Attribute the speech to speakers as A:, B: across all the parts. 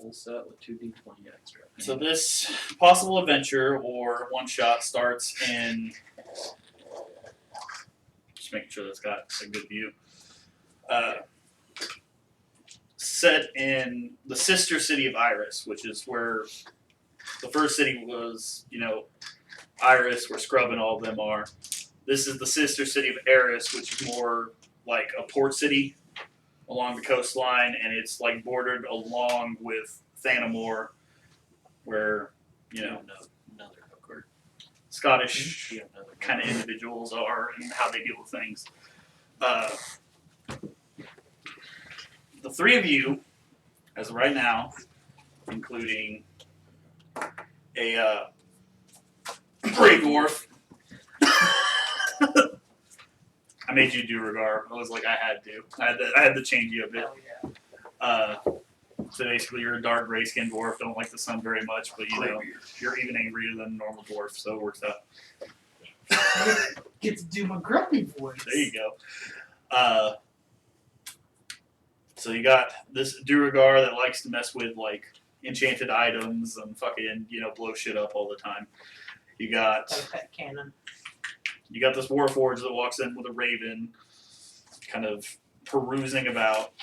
A: full set with 2d20 extra.
B: So this possible adventure or one shot starts in. Just making sure that's got a good view. Set in the sister city of Iris, which is where the first city was, Iris, where Scrub and all of them are. This is the sister city of Eris, which is more like a port city along the coastline, and it's like bordered along with Thanamore, where,
A: Another awkward.
B: Scottish kind of individuals are and how they deal with things. The three of you, as of right now, including a Grey Dwarf. I made you do Regar. I was like, I had to. I had to change you a bit. So basically, you're a dark gray skinned dwarf. Don't like the sun very much, but you're even angrier than a normal dwarf, so it works out.
C: Get to do my grumpy voice.
B: There you go. So you got this Duragar that likes to mess with like enchanted items and fucking blow shit up all the time. You got
C: a pet cannon.
B: You got this Warforged that walks in with a raven, kind of perusing about,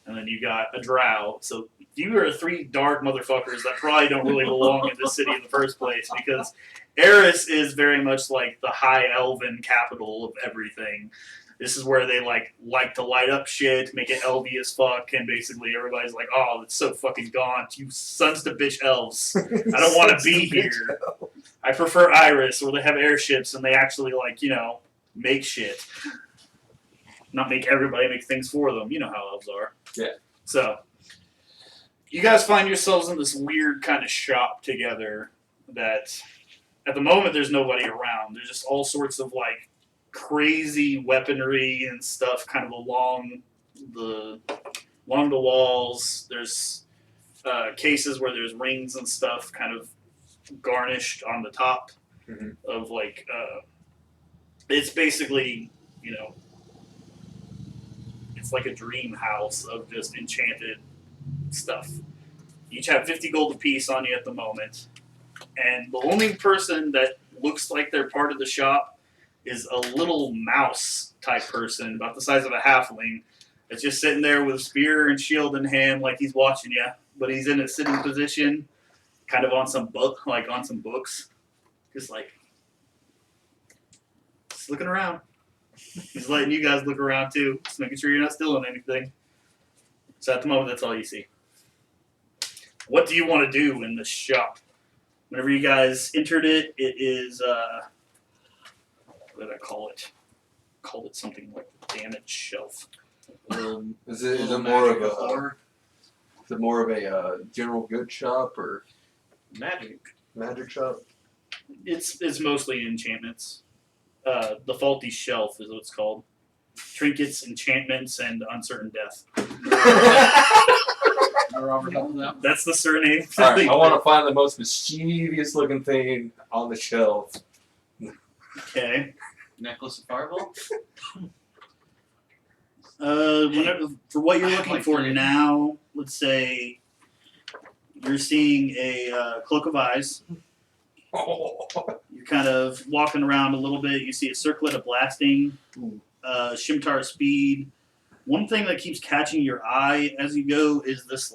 B: and then you got a drow. So you are three dark motherfuckers that probably don't really belong in this city in the first place, because Eris is very much like the high elven capital of everything. This is where they like to light up shit, make it elvy as fuck, and basically everybody's like, "Oh, it's so fucking gaunt, you sons to bitch elves! I don't want to be here. I prefer Iris, where they have airships and they actually make shit, not make everybody make things for them. You know how elves are."
D: Yeah.
B: So you guys find yourselves in this weird kind of shop together. That at the moment there's nobody around. There's just all sorts of like crazy weaponry and stuff kind of along the walls. There's cases where there's rings and stuff kind of garnished on the top of like it's basically it's like a dream house of just enchanted stuff. You each have 50 gold apiece on you at the moment, and the only person that looks like they're part of the shop is a little mouse type person, about the size of a halfling, that's just sitting there with a spear and shield in hand, like he's watching you, but he's in a sitting position, kind of on some books, just looking around. He's letting you guys look around too, just making sure you're not stealing anything. So at the moment, that's all you see. What do you want to do in the shop? Whenever you guys entered it, it is what did I call it? Called it something like the damage shelf.
D: Is it more of a general goods shop or magic shop?
B: It's mostly enchantments. The faulty shelf is what it's called. Trinkets, enchantments, and uncertain death. That's the surname.
D: All right, I want to find the most mischievous looking thing on the shelf.
B: Okay.
A: Necklace of Fireball?
B: For what you're looking for now, let's say you're seeing a Cloak of Eyes. You're kind of walking around a little bit. You see a Circlet of Blasting, Shimtar Speed. One thing that keeps catching your eye as you go is this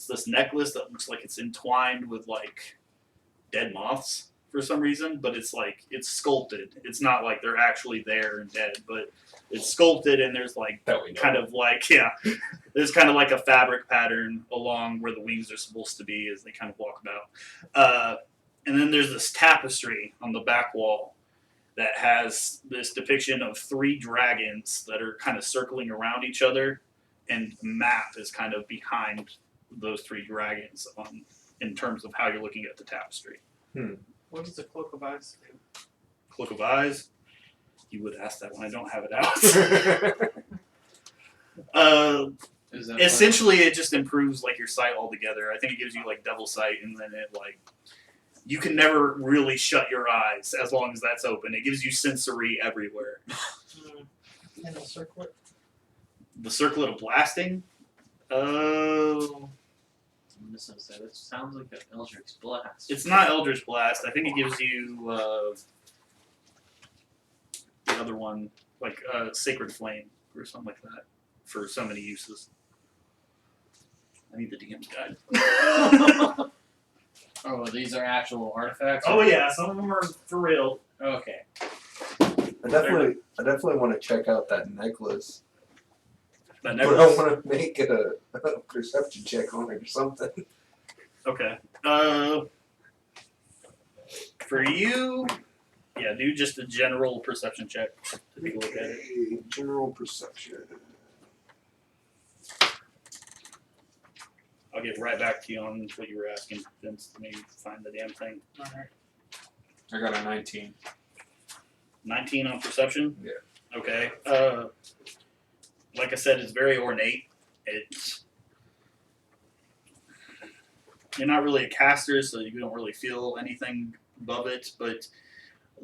B: this necklace that looks like it's entwined with like dead moths for some reason, but it's sculpted. It's not like they're actually there and dead, but it's sculpted, and there's there's kind of like a fabric pattern along where the wings are supposed to be as they kind of walk about. And then there's this tapestry on the back wall that has this depiction of 3 dragons that are kind of circling around each other, and the map is kind of behind those 3 dragons in terms of how you're looking at the tapestry.
C: What does the Cloak of Eyes do?
B: Cloak of Eyes? You would ask that when I don't have it out. Essentially, it just improves like your sight altogether. I think it gives you like double sight, and then it you can never really shut your eyes as long as that's open. It gives you sensory everywhere.
C: And the Circlet?
B: The Circlet of Blasting?
A: I'm just gonna say this sounds like an Eldritch Blast.
B: It's not Eldritch Blast. I think it gives you the other one, like Sacred Flame or something like that, for so many uses. I need the DM's guide.
A: Oh, these are actual artifacts?
B: Oh yeah, some of them are for real.
A: Okay.
D: I definitely want to check out that necklace.
B: That
D: But I
B: necklace.
D: want to make it a perception check on it or something.
B: Okay. For you, yeah, do just a general perception check to take a look at it.
D: General perception.
B: I'll get right back to you on what you were asking, Vince, to maybe find the damn thing.
C: Alright.
D: I got a 19.
B: 19 on perception?
D: Yeah.
B: Okay. Like I said, it's very ornate. You're not really a caster, so you don't really feel anything above it, but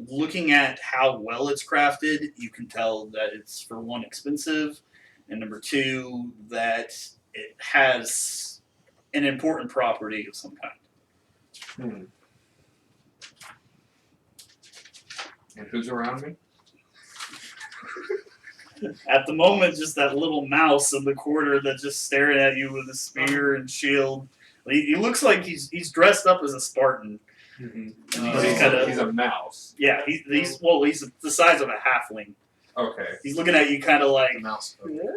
B: looking at how well it's crafted, you can tell that it's, for one, expensive, and number two, that it has an important property of some kind.
D: And who's around me?
B: At the moment, just that little mouse in the corner that's just staring at you with a spear and shield. He looks like he's dressed up as a Spartan.
D: Mm-hmm.
B: And
A: But
D: He's a mouse.
B: Yeah, he's the size of a halfling.
D: Okay.
B: He's looking at you kind of like,
A: The mouse.
D: Okay.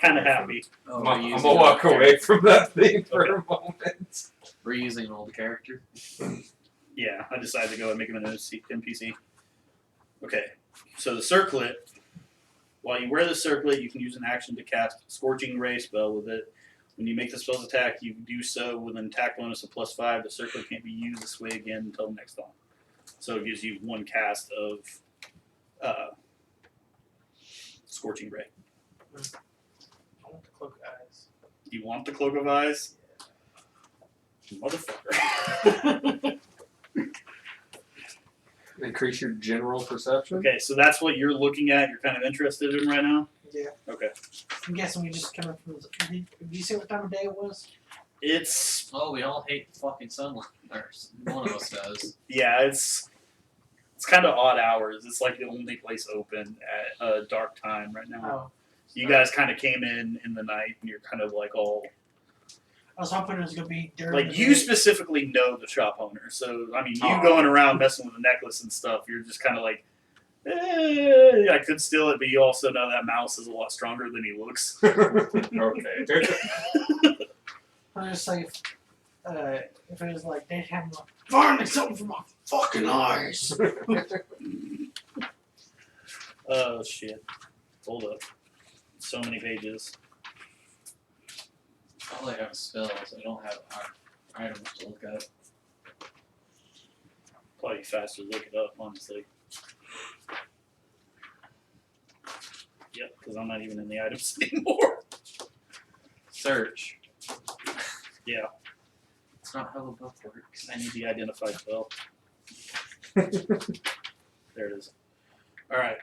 B: kind of happy.
A: Oh,
D: I'm gonna walk away from that thing for a moment.
A: We're using an old character.
B: Yeah, I decided to go and make him an NPC. Okay, so the circlet. While you wear the circlet, you can use an action to cast Scorching Ray spell with it. When you make the spell's attack, you do so with an attack bonus of +5. The circlet can't be used this way again until next dawn. So it gives you one cast of Scorching Ray.
C: I want the cloak eyes.
B: You want the Cloak of Eyes? Motherfucker.
D: Increase your general perception.
B: Okay, so that's what you're looking at, you're kind of interested in right now?
C: Yeah.
B: Okay.
C: I'm guessing we just come up from did you see what time of day it was?
B: It's,
A: Oh, we all hate fucking sunlight. Or one of us does.
B: yeah, it's kind of odd hours. It's like the only place open at a dark time right now.
C: Oh.
B: You guys kind of came in the night, and you're kind of like all,
C: I was hoping it was gonna be during
B: like
C: the
B: you
C: day.
B: specifically know the shop owner. So, I mean, you
D: Oh.
B: going around messing with the necklace and stuff, you're just kind of like, I could steal it, but you also know that mouse is a lot stronger than he looks.
D: Okay.
C: I was just like if it was like daytime, like, find me something for my fucking eyes.
B: Oh, shit. Hold up. So many pages.
A: All I have is spells. I don't have items to look at.
B: Probably faster to look it up, honestly. Yep, because I'm not even in the items anymore.
A: Search.
B: Yeah,
A: It's not how the book works.
B: I need the identify spell. There it is. Alright.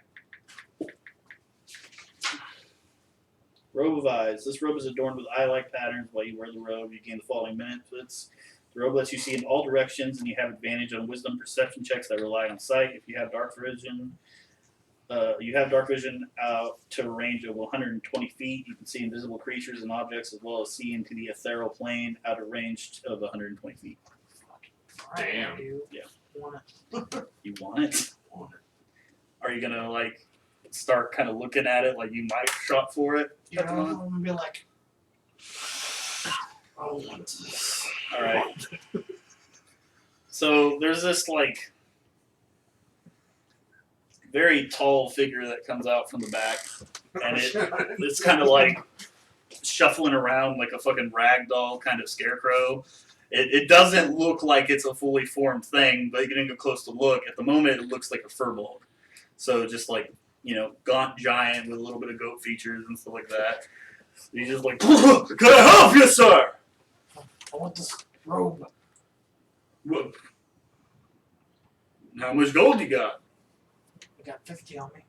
B: Robe of Eyes. This robe is adorned with eye-like patterns. While you wear the robe, you gain the following benefits. The robe lets you see in all directions, and you have advantage on wisdom perception checks that rely on sight. If you have dark vision, out to a range of 120 feet. You can see invisible creatures and objects, as well as see into the ethereal plane out of range of 120 feet.
C: Alright,
D: Damn.
C: I do
B: Yeah.
C: want it.
B: You want it?
C: Want it.
B: Are you gonna like start kind of looking at it like you might shop for it?
C: You know, I'm gonna be like, I want this.
B: All right. So there's this like very tall figure that comes out from the back, and it's kind of like shuffling around like a fucking ragdoll kind of scarecrow. It doesn't look like it's a fully formed thing, but getting a close to look, at the moment it looks like a furbolg. So just like, you know, gaunt giant with a little bit of goat features and stuff like that. He's just like, can I help you, sir?
C: I want this robe.
B: Well, how much gold you got?
C: I got 50 on me.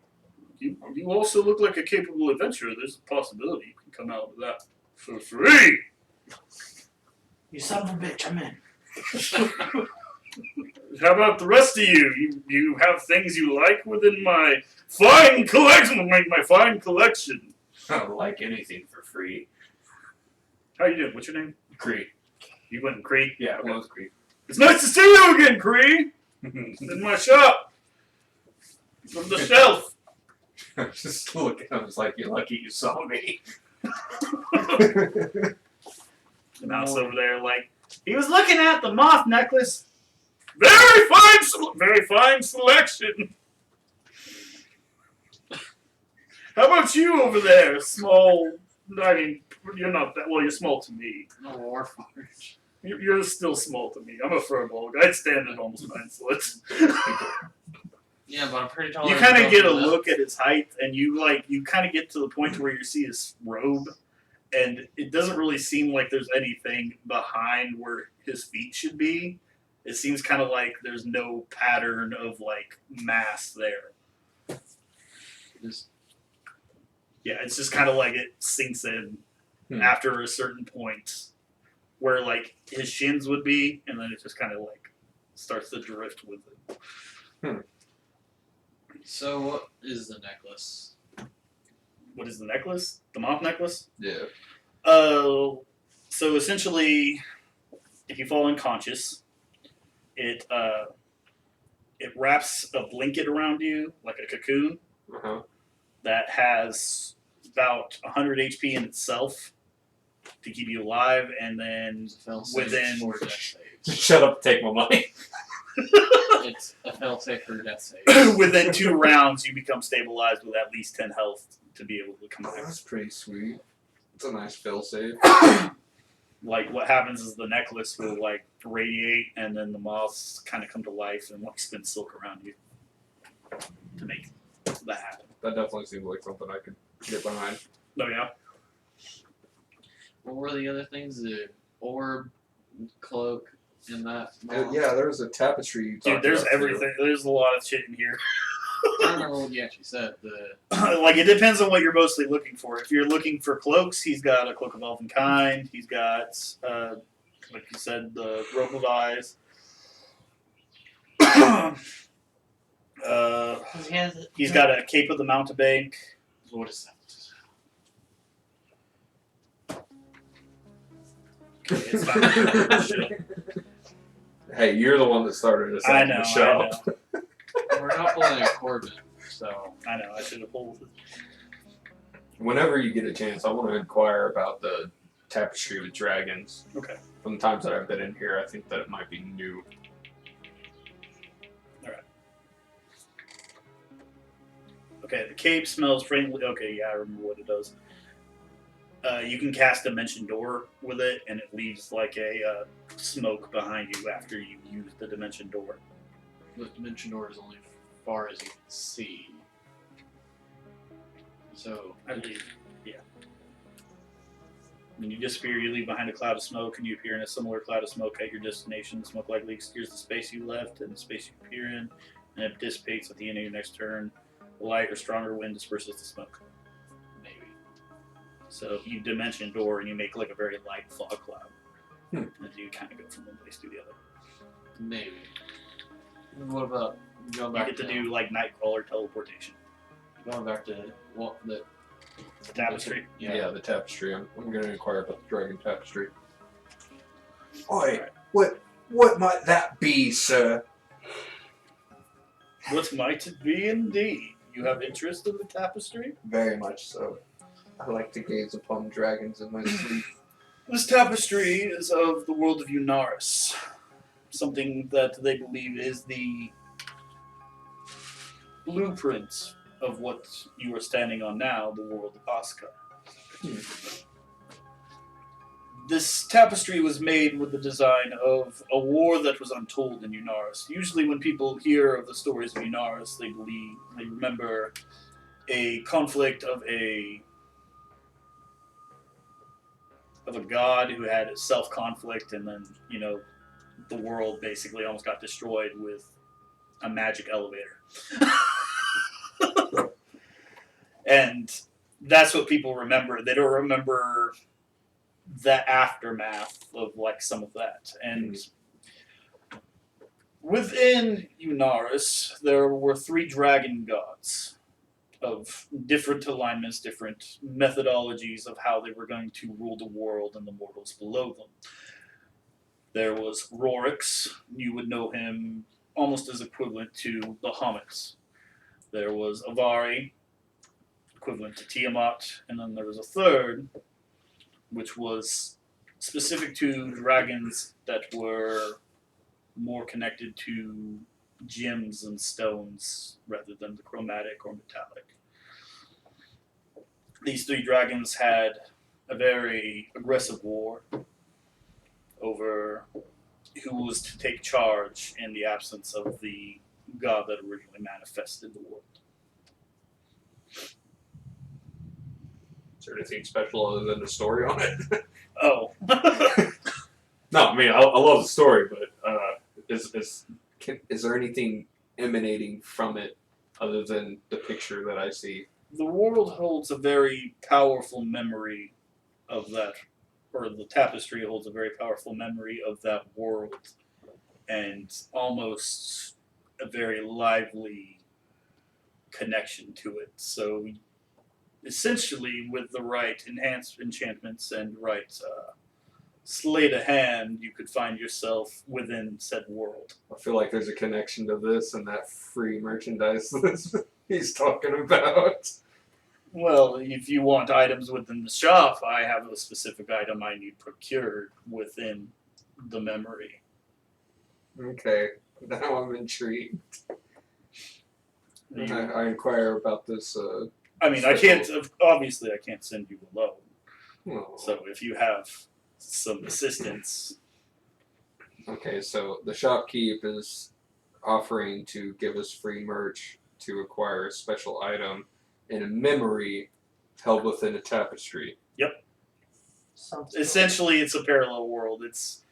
B: You also look like a capable adventurer. There's a possibility you can come out with that for free.
C: You son of a bitch, I'm in.
B: How about the rest of you? You have things you like within my fine collection. My fine collection.
D: I don't like anything for free.
B: How you doing? What's your name?
D: Cree.
B: You went in Cree?
D: Yeah,
B: Okay.
D: well, it's Cree.
B: It's nice to see you again, Cree. In my shop. From the shelf.
D: Just looking, I was like, you're lucky you saw me.
B: The mouse over there, like, he was looking at the moth necklace. Very fine selection. How about you over there, small? I mean, you're not that well. You're small to me.
A: No warforged.
B: You're still small to me. I'm a furball. I'd stand at almost 9 foot.
A: Yeah, but I'm pretty tall.
B: You kind of get a look at his height, and you kind of get to the point where you see his robe, and it doesn't really seem like there's anything behind where his feet should be. It seems kind of like there's no pattern of like mass there.
A: Just
B: Yeah, it's just kind of like it sinks in after a certain point, where like his shins would be, and then it just kind of like starts to drift with it.
A: So what is the necklace?
B: What is the necklace? The moth necklace?
D: Yeah.
B: So essentially, if you fall unconscious, it wraps a blanket around you like a cocoon
D: Uh-huh.
B: that has about 100 HP in itself to keep you alive, and then within
A: for death saves.
D: Just shut up and take my money.
A: It's a fail safe for death saves.
B: within 2 rounds you become stabilized with at least 10 health to be able to come
D: Oh,
B: back.
D: that's pretty sweet. It's a nice fail save.
B: Like what happens is the necklace will like radiate, and then the moths kind of come to life and like spin silk around you to make that happen.
D: That definitely seems like something I could get behind.
B: Oh yeah.
A: What were the other things? The orb, cloak, and that.
D: Yeah, there was a tapestry. You
B: Dude,
D: talked
B: there's
D: about, too.
B: everything. There's a lot of shit in here.
A: I don't remember what you actually said.
B: Like, it depends on what you're mostly looking for. If you're looking for cloaks, he's got a Cloak of Elvenkind. He's got, like you said, the Robe of Eyes. He's got a Cape of the Mountebank.
A: What is that?
B: Okay, it's not shit.
D: Hey, you're the one that started us
B: I
D: out
B: know,
D: the show.
A: We're not pulling a Corbin, so.
B: I know, I should have pulled it.
D: Whenever you get a chance, I want to inquire about the tapestry with dragons.
B: Okay.
D: From the times that I've been in here, I think that it might be new.
B: Okay, the cape smells friendly. Okay, yeah, I remember what it does. You can cast Dimension Door with it, and it leaves like a smoke behind you after you use the Dimension Door.
A: The dimension door is only as far as you can see. So,
B: I believe, yeah. When you disappear, you leave behind a cloud of smoke, and you appear in a similar cloud of smoke at your destination. The smoke likely obscures the space you left and the space you appear in, and it dissipates at the end of your next turn. A light or stronger wind disperses the smoke.
A: maybe.
B: So you Dimension Door, and you make like a very light fog cloud. As you kind of go from one place to the other.
A: Maybe. What about going
B: You
A: back
B: get to do like Nightcrawler teleportation.
A: going back to what the
B: The tapestry.
A: Yeah.
D: The tapestry. I'm going to inquire about the dragon tapestry. Oi,
B: Alright.
D: what might that be, sir?
B: What might it be indeed? You have interest in the tapestry?
D: Very much so. I like to gaze upon dragons in my sleep.
B: This tapestry is of the world of Unaris. Something that they believe is the blueprint of what you are standing on now, the world of Oscar. This tapestry was made with the design of a war that was untold in Unaris. Usually when people hear of the stories of Unaris, they remember a conflict of a god who had a self-conflict, and then, the world basically almost got destroyed with a magic elevator. And that's what people remember. They don't remember the aftermath of like some of that. And within Unaris, there were 3 dragon gods of different alignments, different methodologies of how they were going to rule the world and the mortals below them. There was Rorix. You would know him almost as equivalent to Bahamut. There was Avari, equivalent to Tiamat, and then there was a third, which was specific to dragons that were more connected to gems and stones rather than the chromatic or metallic. These 3 dragons had a very aggressive war over who was to take charge in the absence of the god that originally manifested the world.
D: Is there anything special other than the story on it?
B: Oh.
D: No, I mean I love the story, but is there anything emanating from it other than the picture that I see?
B: The world holds a very powerful memory of that, or the tapestry holds a very powerful memory of that world, and almost a very lively connection to it. So essentially, with the right enhanced enchantments and right sleight of hand, you could find yourself within said world.
D: I feel like there's a connection to this and that free merchandise that he's talking about.
B: Well, if you want items within the shop, I have a specific item I need procured within the memory.
D: Okay, now I'm intrigued. I inquire about this.
B: I mean, I can't. Obviously, I can't send you alone.
D: Oh.
B: So if you have some assistance,
D: Okay, so the shopkeep is offering to give us free merch to acquire a special item in a memory held within a tapestry.
B: essentially, it's a parallel world. It's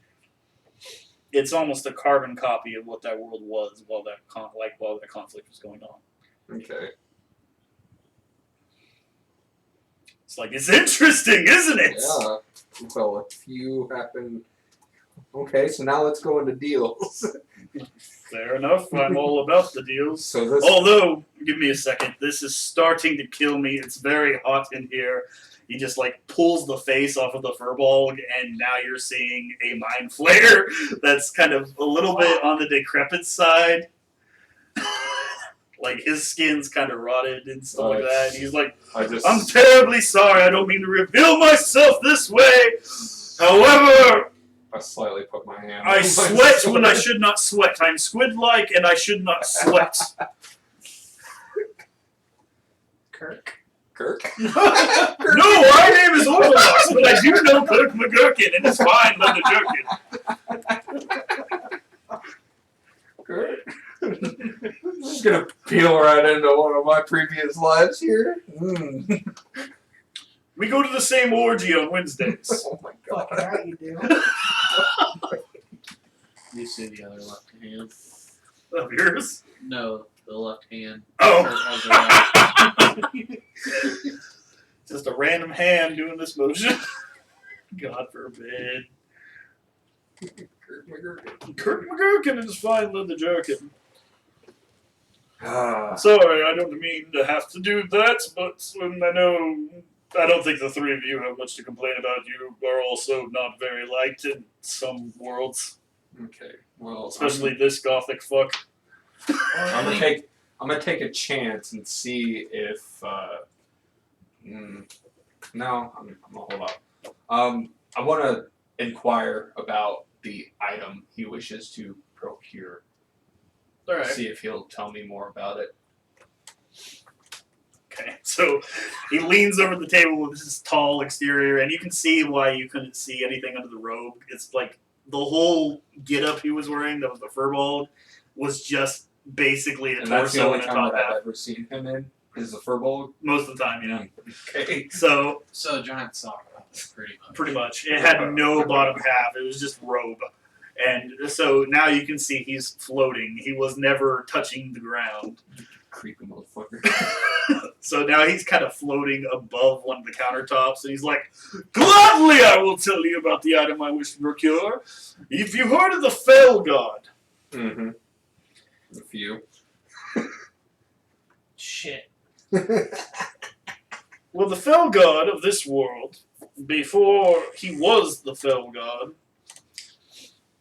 B: almost a carbon copy of what that world was while that conflict was going on.
D: Okay.
B: It's like, it's interesting, isn't it?
D: Yeah. Well, if you happen. Okay, so now let's go into deals.
B: Fair enough. I'm all about the deals.
D: So this.
B: Although, give me a second. This is starting to kill me. It's very hot in here. He just like pulls the face off of the furball, and now you're seeing a mind flare that's kind of a little bit on the decrepit side. Like his skin's kind of rotted and stuff like that. He's like, I'm terribly sorry. I don't mean to reveal myself this way. However,
D: I slightly put my hand.
B: I sweat when I should not sweat. I'm squid-like, and I should not sweat.
C: Kirk.
D: Kirk?
B: No, my name is Orvilox, but I do know Kirk McGurkin, and it's fine, let the jerkin.
D: Kirk? Just gonna peel right into one of my previous lives here.
B: We go to the same orgy on Wednesdays.
D: Oh my god.
C: Fucking right you do.
A: You see the other left hand?
B: Of yours?
A: No, the left hand.
B: Oh.
A: Of the right.
B: Just a random hand doing this motion. God forbid. Kirk McGurkin is fine, let the jerkin. Sorry, I don't mean to have to do that, but I don't think the 3 of you have much to complain about. You are also not very liked in some worlds.
D: Okay, well,
B: Especially this gothic fuck.
D: I'm gonna take a chance and see if. No, I'm gonna hold up. I want to inquire about the item he wishes to procure.
B: All right.
D: See if he'll tell me more about it.
B: Okay, so he leans over the table with his tall exterior, and you can see why you couldn't see anything under the robe. It's like the whole get-up he was wearing, that was the furball, was just basically a
D: And that's the
B: torso
D: only
B: and a
D: time
B: top
D: that I've
B: half.
D: ever seen him in is the furball.
B: Most of the time, yeah.
D: Okay.
B: So,
A: So a giant sock, pretty much.
B: pretty much. It had no bottom half. It was just robe. And so now you can see he's floating. He was never touching the ground.
D: Creepy motherfucker.
B: So now he's kind of floating above one of the countertops, and he's like, "Gladly, I will tell you about the item I wish to procure. If you heard of the Fell God."
D: Mm-hmm. A few.
C: Shit.
B: Well, the Fell God of this world, before he was the Fell God,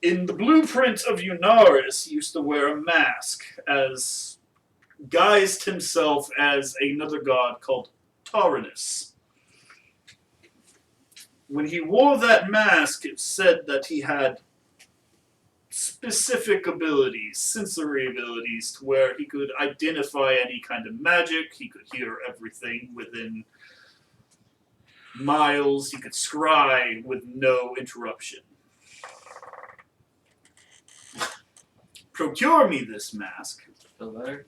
B: in the blueprint of Unaris, used to wear a mask as guised himself as another god called Taurinus. When he wore that mask, it said that he had specific abilities, sensory abilities, to where he could identify any kind of magic, he could hear everything within miles, he could scry with no interruption. Procure me this mask.
A: Still there?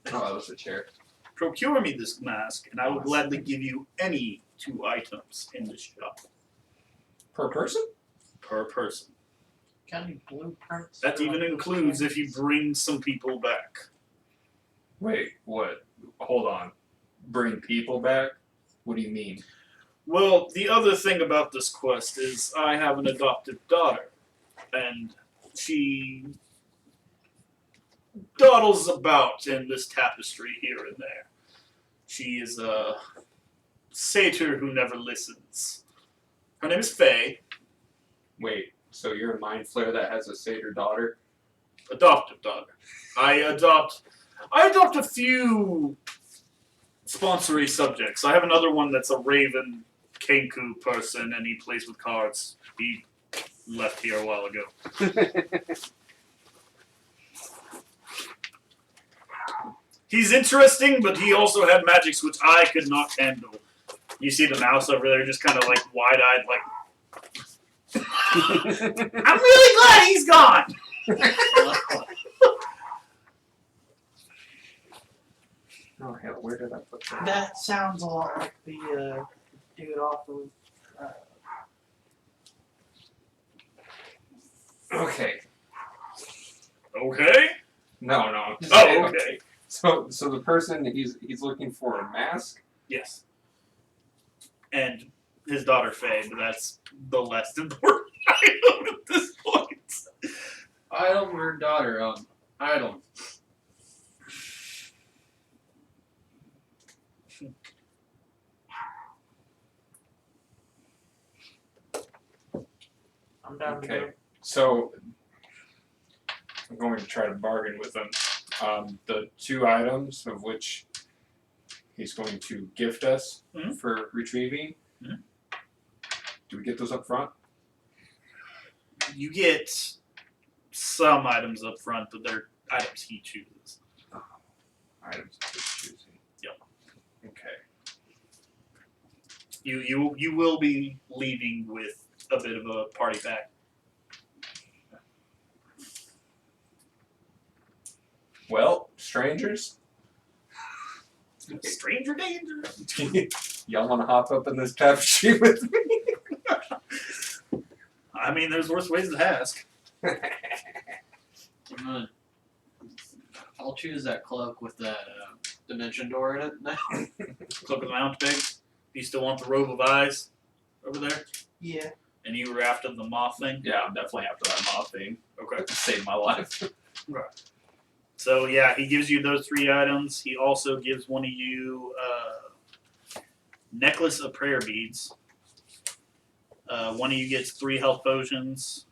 D: Oh, that was a chair.
B: Procure me this mask, and I will gladly give you any 2 items in the shop
D: Per person?
B: per person.
C: Got any blueprints?
B: That
C: for,
B: even
C: like,
B: includes
C: those
B: if you bring some people back.
D: Wait, what? Hold on. Bring people back? What do you mean?
B: Well, the other thing about this quest is I have an adoptive daughter, and she dawdles about in this tapestry here and there. She is a satyr who never listens. Her name is Faye,
D: Wait, so you're a mind flare that has a satyr daughter?
B: adoptive daughter. I adopt a few sponsory subjects. I have another one that's a raven kenku person, and he plays with cards. He left here a while ago. He's interesting, but he also had magics which I could not handle. You see the mouse over there just kind of like wide-eyed, like, I'm really glad he's gone!
D: Oh, hell, where did I put that?
C: That sounds a lot like the dude off of.
D: Okay.
B: Okay?
D: No, no. I'm just
B: Oh,
D: saying,
B: okay.
D: So the person he's looking for a mask.
B: Yes. And his daughter Faye, but that's the less important item at this point.
A: Item or daughter? Item.
C: I'm down to
D: Okay.
C: go.
D: So I'm going to try to bargain with him. The 2 items of which he's going to gift us
B: Mhm.
D: for retrieving.
B: Mhm.
D: Do we get those up front?
B: You get some items up front, but they're items he chooses.
D: Items of his choosing.
B: Yep.
D: Okay.
B: You will be leaving with a bit of a party pack.
D: Well, strangers,
B: Stranger danger.
D: y'all want to hop up in this tapestry with me?
B: I mean, there's worse ways to ask.
A: I'll choose that cloak with that dimension door in it now.
B: Cloak of the Mount Big. You still want the robe of eyes over there?
C: Yeah.
B: And you were after the moth thing?
D: Yeah, I'm definitely after that moth thing.
B: Okay.
D: Saved my life.
B: So yeah, he gives you those 3 items. He also gives one of you necklace of prayer beads. One of you gets 3 health potions,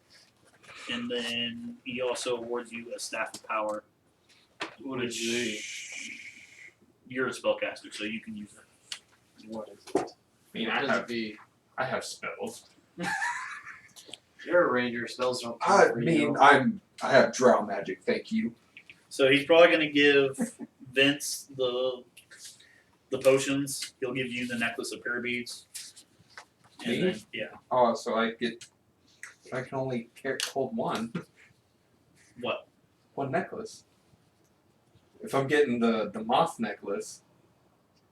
B: and then he also awards you a staff of power.
A: What is
B: Which you're a spellcaster, so you can use it.
A: What is it?
D: I mean,
A: What does it be?
D: I have spells.
A: You're a ranger. Spells don't.
D: I
A: count for
D: mean,
A: you.
D: I have drow magic. Thank you.
B: So he's probably going to give Vince the potions. He'll give you the necklace of prayer beads. And
D: Me?
B: then, yeah.
D: Oh, so I can only hold one.
B: What?
D: One necklace. If I'm getting the moth necklace,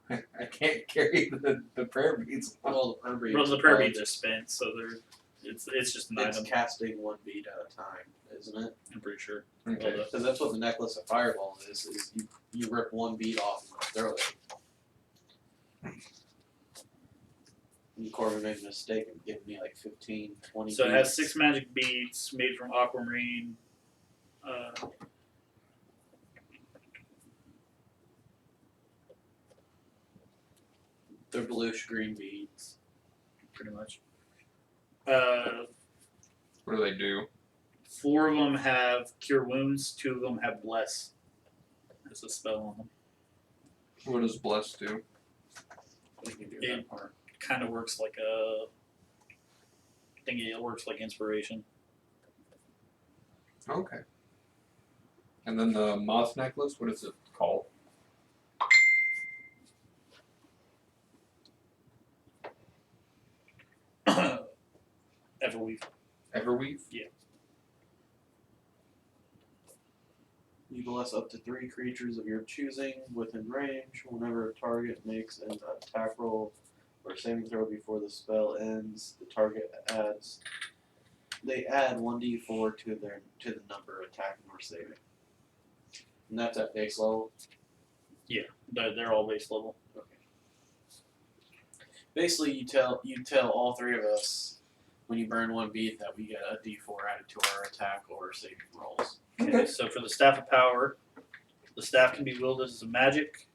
D: I can't carry the prayer beads.
A: Well, the prayer beads.
B: Well, the prayer beads are spent, so they're It's just an
A: It's
B: item.
A: casting one bead at a time, isn't it?
B: I'm pretty sure.
D: Okay.
A: Because that's what the necklace of fireballs is you rip one bead off and throw it. And Corbin made a mistake and giving me like 15, 20
B: So it has
A: beads.
B: 6 magic beads made from aquamarine.
A: They're bluish green beads.
B: Pretty much.
D: What do they do?
B: 4 of them have cure wounds. 2 of them have bless. There's a spell on them.
D: What does bless do?
A: We can do
B: It-
A: that part.
B: Kind of works like a. I think it works like inspiration.
D: Okay. And then the moth necklace, what is it called?
B: Everweave.
D: Everweave?
A: You bless up to 3 creatures of your choosing within range. Whenever a target makes an attack roll or saving throw before the spell ends, the target adds. They add 1d4 to the number attacking or saving. And that's at base level.
B: They're all base level.
A: Okay. Basically, you tell all 3 of us when you burn 1 bead that we get a d4 added to our attack or saving rolls.
B: Okay, so for the Staff of Power, the staff can be wielded as a magic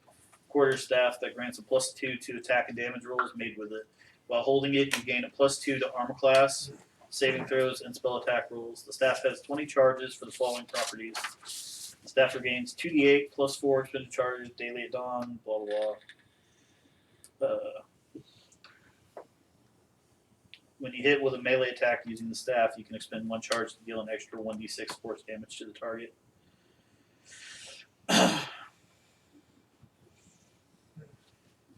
B: quarter staff that grants a +2 to attack and damage rolls made with it. While holding it, you gain a +2 to armor class, saving throws, and spell attack rolls. The staff has 20 charges for the following properties. The staff regains 2d8 +4 expended charges daily at dawn, blah blah blah. When you hit with a melee attack using the staff, you can expend 1 charge to deal an extra 1d6 force damage to the target.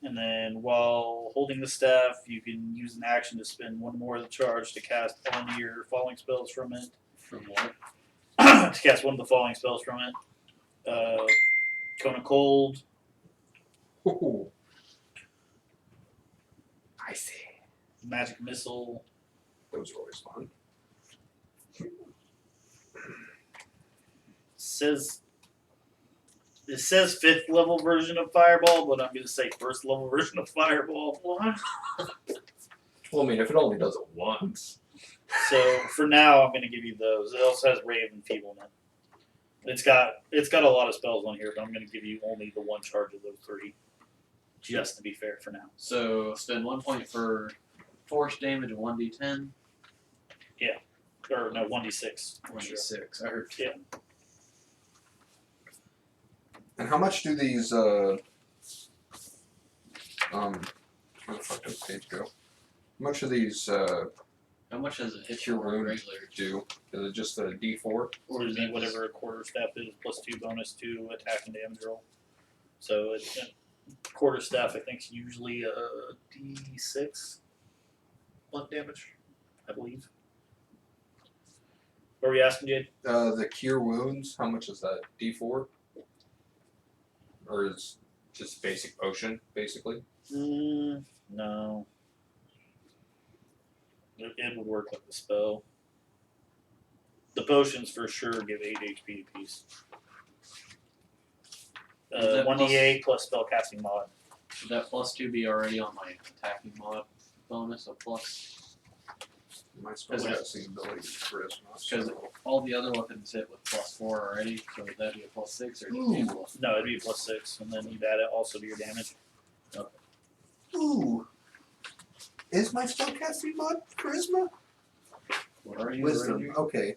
B: And then while holding the staff, you can use an action to spend 1 more of the charge to cast one of your following spells from it.
A: From what?
B: To cast one of the following spells from it. Cone of Cold,
D: Ooh. I see.
B: Magic Missile,
D: Those are always fun.
B: it says 5th level version of Fireball, but I'm going to say 1st level version of Fireball.
A: What?
D: Well, I mean, if it only does it once.
B: So for now, I'm going to give you those. It also has Ray of Enfeeblement. It's got a lot of spells on here, but I'm going to give you only the 1 charge of those 3, just to be fair for now.
A: So spend 1 point for force damage of 1d10.
B: Or no, 1d6.
A: 1d6. I heard.
B: Yeah.
D: And how much do these, where the fuck did the page go? How much do these,
A: How much does it hit
D: cure
A: your
D: wound
A: regular?
D: do? Is it just a D4?
B: Or
A: Or is
B: be
A: that
B: whatever a quarter staff is, +2 bonus to attack and damage roll. So it's quarter staff, I think, is usually a d6 blunt damage, I believe. What were you asking, Jade?
D: The cure wounds, how much is that? D4? Or is just basic potion, basically?
B: No. It would work like the spell. The potions for sure give 8 HP apiece.
A: Is that
B: 1d8 plus spell casting mod.
A: Should that +2 be already on my attacking mod bonus of plus?
D: My spellcasting ability is charisma.
A: Because all the other weapons hit with +4 already, so would that be a +6 or just be a
D: Ooh.
A: plus?
B: No, it'd be +6, and then you'd add it also to your damage.
D: Ooh. Is my spellcasting mod charisma?
A: What are you?
D: Wisdom.
A: Ranger?
D: Okay.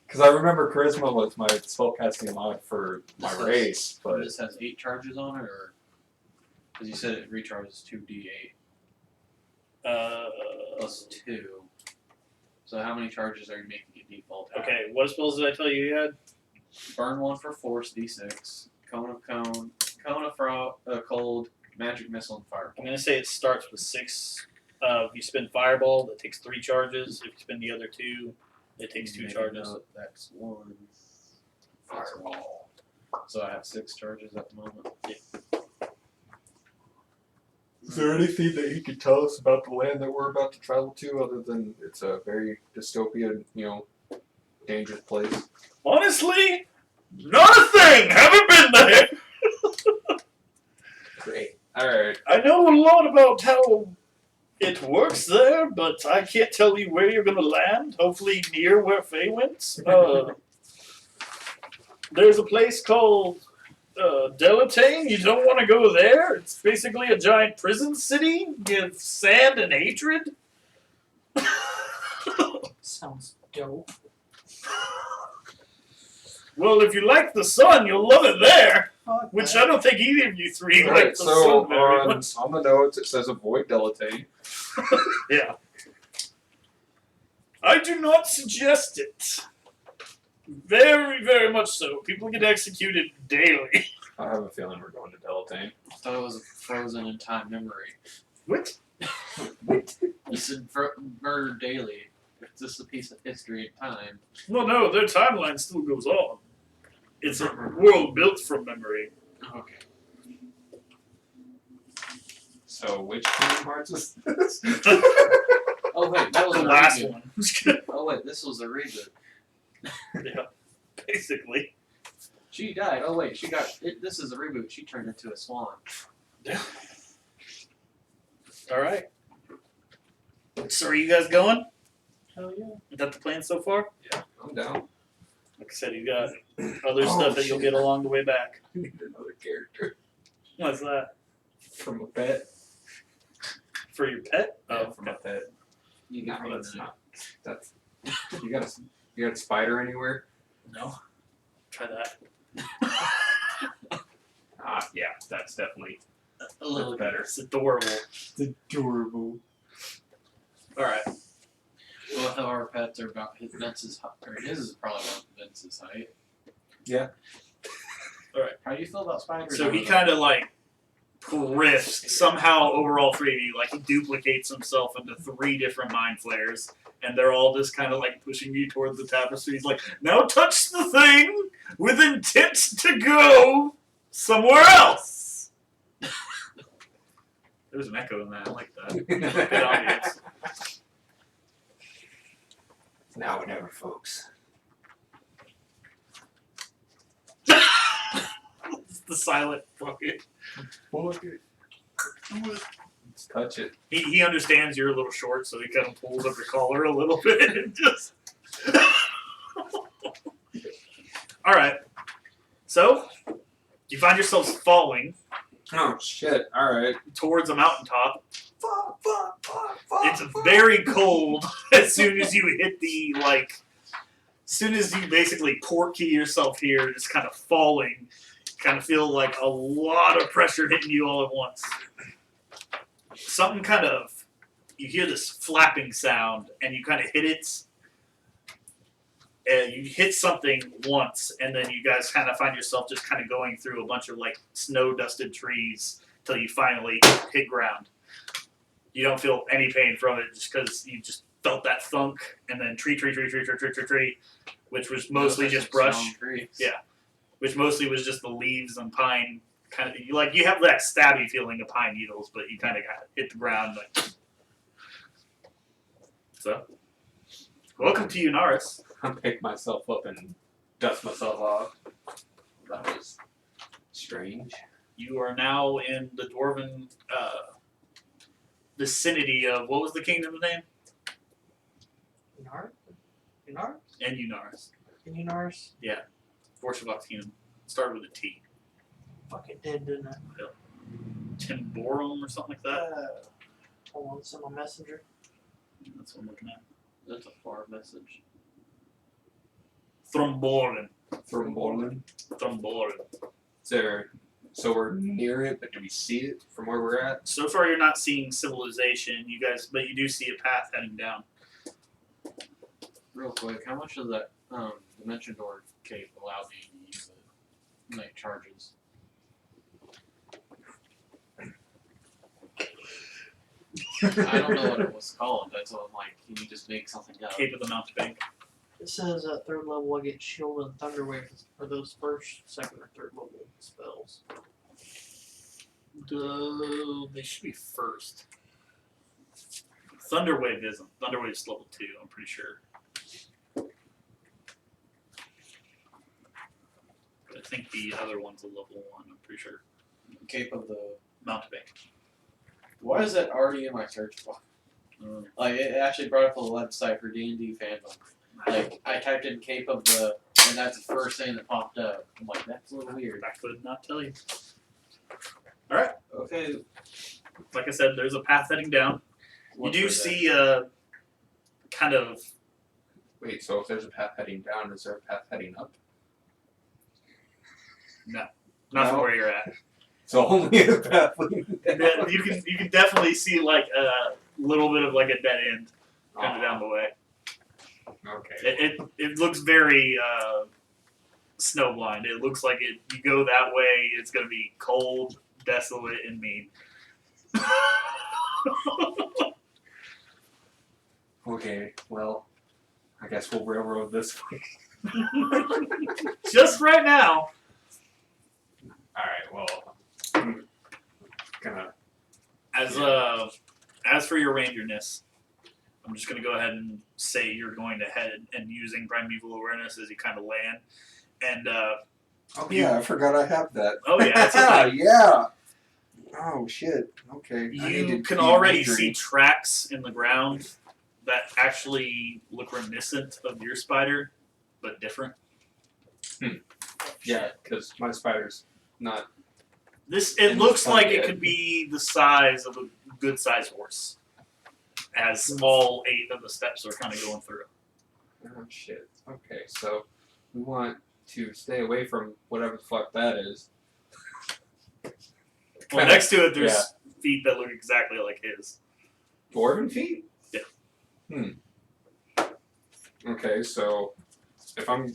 D: Because I remember charisma was my spellcasting mod for my
A: This has-
D: race,
A: But
D: but
A: this has 8 charges on it, or because you said it recharges 2d8 plus 2. So how many charges are you making it default? at?
B: Okay, what spells did I tell you you had?
A: Burn 1 for force d6. Cone of cold, magic missile, and fire.
B: I'm gonna say it starts with 6. If you spend Fireball, that takes 3 charges. If you spend the other 2, it takes 2
A: Make a
B: charges.
A: note, That's 1. Fireball. So I have 6 charges at the moment.
D: Is there anything that you could tell us about the land that we're about to travel to, other than it's a very dystopian, dangerous place?
B: Honestly, not a thing. Haven't been there.
D: Great. All right.
B: I know a lot about how it works there, but I can't tell you where you're gonna land. Hopefully near where Faye went. There's a place called Delatane. You don't want to go there. It's basically a giant prison city with sand and hatred.
C: Sounds dope.
B: Well, if you like the sun, you'll love it there.
C: Fuck
B: Which
C: that.
B: I don't think either of you three
D: All right.
B: like the
D: So
B: sun very much.
D: on the notes it says avoid Delatane.
B: Yeah. I do not suggest it. Very, very much so. People get executed daily.
D: I have a feeling we're going to Delatane.
A: I thought it was a frozen in time memory.
B: What?
A: You said murder daily. It's just a piece of history and time.
B: Well, no, their timeline still goes on. It's a world built from memory.
A: Okay.
D: So which Kingdom Hearts is this?
A: Oh wait, that was
B: The
A: a
B: last
A: reboot.
B: one.
A: Oh wait, this was a reboot.
B: Yeah, basically.
A: She died. Oh wait, this is a reboot. She turned into a swan.
B: All right. So are you guys going?
C: Hell yeah.
B: Is that the plan so far?
D: Yeah, I'm down.
B: Like I said, you got other
D: Oh,
B: stuff that you'll
D: shit.
B: get along the way back.
D: I need another character
B: What's that?
D: from a pet.
B: For your pet?
D: Yeah, from a pet.
A: You
D: No,
A: can
D: that's
A: it.
D: not. That's you got a spider anywhere?
B: No. Try that.
D: Yeah, that's definitely
A: A little
D: better.
B: It's adorable.
D: It's adorable.
B: Alright.
A: Both of our pets are about Vince's height. Or his is probably about Vince's height.
D: Yeah.
B: Alright.
A: How do you feel about spiders?
B: So he kind of like riffs somehow over all three of you. Like he duplicates himself into 3 different mind flayers. And they're all just kind of like pushing you towards the tapestry. He's like, now touch the thing with intent to go somewhere else. There's an echo in that. I like that. Good ambience.
D: Now or never, folks.
B: It's the silent fucking.
D: Let's touch it.
B: He understands you're a little short, so he kind of pulls up your collar a little bit and just. All right. So you find yourselves falling
D: Oh shit! All right.
B: towards a mountaintop.
D: Fuck.
B: It's very cold as soon as you hit the as soon as you basically portkey yourself here, just kind of falling. Kind of feel like a lot of pressure hitting you all at once. Something kind of, you hear this flapping sound, and you kind of hit it. You hit something once, and then you guys kind of find yourself just kind of going through a bunch of like snow-dusted trees till you finally hit ground. You don't feel any pain from it just because you just felt that thunk, and then tree, which was mostly just brush. Yeah. Which mostly was just the leaves and pine kind of. You have that stabby feeling of pine needles, but you kind of got hit the ground. So, welcome to Unaris.
D: I pick myself up and dust myself off. That was strange.
B: You are now in the dwarven vicinity of what was the kingdom's name?
C: Inars?
B: And Unaris.
C: Inars?
B: Vorshevok's kingdom. Started with a T.
C: Fuck, it did, didn't it?
B: Timborum or something like that.
C: Hold on, send my messenger.
B: That's what I'm looking at.
A: That's a far message.
B: Thromborin.
D: From Borland. So we're near it, but do we see it from where we're at?
B: So far, you're not seeing civilization, you guys, but you do see a path heading down.
A: Real quick, how much does that dimension door cape allow me to use it? Like charges. I don't know what it was called. That's what I'm like. Can you just make something up?
B: Cape of the Mountebank.
C: It says at 3rd level I get shield and thunder wave for those first, 2nd, or 3rd level spells.
B: They should be first. Thunderwave isn't. Thunderwave's level 2, I'm pretty sure. But I think the other one's a level 1, I'm pretty sure.
A: Cape of the.
B: Mountebank.
A: Why is that already in my search bar? Like it actually brought up a website for D&D fandom. Like I typed in Cape of the, and that's the first thing that popped up. I'm like, that's a little weird.
B: I could not tell you. Alright.
A: Okay.
B: Like I said, there's a path heading down.
A: What's
B: you do
A: for that?
B: see kind of.
D: Wait, so if there's a path heading down, is there a path heading up?
B: Not
A: No.
B: from where you're at.
D: So only the path leading down.
B: Yeah, you can definitely see like a little bit of like a dead end kind of down the way.
D: Okay.
B: It looks very snowblind. It looks like you go that way, it's gonna be cold, desolate, and mean.
D: Okay, well, I guess we'll railroad this way.
B: Just right now.
D: Alright, well, I'm gonna.
B: As for your rangerness, I'm just gonna go ahead and say you're going to head and using primeval awareness as you kind of land, and
D: Oh yeah, I forgot I have that.
B: oh yeah, that's a thing.
D: Yeah. Oh shit. Okay. I need
B: You
D: to
B: can
D: be
B: already
D: injured.
B: see tracks in the ground that actually look reminiscent of your spider, but different.
D: Yeah, because my spider's not.
B: It
D: And
B: looks
D: it's
B: like
D: not
B: it
D: dead.
B: could be the size of a good sized horse, as all 8 of the steps are kind of going through.
D: Oh shit. Okay, so we want to stay away from whatever the fuck that is.
B: Well,
D: Kinda-
B: next to it, there's feet that look exactly like his.
D: Dwarven feet?
B: Yeah.
D: Okay, so if I'm.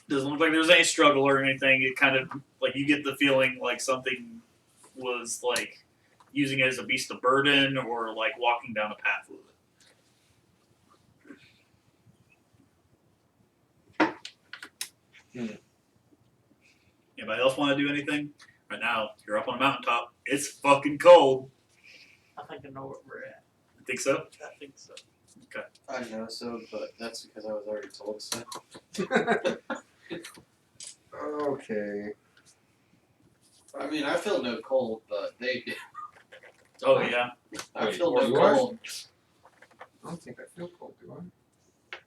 B: Doesn't look like there's any struggle or anything. It kind of like you get the feeling like something was like using it as a beast of burden or like walking down a path with it. Anybody else want to do anything? Right now, you're up on a mountaintop. It's fucking cold.
C: I think I know where we're at.
B: I think so.
C: I think so.
A: I know so, but that's because I was already told so.
D: Okay.
A: I mean, I feel no cold, but they do.
B: Oh yeah.
A: I
D: Wait,
A: feel no
D: do I?
A: cold.
D: I don't think I feel cold, do I?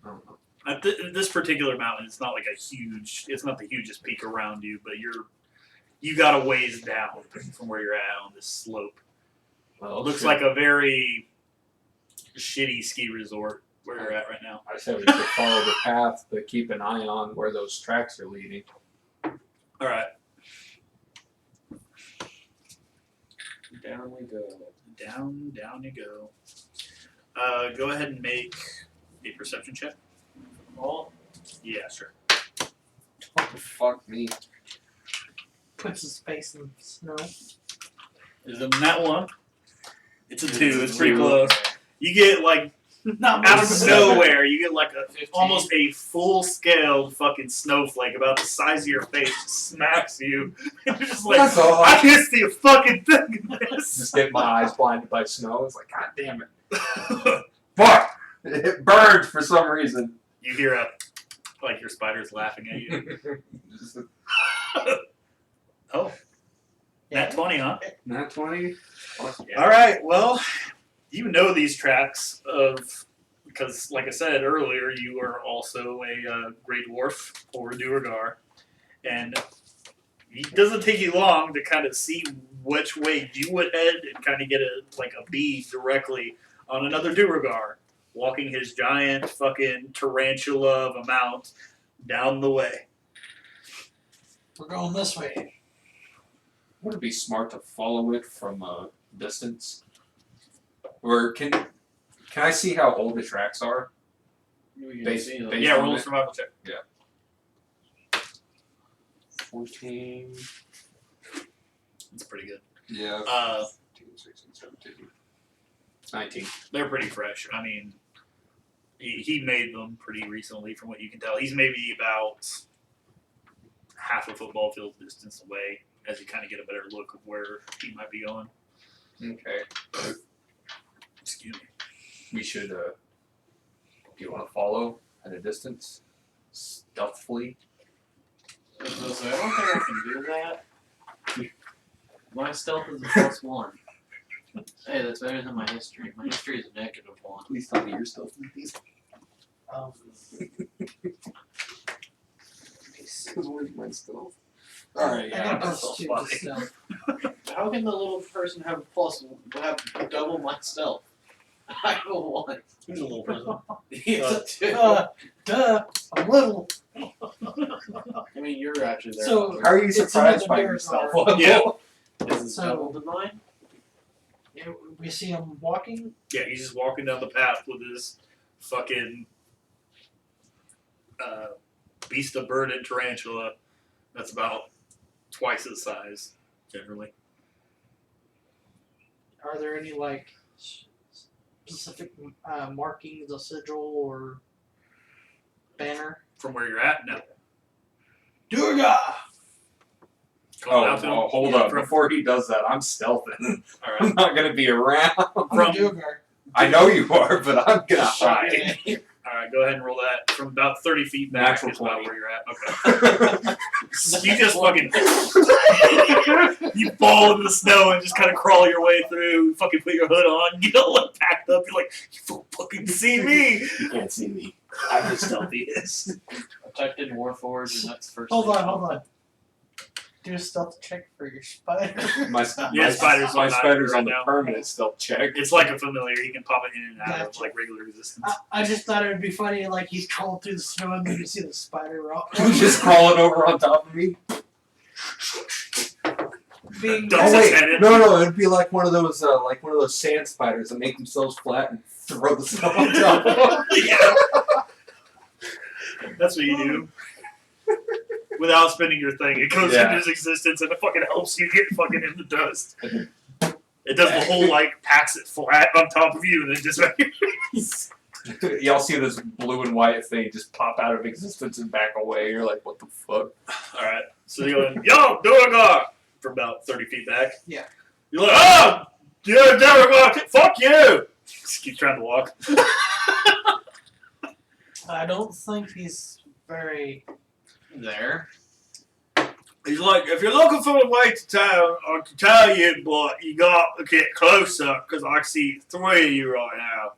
D: I don't know.
B: At this particular mountain, it's not like a huge. It's not the hugest peak around you, but you got a ways down from where you're at on this slope.
D: Well,
B: It looks
D: shit.
B: like a very shitty ski resort where you're at right now.
D: I said we should follow the path, but keep an eye on where those tracks are leading.
B: All right,
A: Down we go.
B: down you go. Go ahead and make a perception check.
C: Well,
B: Yeah, sure.
D: Oh, fuck me.
C: puts his face in the snow.
B: Is it that one? It's a 2. It's pretty close. You get like
C: Not
B: out
C: much.
B: of
D: Seven.
B: nowhere, you get like a
C: 15.
B: almost a full scale fucking snowflake about the size of your face smacks you. You're just like,
D: That's all.
B: I can't see a fucking thing in this.
D: Just get my eyes blinded by snow. It's like, god damn it. Fuck! It burned for some reason.
B: You hear like your spider's laughing at you.
D: Just
B: Oh, nat 20, huh?
D: Nat 20?
B: All right. Well, you know these tracks because, like I said earlier, you are also a Grey Dwarf or Duergar, and it doesn't take you long to kind of see which way you would head and kind of get a bead directly on another Duergar walking his giant fucking tarantula of a mount down the way.
C: We're going this way.
D: Would it be smart to follow it from a distance? Or can I see how old the tracks are?
A: We can
D: Base-
A: see them.
D: base-
B: Yeah,
D: on
B: roll a
D: it?
B: survival check.
D: 14.
B: That's pretty good.
D: Yeah. 15, 16, 17. 19.
B: They're pretty fresh. I mean, he made them pretty recently, from what you can tell. He's maybe about half a football field distance away as you kind of get a better look of where he might be going.
D: Okay.
B: Excuse me.
D: We should. Do you want to follow at a distance, stealthily?
A: I was gonna say, I don't think I can do that. My stealth is a +1. Hey, that's better than my history. My history is a -1.
D: Please tell me your stealth. Where's my stealth? All right.
C: I
D: Yeah.
C: got
B: that's
C: +2 to
B: funny.
C: stealth.
A: How can the little person have double my stealth? I have a 1.
B: Who's a little person?
A: He's a 2.
C: Duh, I'm little.
A: I mean, you're actually there.
C: So-
D: How are you
C: It's
D: surprised by
C: another
D: yourself?
C: Darren.
B: Yeah.
A: is it
C: So-
A: double than mine?
C: Yeah, we see him walking.
B: Yeah, he's just walking down the path with his fucking beast of burden tarantula that's about twice his size, generally.
C: Are there any like specific markings, a sigil or banner?
B: From where you're at, no.
C: Durga!
B: Calling out to him.
D: Hold
B: Yeah,
D: up.
B: from-
D: Before he does that, I'm stealthing.
B: All
D: I'm
B: right.
D: not gonna be around.
C: I'm
B: From-
C: a Durgar.
D: I know you are, but I'm gonna hide.
B: All right, go ahead and roll that. From about 30 feet back
D: Natural
B: is about
D: 20.
B: where you're at. Okay. You just fucking you fall in the snow and just kind of crawl your way through. Fucking put your hood on, get all like packed up. You're like, you don't fucking see me.
D: You can't see me. I'm the stealthiest.
A: Protected Warforged, and that's the first
C: Hold
A: thing.
C: on. Do a stealth check for your spider.
D: My
B: spider's
D: my
B: on
D: spider's
B: right
D: on the
B: now.
D: permanent stealth check.
B: It's like a familiar. You can pop it in and out of
C: Gotcha.
B: like regular resistance.
C: I just thought it would be funny, like he's crawling through the snow and then you see the spider rock.
D: Just crawling over on top of me.
C: Being
B: Does
D: Oh
B: his
D: wait,
B: head in.
D: no, it'd be like one of those sand spiders that make themselves flat and throw the snow on top of them.
B: Yeah. That's what you do. Without spending your thing, it goes
D: Yeah.
B: into its existence and it fucking helps you get fucking in the dust. It does the whole like packs it flat on top of you and then just
D: Y'all see this blue and white thing just pop out of existence and back away. You're like, what the fuck?
B: Alright. So you're going, yo, Durgar! For about 30 feet back.
C: Yeah.
B: You're like, oh! You're Durgar! Fuck you! Just keep trying to walk.
C: I don't think he's very
A: There.
B: He's like, if you're looking for a way to town, I can tell you, but you got to get closer because I see 3 of you right now.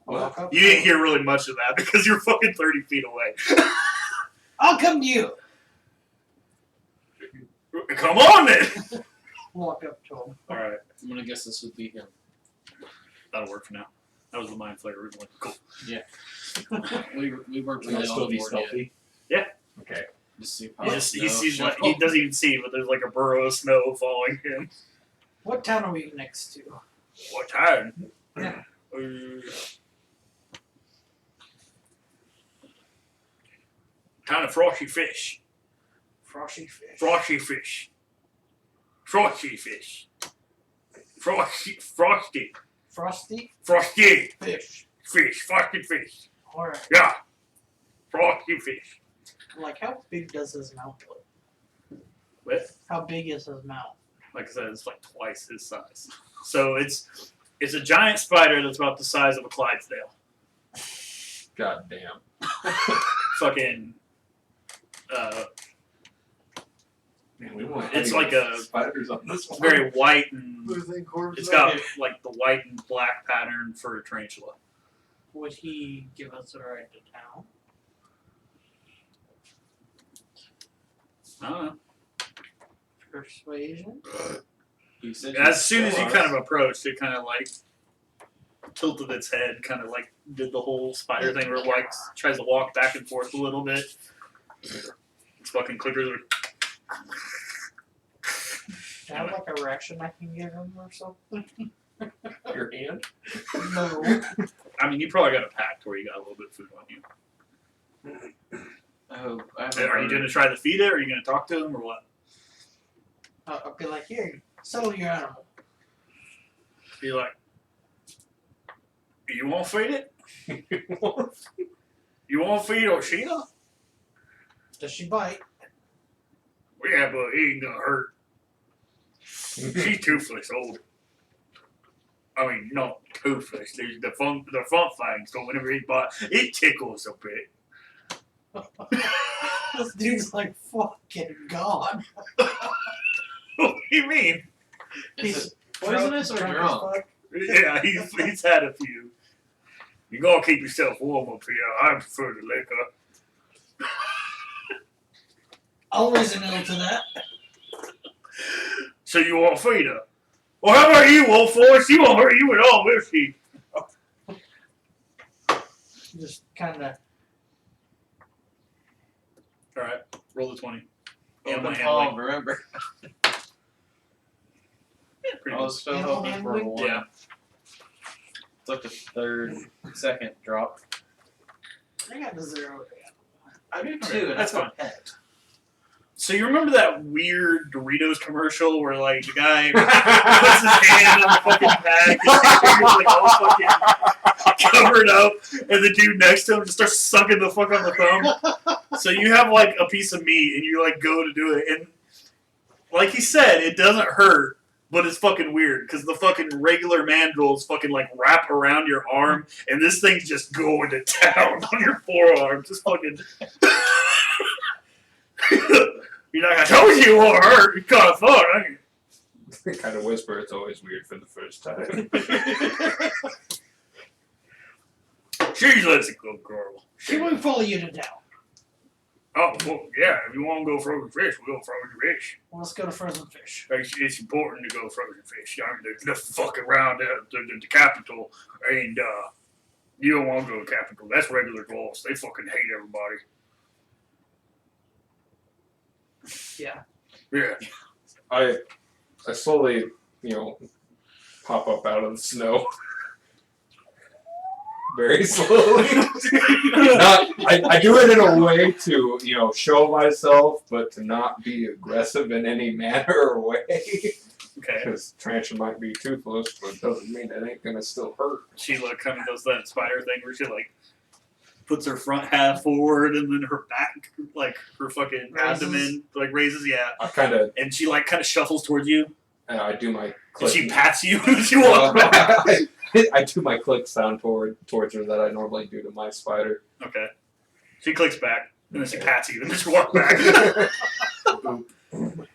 C: walk up.
B: You didn't hear really much of that because you're fucking 30 feet away.
C: I'll come to you.
B: Come on then!
C: Walk up to him.
B: Alright,
A: I'm gonna guess this would be him.
B: that'll work for now. That was the mind flayer originally. Cool.
A: We worked
D: Can I
A: really
D: still
A: on
D: be
A: the board
D: stealthy?
B: Yeah.
D: Okay.
A: Just see
B: He sees like, he doesn't even see, but there's like a burrow of snow following him.
C: What town are we next to?
B: What time?
C: Yeah.
B: Kind of frosty fish.
C: Frosty fish.
B: Frosty fish. Frosty fish. Frosty. Frosty.
C: Frosty
B: Frosty
C: fish.
B: fish. Frosty fish.
C: Alright.
B: Yeah. Frosty fish.
C: Like, how big does his mouth look?
B: What?
C: How big is his mouth?
B: Like I said, it's like twice his size. So it's a giant spider that's about the size of a Clydesdale.
D: God damn.
B: Fucking.
D: Man, we want
B: It's
D: heavy
B: like a-
D: spiders on this one.
B: Very white and
C: What do you think Corb's
B: it's got like the white and black pattern for a tarantula.
C: Would he give us a ride to town?
B: I don't know.
C: Persuasion?
A: He said
B: As soon as you kind of approached, it kind of like tilted its head, kind of like did the whole spider thing where it like tries to walk back and forth a little bit. It's fucking clickers are.
C: Do I have like a ration I can give him or something?
D: Your hand?
C: No.
B: I mean, you probably got a pact where you got a little bit of food on you.
A: Oh, I haven't
B: Are you
A: heard-
B: going to try to feed it, or are you going to talk to him, or what?
C: I'll be like, here, settle your animal.
B: Be like, you want to feed it? You want to feed Oshina?
C: Does she bite?
B: Yeah, but he ain't gonna hurt. She's toothless, old. I mean, not toothless. There's the front thing. So whenever he bites, it tickles a bit.
C: This dude's like fucking God.
B: What do you mean?
A: Is it poisonous or
C: Drunk as
A: drunk?
C: fuck.
B: Yeah, he's had a few. You gotta keep yourself warm up here. I prefer the liquor.
C: I'll raise an L to that.
B: So you want to feed her? Well, how about you, Wolf Force? She won't hurt you at all, will she?
C: Just kind of.
B: All right, roll the 20.
A: Open
B: Animal
A: palm,
B: handling.
A: remember.
B: Pretty
A: I
B: good.
A: was still
C: Animal
A: hoping for
C: handling?
A: one.
B: Yeah.
A: Took the second drop.
C: I got the 0.
A: I do
B: Okay,
A: too, and
B: that's
A: that's
B: fine.
A: my pet.
B: So you remember that weird Doritos commercial where like the guy puts his hand in the fucking bag and his fingers like all fucking covered up, and the dude next to him just starts sucking the fuck on the thumb. So you have like a piece of meat and you like go to do it, and like he said, it doesn't hurt, but it's fucking weird because the fucking regular mandrels fucking like wrap around your arm, and this thing's just going to town on your forearm, just fucking. You're like, I told you it won't hurt. You kind of thought, I mean.
D: Kind of whisper. It's always weird for the first time.
B: She lets it go, girl.
C: She won't follow you to town.
B: Oh, well, yeah. If you want to go frozen fish, we'll go frozen fish.
C: Well, let's go to frozen fish.
B: It's important to go frozen fish. I mean, the fuck around the capital, and you don't want to go to the capital. That's regular dwarves. They fucking hate everybody.
C: Yeah.
B: Yeah.
D: I slowly, pop up out of the snow. Very slowly. I do it in a way to, show myself, but to not be aggressive in any manner or way.
B: Okay.
D: Because tarantula might be toothless, but doesn't mean it ain't gonna still hurt.
B: She kind of does that spider thing where she puts her front half forward and then her back, her fucking
C: Raises.
B: abdomen, raises, yeah.
D: I kind of,
B: And she kind of shuffles towards you.
D: I do my
B: And
D: click.
B: she pats you as you walk back.
D: I do my click sound towards her that I normally do to my spider.
B: Okay. She clicks back and then she pats you and then she walks back.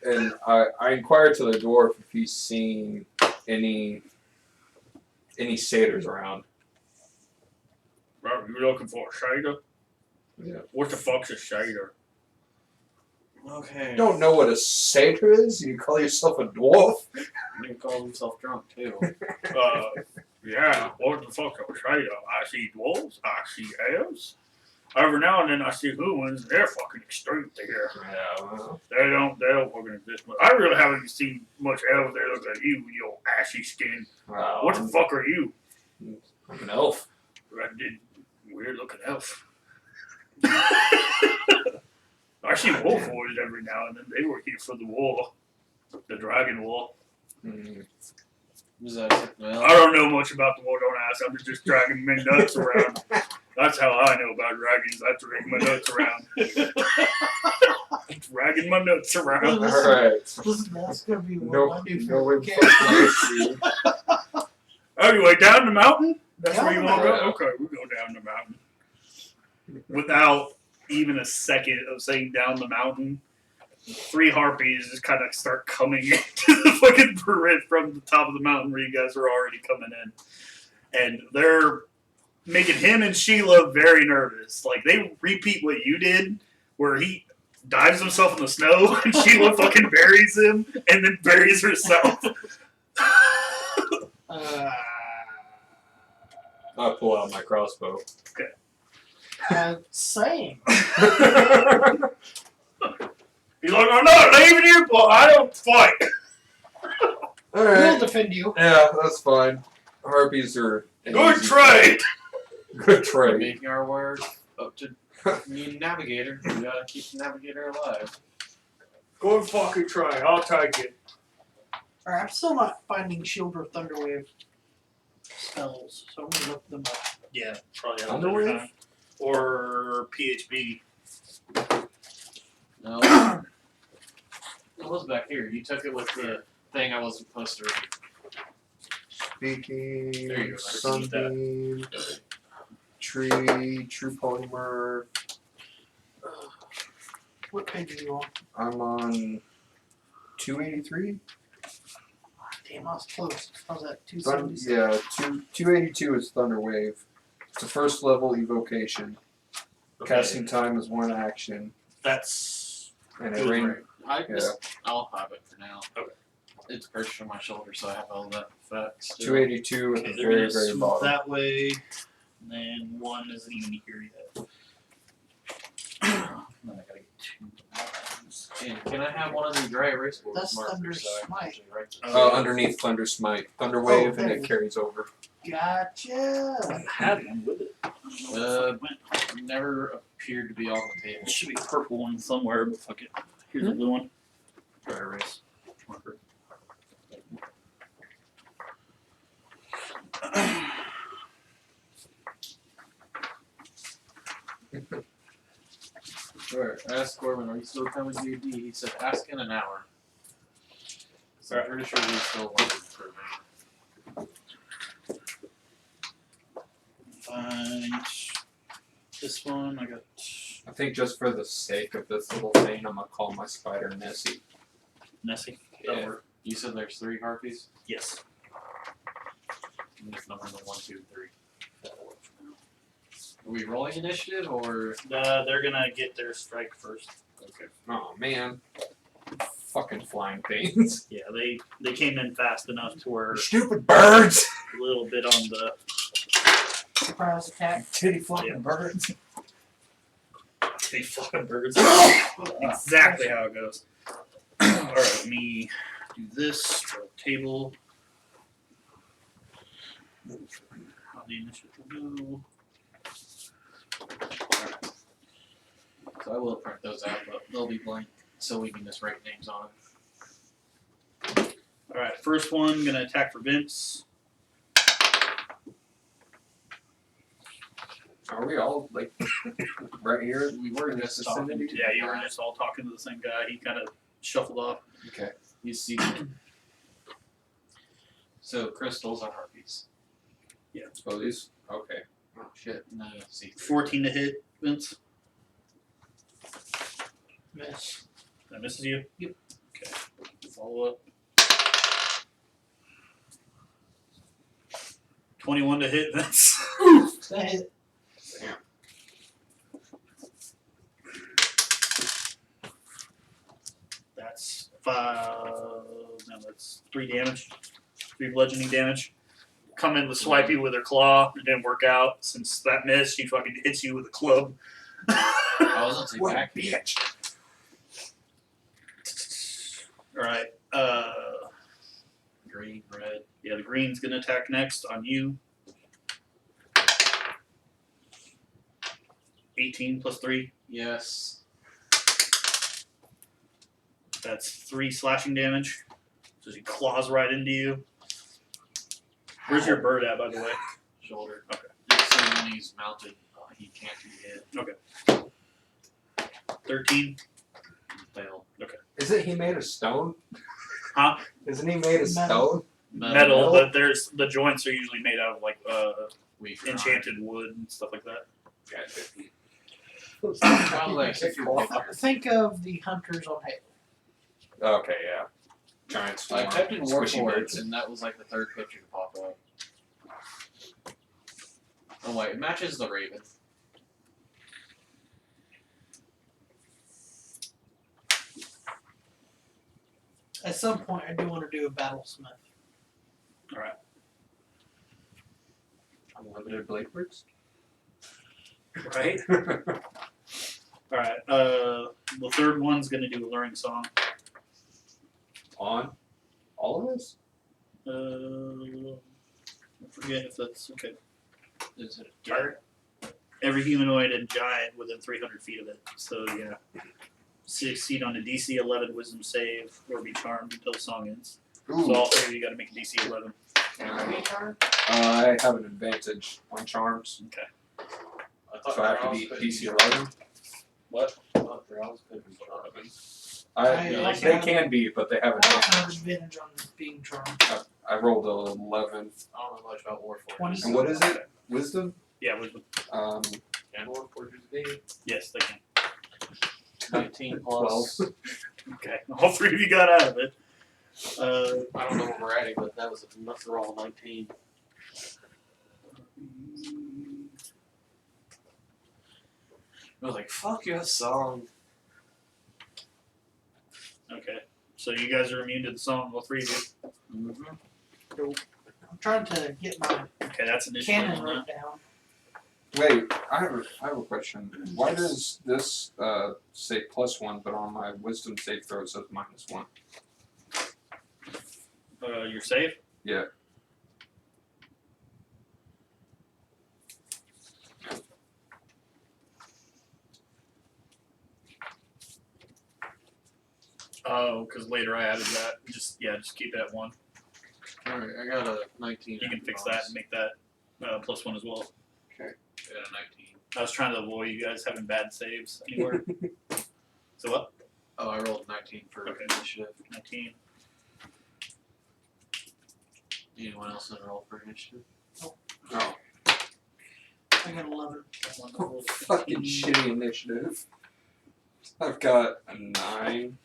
D: And I inquired to the dwarf if he's seen any satyrs around.
B: Bro, you looking for a shader?
D: Yeah.
B: What the fuck's a shader?
A: Okay.
D: You don't know what a satyr is? You call yourself a dwarf?
A: He calls himself drunk too.
B: Yeah, what the fuck's a shader? I see dwarves, I see elves. Every now and then I see humans, and they're fucking extreme here.
D: Yeah, well.
B: They don't fucking exist. But I really haven't seen much elves there look at you with your ashy skin. What the fuck are you?
D: I'm an elf.
B: Weird looking elf. I see wolf boys every now and then. They were here for the war. The dragon war.
D: Mm.
A: Was that well?
B: I don't know much about the war, don't ask. I'm just dragging my nuts around. That's how I know about dragons. I drag my nuts around. Dragging my nuts around.
D: Alright.
C: That's gonna be one
D: No,
C: I do
D: no
C: for
D: way.
C: kids.
B: Anyway, down the mountain? That's
C: Down
B: where you
C: the
B: want to go?
D: mountain.
B: Okay, we'll go down the mountain. Without even a second of saying down the mountain, 3 harpies just kind of start coming into the fucking parade from the top of the mountain where you guys were already coming in. And they're making him and Sheila very nervous. They repeat what you did, where he dives himself in the snow and Sheila fucking buries him and then buries herself.
D: I pull out my crossbow.
C: Same.
B: He's like, I'm not leaving you, but I don't fight.
C: We'll
D: Alright.
C: defend you.
D: Yeah, that's fine. Harpies are an
B: Good
D: easy-
B: trade.
D: Good
A: We're
D: trade.
A: making our way up to need navigator. We gotta keep the navigator alive.
B: Good fucking trade. I'll take it.
C: Alright, I'm still not finding Shield or Thunderwave spells, so I'm gonna look them up.
B: Yeah, probably
D: Underwave?
B: Or PHB.
A: No. it was back here. You took it with the thing I wasn't supposed to read.
D: Speaking,
A: There you go.
D: Sunbeam, Tree, True Polymer.
C: What page are you on?
D: I'm on 283.
C: Damn, I was close. I was at
D: Thun-
C: 276.
D: yeah, 282 is Thunder Wave. It's a first level evocation.
B: Okay.
D: Casting time is 1 action.
B: That's
D: And
B: Good
D: a ring.
B: ring.
A: I'll have it for now.
B: Okay.
A: It's perched on my shoulder, so I have all that effect. still.
D: 282 at
B: okay.
D: the
B: They're
D: very,
B: gonna
D: very
B: swoop
D: bottom.
B: that way, and then one isn't even here yet. Then I gotta get 2 ones.
A: And can I have one of the dry erase boards
C: That's
A: markers
C: Thunder
A: so I can
C: Smite.
A: actually write this?
D: Underneath Thunder Smite. Thunder Wave, and
C: there
D: it
C: it is.
D: carries over.
C: Gotcha.
B: I had one with it.
A: Never appeared to be on the table.
B: It should be a purple one somewhere, but fuck it. Here's a blue one.
A: Dry erase.
B: Marker.
A: Alright, ask Corbin, are you still coming to UD? He said, ask in an hour. So I'm pretty sure he's still working for me.
B: Find this one. I got
D: I think just for the sake of this little thing, I'm gonna call my spider Nessie.
B: Nessie.
D: Yeah.
A: You said there's 3 harpies?
B: Yes.
A: And this number 1, 2, 3. Are we rolling initiative or?
B: They're gonna get their strike first.
A: Okay.
D: Oh man. Fucking flying things.
B: Yeah, they came in fast enough to where
D: Stupid birds!
B: a little bit on the
C: Surprise attack.
D: Titty fucking
B: Yeah.
D: birds.
B: titty fucking birds. Exactly how it goes. Alright, let me do this. Draw a table. How the initiative will go.
A: So I will print those out, but they'll be blank, so we can just write names on it.
B: Alright, first one, gonna attack for Vince.
D: Are we all like right here?
A: We were
D: in
A: just
D: this
A: talking
D: vicinity?
A: to
B: Yeah, you were just all talking to the same guy. He kind of shuffled off.
D: Okay.
A: He's see. So crystals are harpies.
D: Oh, these. Okay. Oh shit.
A: No, see.
B: 14 to hit, Vince.
C: Miss.
B: That misses you?
C: Yep.
B: Okay. Follow up. 21 to hit, Vince.
C: That hit.
B: That's 5. No, that's 3 damage. 3 bludgeoning damage. Come in to swipe you with her claw. It didn't work out. Since that missed, she fucking hits you with a club.
A: I wasn't saying
D: What a
A: back.
D: bitch!
B: Alright.
A: Green, red.
B: Yeah, the green's gonna attack next on you. 18 plus 3.
A: Yes.
B: That's 3 slashing damage. So she claws right into you. Where's your bird at, by the way?
A: Shoulder.
B: Okay.
A: So when he's mounted, he can't be hit.
B: 13.
A: Fail.
D: Isn't he made of stone?
B: Huh?
D: Isn't he made of
C: Metal.
D: stone?
B: Metal, but there's the joints are usually made out of like
A: Weak.
B: enchanted wood and stuff like that.
D: Gotcha.
A: Sounds like if you're
C: Think of the hunters on Halo.
D: Okay, yeah. Giant
A: I
D: swarm.
A: typed in
D: Squishy
A: Warforged,
D: birds.
A: and that was like the 3rd picture to pop up. Oh wait, it matches the Raven.
C: At some point, I do want to do a battlesmith.
D: Unlimited blade birds?
B: Right? Alright, the third one's gonna do a luring song.
D: On all of this?
B: I forget if that's okay.
A: Is it a
B: Alright. Every humanoid and giant within 300 feet of it. So yeah. Succeed on a DC 11 wisdom save or be charmed until the song ends. So all 3 of you gotta make a DC 11.
D: I have an advantage on charms,
A: I thought
D: so I have to
A: Drow's
D: beat
A: could
D: DC
A: be
D: 11.
A: What? I thought Drow's could be charmed.
D: They can be, but they haven't.
C: I also have advantage on being charmed.
D: I rolled an 11.
A: I don't know much about Warforged.
C: 20.
D: And what is it? Wisdom?
B: Yeah,
A: And Warforged game.
B: yes, they can.
A: 19 plus.
D: 12.
B: Okay, all three of you got out of it.
A: I don't know where we're at, but that was enough for all 19. I was like, fuck your song.
B: Okay, so you guys are immune to the song, all three of you.
A: Mm-hmm.
C: I'm trying to get my
B: Okay, that's initiative
C: cannon
B: on
C: wrote
B: that.
C: down.
D: Wait, I have a question. Why does this say +1, but on my wisdom save throw it says -1?
B: You're safe?
D: Yeah.
B: Oh, because later I added that. Just keep it at 1.
A: Alright, I got a 19.
B: You can fix that and make that +1 as well.
A: I got a 19.
B: I was trying to avoid you guys having bad saves anywhere. So what?
A: Oh, I rolled 19 for
B: Okay.
A: initiative.
B: 19.
A: Anyone else in roll for initiative?
D: Oh,
C: I got 11.
D: fucking shitty initiative. I've got a 9.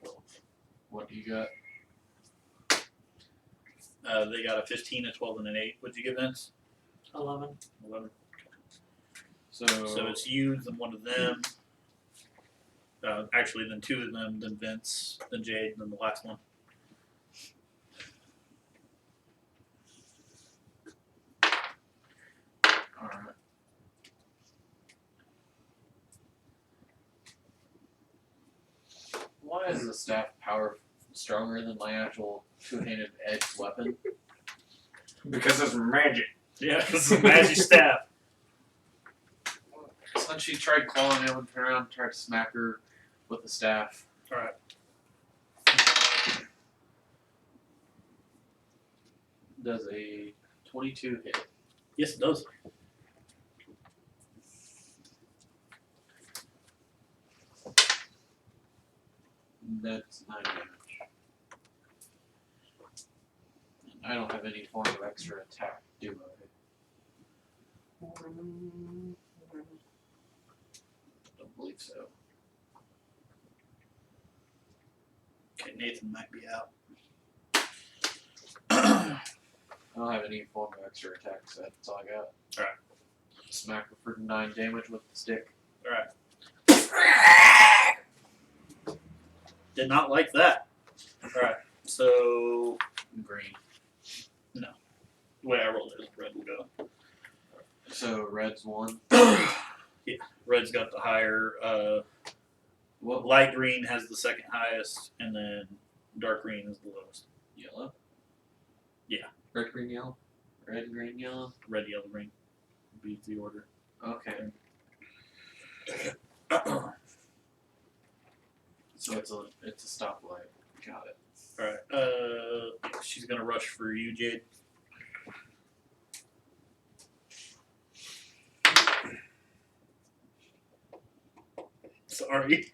B: 12.
A: What do you got?
B: They got a 15, a 12, and an 8. What'd you get, Vince?
C: 11.
B: 11.
A: So
B: it's you, then one of them. Actually, then 2 of them, then Vince, then Jade, and then the last one.
A: alright. Why is the staff power stronger than my actual two-handed edged weapon?
D: Because it's magic.
B: Yeah, this is a magic staff.
A: Since she tried clawing, I would turn around and try to smack her with the staff.
B: Alright.
A: Does a 22 hit?
B: Yes, it does.
A: That's 9 damage. And I don't have any form of extra attack, do I? Don't believe so.
B: Okay, Nathan might be out.
A: I don't have any form of extra attack, so that's all I got.
B: Alright.
A: Smack her for 9 damage with the stick.
B: Alright. Did not like that. Alright, so
A: Green.
B: the way I rolled it is red will go.
A: So red's 1.
B: Yeah, red's got the higher.
A: What?
B: Light green has the second highest, and then dark green is the lowest.
A: Yellow?
D: Red, green, yellow.
A: Red, green, yellow?
B: Red, yellow, green. Beats the order.
A: Okay. So it's a stoplight. Got it.
B: Alright, she's gonna rush for you, Jade. Sorry.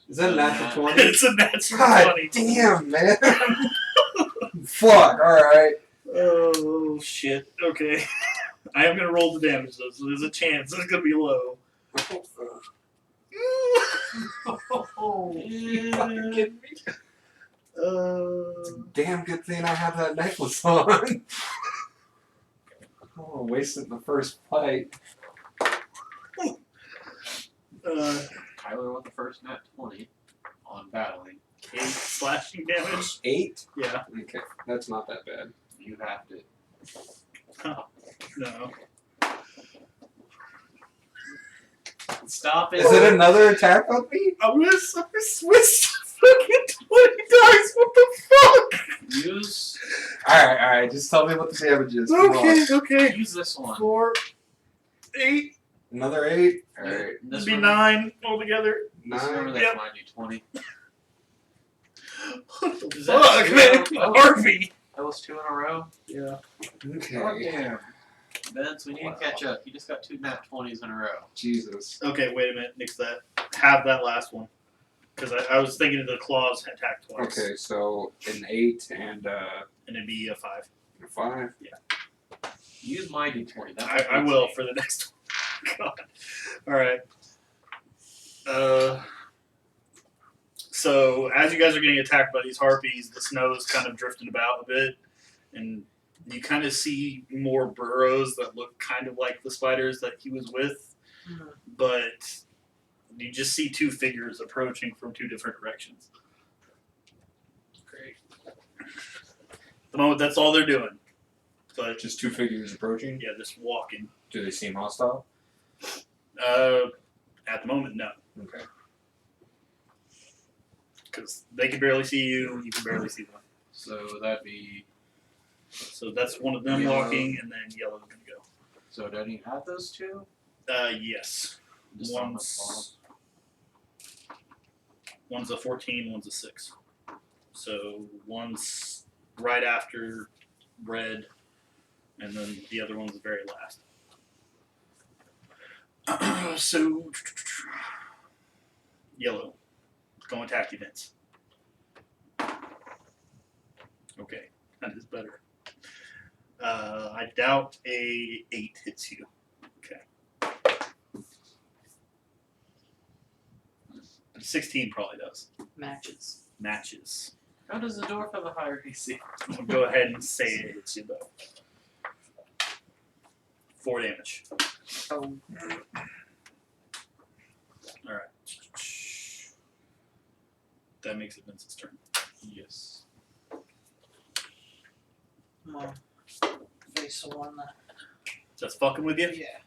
D: Is that a natural 20?
B: It's a natural
D: God
B: 20.
D: damn, man. Fuck, alright.
B: Oh, shit. Okay. I am gonna roll the damage though, so there's a chance it's gonna be low.
C: Oh,
D: You fucking kidding me? Damn good thing I have that necklace on. Oh, wasted the first fight.
A: Tyler with the first nat 20 on battling.
B: 8 slashing damage.
D: 8?
B: Yeah.
D: Okay, that's not that bad.
A: You have to.
B: Oh, no.
A: Stop it.
D: Is it another attack on me?
B: I'm gonna switch fucking 20 dice. What the fuck?
A: Use
D: Alright, just tell me what the damage is. Come on.
B: Okay.
A: use this one.
B: 4, 8.
D: Another 8? Alright.
B: This would be 9 altogether.
A: Just remember
D: 9.
A: that's
B: Yep.
A: my d20.
B: What the
A: Is that
B: fuck,
A: two?
B: man?
A: Oh.
B: Harvey.
A: That was 2 in a row.
B: Yeah.
D: Okay.
A: Damn. Vince, we need
D: Wow.
A: to catch up. You just got 2 nat 20s in a row.
D: Jesus.
B: Okay, wait a minute. Nix that. have that last one. Because I was thinking of the claws attack twice.
D: Okay, so an 8 and
B: And it'd be a 5.
D: a 5.
A: Use my d20.
B: I will for the next one. God. Alright. So, as you guys are getting attacked by these harpies, the snow's kind of drifting about a bit. And you kind of see more burrows that look kind of like the spiders that he was with.
C: Mhm.
B: But you just see 2 figures approaching from 2 different directions.
C: Great.
B: At the moment, that's all they're doing. But
D: Just 2 figures approaching.
B: yeah, just walking.
D: Do they seem hostile?
B: At the moment, no.
D: Okay.
B: Because they can barely see you, you can barely see them.
A: So that'd be.
B: So that's one of them
A: Yellow.
B: walking, and then yellow's gonna go.
A: So don't you have those two?
B: Yes.
A: Just on the bottom.
B: One's a 14, one's a 6. So one's right after red, and then the other one's the very last. So yellow, go attack events. Okay, that is better. I doubt a 8 hits you. Okay. 16 probably does.
C: Matches.
B: Matches.
A: How does the dwarf have a higher AC?
B: I'll go ahead and say it hits you though. 4 damage.
C: Oh,
B: Alright. That makes it Vince's turn.
A: Yes.
C: I'm gonna face the one that.
B: That's fucking with you?
C: Yeah.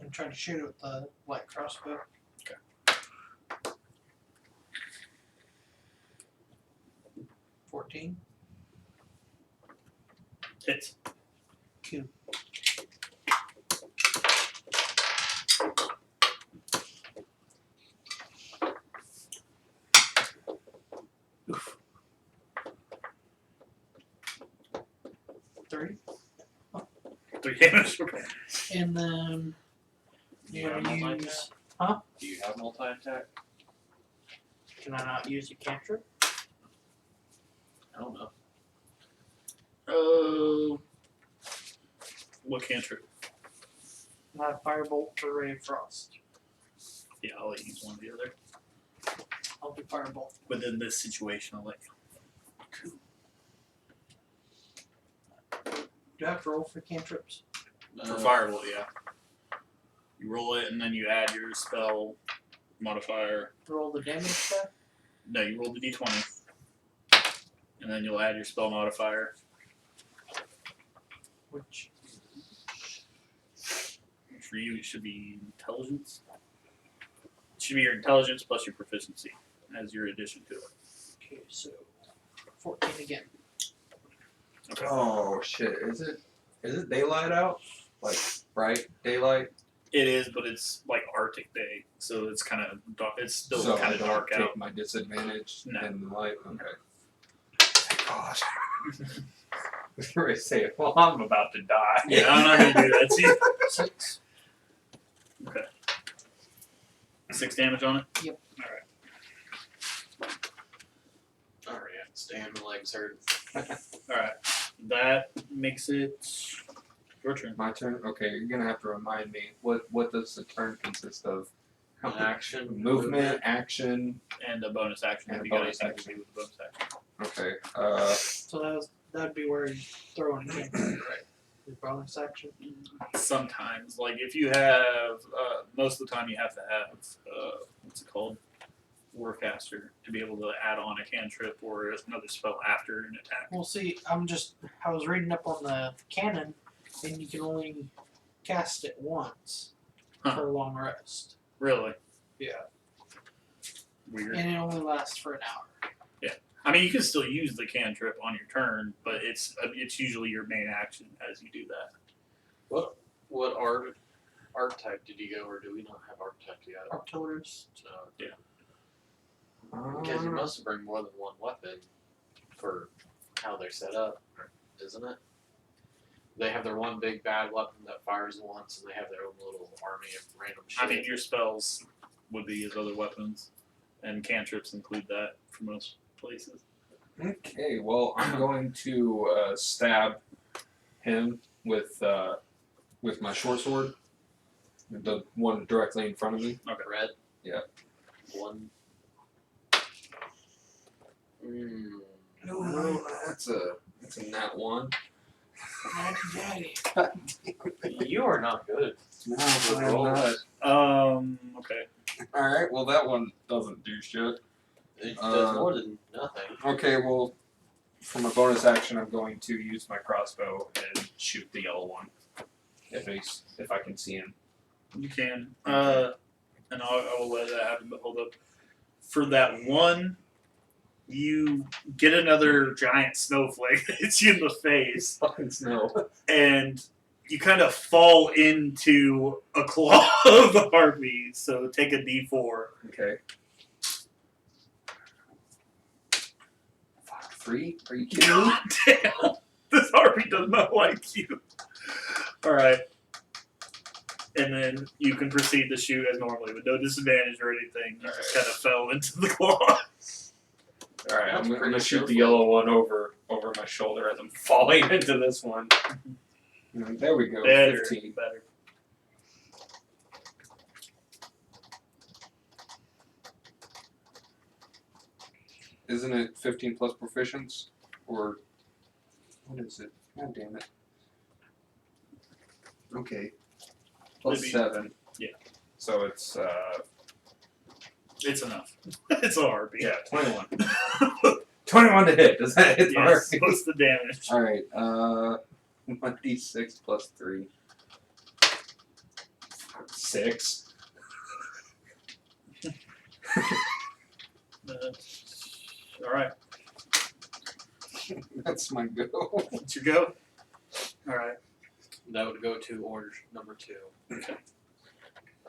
C: And try to shoot it with the light crossbow.
B: Okay.
C: 14.
B: Hits.
C: Q. Oof. 3.
B: 3 damage. Okay.
C: And then
A: Do you have
C: you're gonna
A: multi-attack?
C: use.
A: Do you have multi-attack?
C: Can I not use a cantrip?
A: I don't know.
B: What cantrip?
C: I have Firebolt or Ray of Frost.
B: Yeah, I'll let you use one or the other.
C: I'll do Firebolt.
B: Within this situation, I'll let you.
C: Do I have to roll for cantrips?
B: For Firebolt, yeah. You roll it and then you add your spell modifier.
C: Roll the damage die?
B: No, you roll the d20. And then you'll add your spell modifier.
C: Which.
B: For you, it should be intelligence. It should be your intelligence plus your proficiency as your addition to it.
C: Okay, so 14 again.
B: Okay.
D: Oh shit! Is it daylight out? Like bright daylight?
B: It is, but it's like Arctic day, so it's kind of dark. It's still
D: So
B: kind
D: I
B: of
D: don't
B: dark
D: take
B: out.
D: my disadvantage
B: No.
D: in the light. Okay. Thank God. I was ready to say, well, I'm about to die.
B: Yeah, I'm not gonna do that to you.
C: 6.
B: 6 damage on it.
C: Yep.
B: All right.
A: Alright, stand, my legs hurt.
B: All right. That makes it your turn.
D: My turn. Okay, you're gonna have to remind me. What does the turn consist of?
A: An action,
D: Movement, action.
B: And a bonus action
D: And
B: if
D: a
B: you got
D: bonus
B: anything to
D: action.
B: do with the bonus action.
D: Okay.
C: So that'd be where you throw in a cantrip, right? The bonus action.
B: Sometimes, like if you have, most of the time you have to have, what's it called? Warcaster to be able to add on a cantrip or another spell after an attack.
C: Well, see, I was reading up on the canon, and you can only cast it once
B: Huh.
C: for a long rest.
B: Really?
C: Yeah.
B: Weird.
C: And it only lasts for an hour.
B: I mean, you can still use the cantrip on your turn, but it's usually your main action as you do that.
A: What archetype did you go, or do we not have archetype yet?
C: Artillerist.
A: So, because you must bring more than one weapon for how they're set up, isn't it?
E: They have their one big bad weapon that fires once, and they have their own little army of random shit.
B: I mean, your spells would be his other weapons, and cantrips include that for most places.
D: Okay, well, I'm going to stab him with my short sword, the one directly in front of me.
B: Okay.
E: Red.
D: Yeah.
E: 1.
D: No, that's a nat 1.
C: Daddy.
E: You are not good.
D: No,
E: I'm
D: not.
B: Okay.
D: All right, well that one doesn't do shit.
E: It does more than nothing.
D: Okay, well, for my bonus action, I'm going to use my crossbow and shoot the yellow one. If I can see him.
B: You can. And I'll let that happen, but hold up. For that one, you get another giant snowflake that hits you in the face,
D: Fucking snow.
B: and you kind of fall into a claw of the harpy. So take a d4.
D: Okay. Fuck, 3? Are you kidding me?
B: God damn! This harpy does not like you. Alright. And then you can proceed to shoot as normally, with no disadvantage or anything. You just kind of fell into the claw.
D: Alright, I'm
E: That's
D: gonna
E: pretty
D: shoot the
E: snowflake.
D: yellow one over my shoulder as I'm falling into this one. There we go.
B: Better.
D: 15.
B: Better.
D: Isn't it 15 plus proficiency? Or what is it? God damn it. Okay. Plus
B: Maybe.
D: 7.
B: Yeah.
D: So it's
B: It's enough. It's a harpy.
D: yeah, 21. 21 to hit. Does that hit the
B: Yes.
D: harpy?
B: What's the damage?
D: Alright, 1d6 plus 3. 6.
B: Alright.
D: That's my go.
B: That's your go? Alright.
E: That would go to orange number 2.
B: Okay.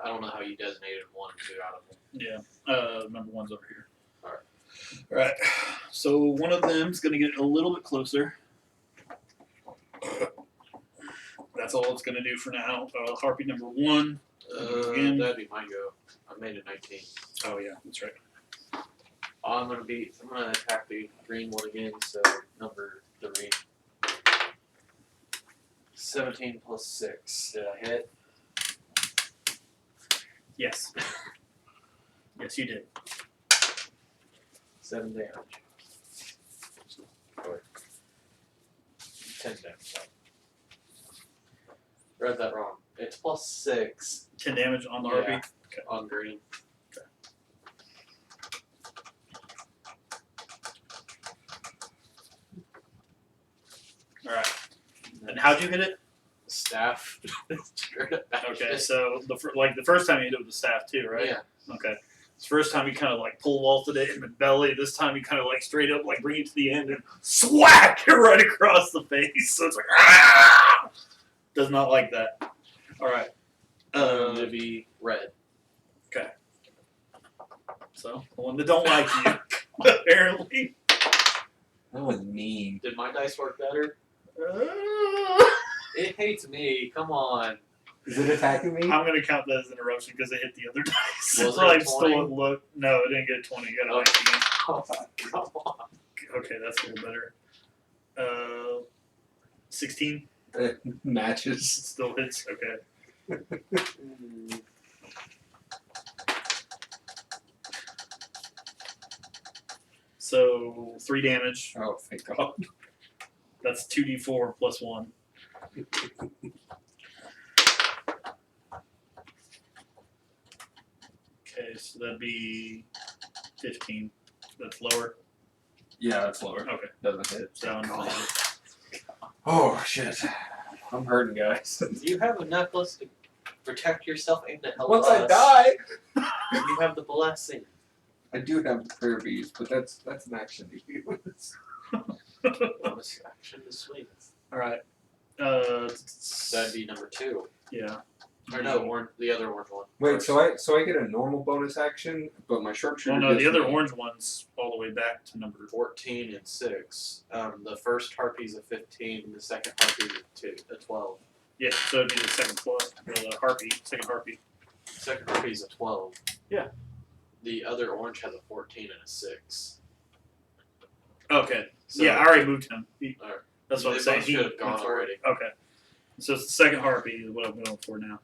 E: I don't know how you designated 1 and 2 out of them.
B: Yeah. Number 1's over here.
E: Alright.
B: Alright. So one of them's going to get a little bit closer. That's all it's going to do for now. Harpy number 1. Again.
E: That'd be my go. I made a 19.
B: Oh, yeah. That's right.
E: I'm gonna attack the green one again, so number 3. 17 plus 6. Did I hit?
B: Yes. Yes, you did.
E: 7 damage. Or 10 damage. Sorry. Read that wrong. It's plus 6
B: 10 damage on the
E: Yeah.
B: harpy.
E: on green.
B: Alright. And how'd you hit it?
E: Staff. Straight up back.
B: Okay, so the first time you hit it with the staff too, right?
E: Yeah.
B: Okay. This first time you kind of like pole vaulted it in the belly. This time you kind of like straight up like bring it to the end and swack it right across the face. So it's like ah! Does not like that. All right.
E: To be red.
B: So the one that don't like you apparently.
D: That was mean.
E: Did my dice work better? It hates me. Come on.
D: Is it attacking me?
B: I'm gonna count that as an interruption because it hit the other dice.
E: Was it
B: Probably
E: a 20?
B: still look. No, it didn't get a 20. You got a 19.
E: Oh, come on.
B: Okay, that's a little better. 16
D: Matches.
B: still hits. Okay. So 3 damage.
D: Oh, thank God.
B: That's 2d4 plus 1. Okay, so that'd be 15. That's lower.
D: Yeah, that's lower.
B: Okay,
D: Doesn't hit.
B: down.
D: Oh, shit. I'm hurting, guys.
E: You have a necklace to protect yourself and to help
D: Once
E: us.
D: I die!
E: You have the blessing.
D: I do have the prayer bees, but that's an action to use.
E: Bonus action to swing.
B: All right.
E: That'd be number 2.
B: Yeah.
E: Or no, the other orange one.
D: Wait,
E: first.
D: so I get a normal bonus action, but my sharpshooter.
B: Well, no, the
D: gives
B: other
D: me-
B: orange one's all the way back to number
E: 14 and 6. The first harpy's a 15, the second harpy's a 12.
B: Yeah, so it'd be the second second harpy.
E: Second harpy's a 12.
B: Yeah.
E: The other orange has a 14 and a 6.
B: Okay.
E: So,
B: Yeah, I already moved him.
E: Alright.
B: That's what I'm
E: They
B: saying.
E: both
B: He
E: should have gone
B: went forward.
E: already.
B: Okay. So it's the second harpy is what I'm going for now.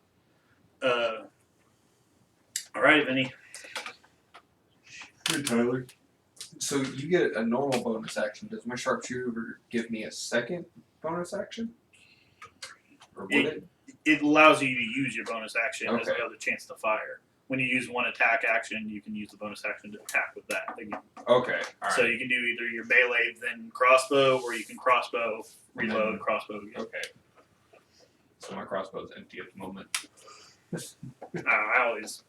B: All right, Vinny.
D: Hey, Tyler. So you get a normal bonus action. Does my sharpshooter give me a second bonus action? Or would it?
B: It allows you to use your bonus action as
D: Okay.
B: another chance to fire. When you use one attack action, you can use the bonus action to attack with that again.
D: Okay. All
B: So
D: right.
B: you can do either your melee then crossbow, or you can crossbow, reload, crossbow again.
D: Okay. So my crossbow's empty at the moment.
B: I always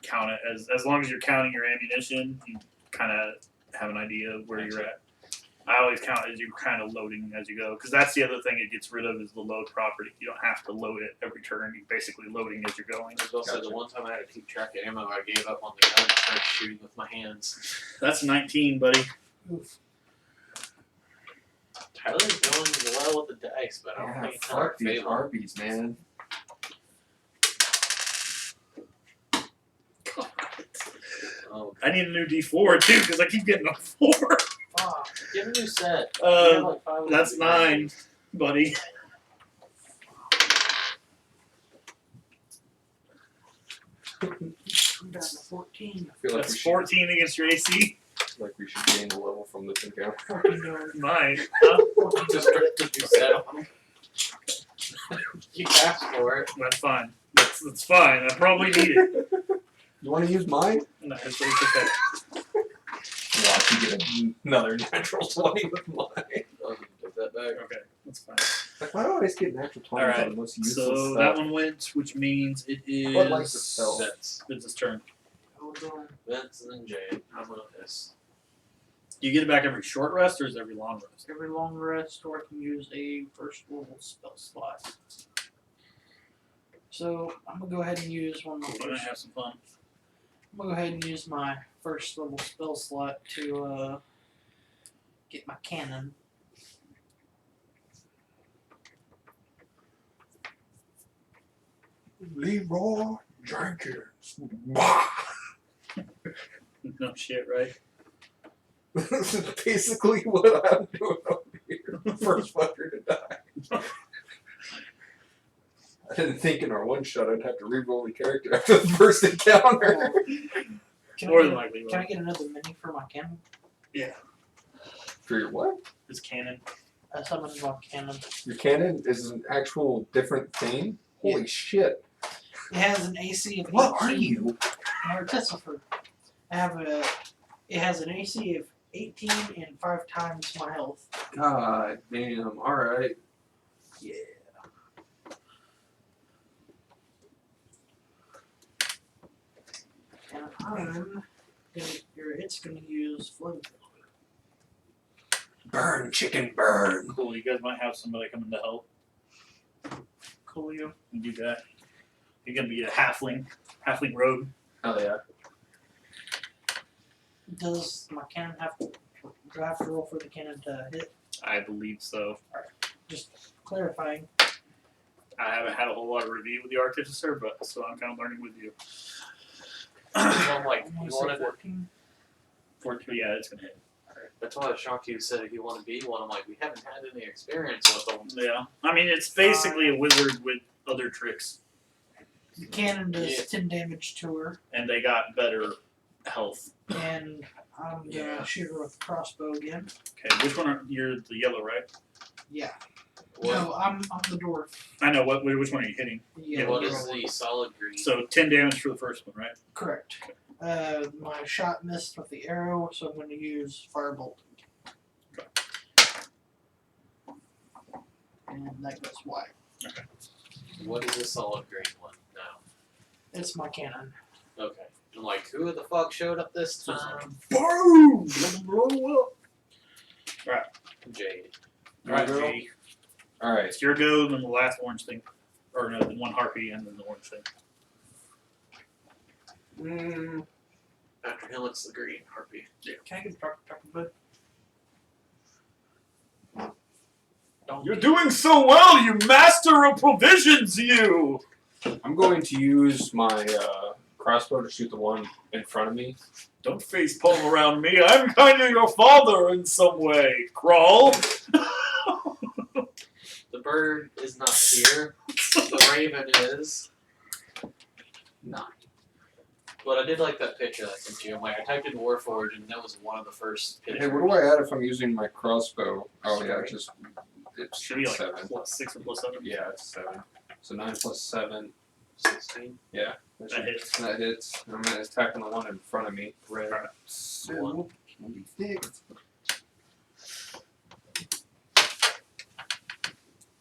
B: count it as long as you're counting your ammunition, you kind of have an idea of where you're at. I always count as you're kind of loading as you go, because that's the other thing it gets rid of is the load property. You don't have to load it every turn. You're basically loading as you're going.
E: I was also
D: Gotcha.
E: the one time I had to keep track of ammo, I gave up on the gun and started shooting with my hands.
B: That's 19, buddy.
C: Oof.
E: Tyler's doing well with the dice, but I don't
D: Yeah,
E: think it's in our
D: fuck these
E: favor.
D: harpies, man.
E: Oh,
B: I need a new D4 too, because I keep getting a 4.
C: Fuck.
E: get a new set. We have
B: Uh,
E: like 5 of
B: that's
E: them.
B: 9, buddy.
C: I'm down to 14.
D: I feel like
B: That's
D: we should,
B: 14 against your AC.
D: like we should gain a level from this encounter.
C: 14 yards.
B: Mine. Huh?
E: Just straight the new set on them. You asked for it.
B: That's fine. That's fine. I probably need it.
D: You want to use mine?
B: No, it's okay.
D: Watch you get another natural 20 with mine.
E: Oh, you can take that back.
B: Okay, that's fine.
D: Like, why do I always get natural 20s
B: Alright,
D: on the most useless
B: So
D: stuff?
B: that one went, which means it is
D: What likes to spell?
E: Sets.
B: Vince's turn.
C: Hold on.
E: Vince and then Jay. I'm gonna piss.
B: Do you get it back every short rest or is it every long rest?
C: Every long rest, or I can use a first level spell slot. So I'm gonna go ahead and use one of
B: We're
C: my
B: gonna
C: first.
B: have some fun.
C: I'm gonna go ahead and use my first level spell slot to get my cannon.
D: Leroy Jenkins.
B: No shit, right?
D: This is basically what I'm doing over here. The first fucker to die. I didn't think in our one shot I'd have to re-roll the character after the first encounter.
C: Can
B: More
C: I
B: than
C: get,
B: likely,
C: can I
B: right?
C: get another mini for my cannon?
D: For your what?
B: His cannon.
C: I summoned my cannon.
D: Your cannon is an actual different thing? Holy shit.
C: It has an AC of 18.
D: What are you?
C: Artificer. I have a. It has an AC of 18 and 5 times my health.
D: God damn. Alright.
C: Yeah. And it's gonna use flamethrower.
D: Burn, chicken, burn.
B: Cool. You guys might have somebody coming to help.
C: Coolio.
B: You do that. You're gonna be a halfling rogue.
D: Oh yeah.
C: Does my cannon have to draft roll for the cannon to hit?
B: I believe so.
C: Just clarifying.
B: I haven't had a whole lot of review with the artificer, but so I'm kind of learning with you.
E: I'm like,
C: I'm
E: you
C: gonna say
E: wanted
C: 14.
B: 14, yeah, it's gonna hit.
E: That's why I was shocked you said if you want to be one. I'm like, we haven't had any experience with them.
B: Yeah, I mean it's basically a wizard with other tricks,
C: The cannon does
E: Yeah.
C: 10 damage to her,
B: and they got better health.
C: and I'm gonna
E: Yeah.
C: shoot her with a crossbow again.
B: Okay, which one are you're the yellow, right?
C: Yeah.
E: What,
C: No, I'm the dwarf.
B: I know which one are you hitting?
C: The
B: Yeah,
C: yellow
E: what
C: yellow
E: is
C: one.
E: the solid green?
B: So 10 damage for the first one, right?
C: Correct. My shot missed with the arrow, so I'm going to use firebolt. And that goes wide.
E: What is the solid green one now?
C: It's my cannon.
E: Okay. I'm like, who the fuck showed up this
B: So it's
E: time?
B: Boom! Blow up.
E: Jade.
B: Alright,
D: Your go?
B: Jay.
D: Alright.
B: It's your go, then the last orange thing. Or no, the one harpy and then the orange thing.
E: After him, it's the green harpy.
C: Can I get Dr. Bud?
B: You're doing so well, you master of provisions, you!
D: I'm going to use my crossbow to shoot the one in front of me.
B: Don't facepalm around me. I'm kind of your father in some way, Crawl.
E: The bird is not here. The raven is.
D: 9.
E: But I did like that picture I sent you. I'm like, I typed in Warforged, and that was one of the first pictures.
D: Hey, what do I add if I'm using my crossbow? Oh yeah,
E: Sorry.
D: just it's
B: Should be like
D: 7.
B: +6 or +7.
D: Yeah, it's 7. So 9 plus 7.
E: 16.
D: Yeah,
B: That hits.
D: That hits. I'm gonna attack the one in front of me.
E: Red.
D: So,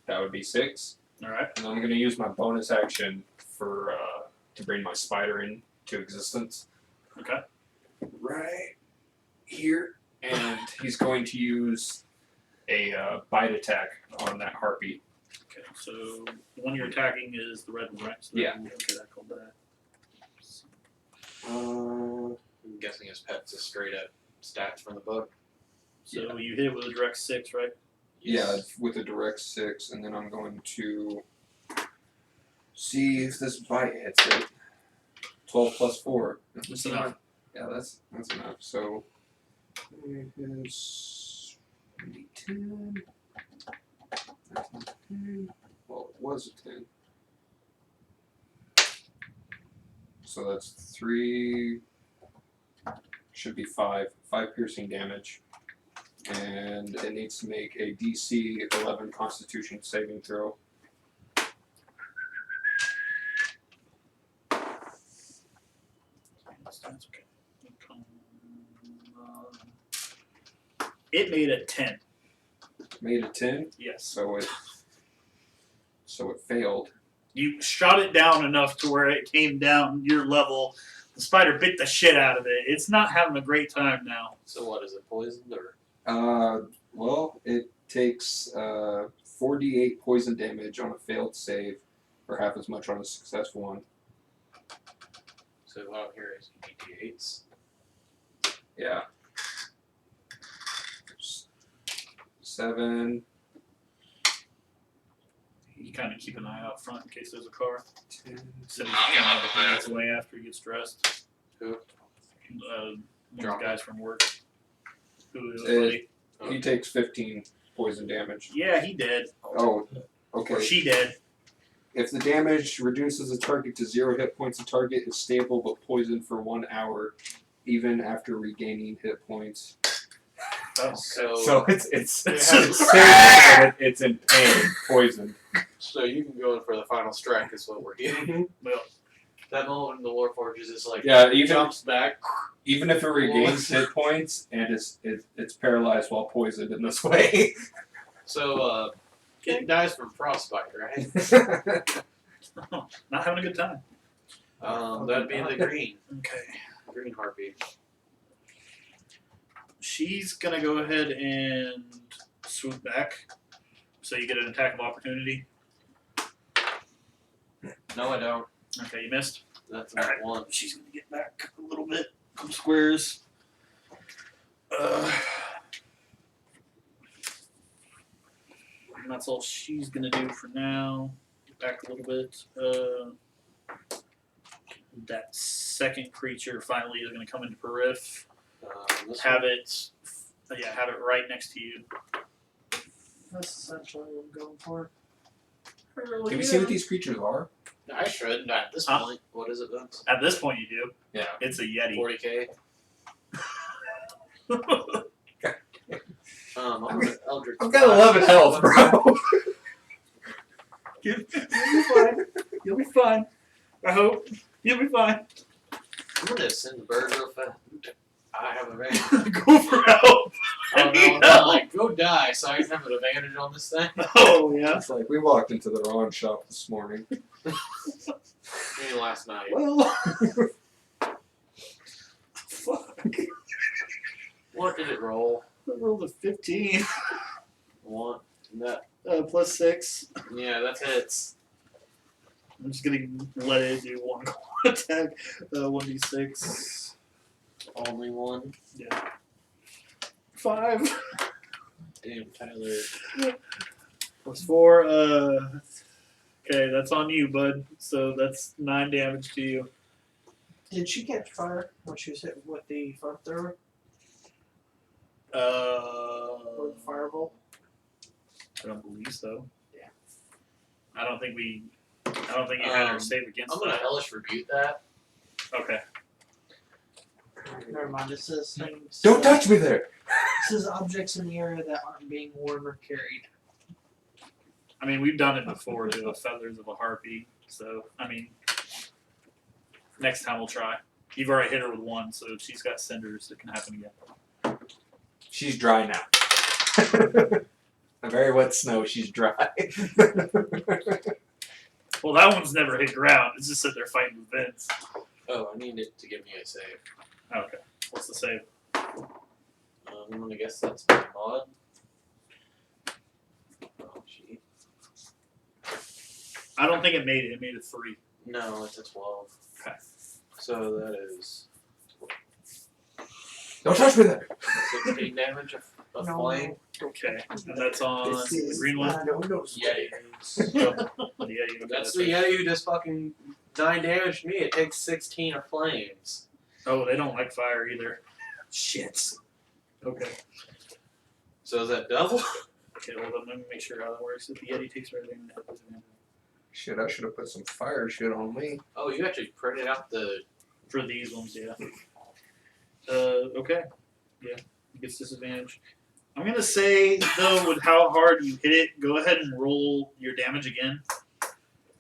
D: that would be 6.
B: Alright.
D: And I'm gonna use my bonus action for to bring my spider into existence.
B: Okay.
D: Right here, and he's going to use a bite attack on that harpy.
B: Okay, so the one you're attacking is the red one, right? So
D: Yeah.
B: Okay, I called that.
E: I'm guessing his pet's just straight up stats from the book.
B: So you hit it with a direct 6, right?
D: Yeah, with a direct 6, and then I'm going to see if this bite hits it. 12 plus 4.
B: That's enough.
D: Yeah, that's enough. So it is 10. That's not 10. Well, it was a 10. So that's 3. Should be 5. 5 piercing damage. And it needs to make a DC 11 Constitution saving throw.
B: That's okay. It made a 10.
D: Made a 10,
B: Yes.
D: so it failed.
B: You shot it down enough to where it came down your level. The spider bit the shit out of it. It's not having a great time now.
E: So what, is it poisoned or?
D: Well, it takes 4d8 poison damage on a failed save, or half as much on a successful one.
E: So out here is D8s.
D: Yeah. 7,
B: You kind of keep an eye out front in case there's a car.
D: 10.
B: So he's kind of minutes away after he gets dressed.
E: Who?
B: One of the
E: Drop
B: guys from work. Who?
D: He takes 15 poison damage.
B: Yeah, he did.
D: Oh, okay.
B: Or she did.
D: If the damage reduces the target to 0 hit points, the target is stable but poisoned for 1 hour, even after regaining hit points.
B: Oh.
D: So it's
B: It's
D: stable, but it's in pain, poisoned.
E: So you can go in for the final strike is what we're getting.
B: Well,
E: That moment in the Warforged is just like
D: Yeah,
E: jumps back.
D: even if it regains hit points and it's paralyzed while poisoned in this way.
E: So it dies from frostbite, right?
B: not having a good time.
E: That'd be the green
B: Okay.
E: harpy.
B: She's gonna go ahead and swoop back, so you get an attack of opportunity.
E: No, I don't.
B: Okay, you missed.
E: That's
B: All
E: not
B: right.
E: one.
B: She's gonna get back a little bit, couple squares. And that's all she's gonna do for now. Get back a little bit. That second creature finally is gonna come into periph.
E: This
B: Have it, have it right next to you.
C: That's essentially what I'm going for.
D: Can we see what these creatures are?
E: I should. At this
B: Huh?
E: point, what is it then?
B: At this point, you do.
D: Yeah.
B: It's a Yeti.
E: 40k. I'm gonna Eldritch.
D: I've got 11 health, bro.
B: You'll be fine. You'll be fine. I hope. You'll be fine.
E: I'm gonna send the bird real fast. I have advantage.
B: Go for help.
E: Oh no, not like go die, so I can have an advantage on this thing.
B: Oh yeah.
D: It's like we walked into the wrong shop this morning.
E: Maybe last night.
D: Well,
B: Fuck.
E: What did it roll?
B: I rolled a 15.
E: One. That.
B: +6.
E: Yeah, that hits.
B: I'm just gonna let it do one attack. 1d6.
E: Only one.
B: Yeah. 5
E: Damn, Tyler.
B: plus 4. Okay, that's on you, bud. So that's 9 damage to you.
C: Did she catch fire when she was hit with the flamethrower or the fireball?
B: I don't believe so.
C: Yeah.
B: I don't think you had her save against
E: I'm gonna
B: that.
E: hellish rebuke that.
B: Okay.
C: Never mind. It says things.
D: Don't touch me there.
C: It says objects in the area that aren't being worn or carried.
B: I mean, we've done it before to the feathers of a harpy. So, I mean, next time we'll try. You've already hit her with 1, so she's got cinders. It can happen again.
D: She's dry now. A very wet snow. She's dry.
B: Well, that one's never hit ground. It's just sitting there fighting with Vince.
E: Oh, I need it to give me a save.
B: Okay. What's the save?
E: I'm gonna guess that's my mod. Oh, gee.
B: I don't think it made it. It made it 3.
E: No, it's a 12.
B: Okay.
E: So that is
D: Don't touch me there.
E: 16 damage of
C: No.
E: flame.
B: Okay. And that's on
C: This
B: the
C: is
B: green one?
E: Yeti.
B: Yeah,
E: That's the Yeti who just fucking 9 damage to me. It takes 16 of flames.
B: Oh, they don't like fire either.
C: Shit.
B: Okay.
E: So is that double?
B: Okay, hold on. Let me make sure how that works. If the Yeti takes everything, that doesn't matter.
D: Shit, I should have put some fire shit on me.
E: Oh, you actually printed out the.
B: For these ones, yeah. Okay. Yeah, he gets disadvantage. I'm gonna say though, with how hard you hit it, go ahead and roll your damage again.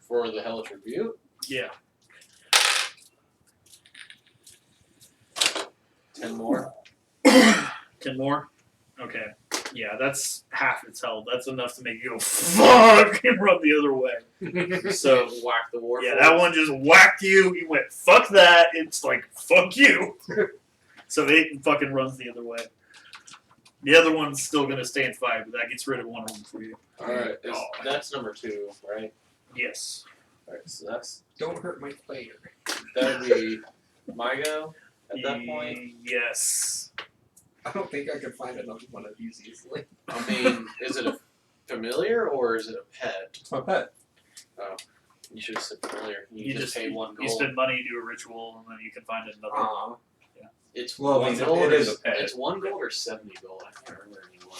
E: For the Hellish Rebuke.
B: Yeah.
E: 10 more.
B: 10 more. Okay. Yeah, that's half its health. That's enough to make you go fuck and run the other way. So
E: whack the war.
B: yeah, that one just whacked you. You went fuck that. It's like fuck you. So it fucking runs the other way. The other one's still gonna stay and fight, but that gets rid of one of them for you.
E: Alright, that's number 2, right?
B: Yes.
E: Alright, so that's
D: Don't hurt my player.
E: that would be my go at that point.
B: Yes.
D: I don't think I could find another one of these easily.
E: I mean, is it a familiar or is it a pet?
D: It's my pet.
E: You should have said familiar. You,
B: You
E: just pay 1 gold.
B: You spend money, do a ritual, and then you can find another.
D: Aw.
E: It's
D: Well,
E: 1
D: it's a-
E: gold.
D: it
E: Or,
D: is a pet.
E: It's 1 gold or 70 gold. I can't remember anymore.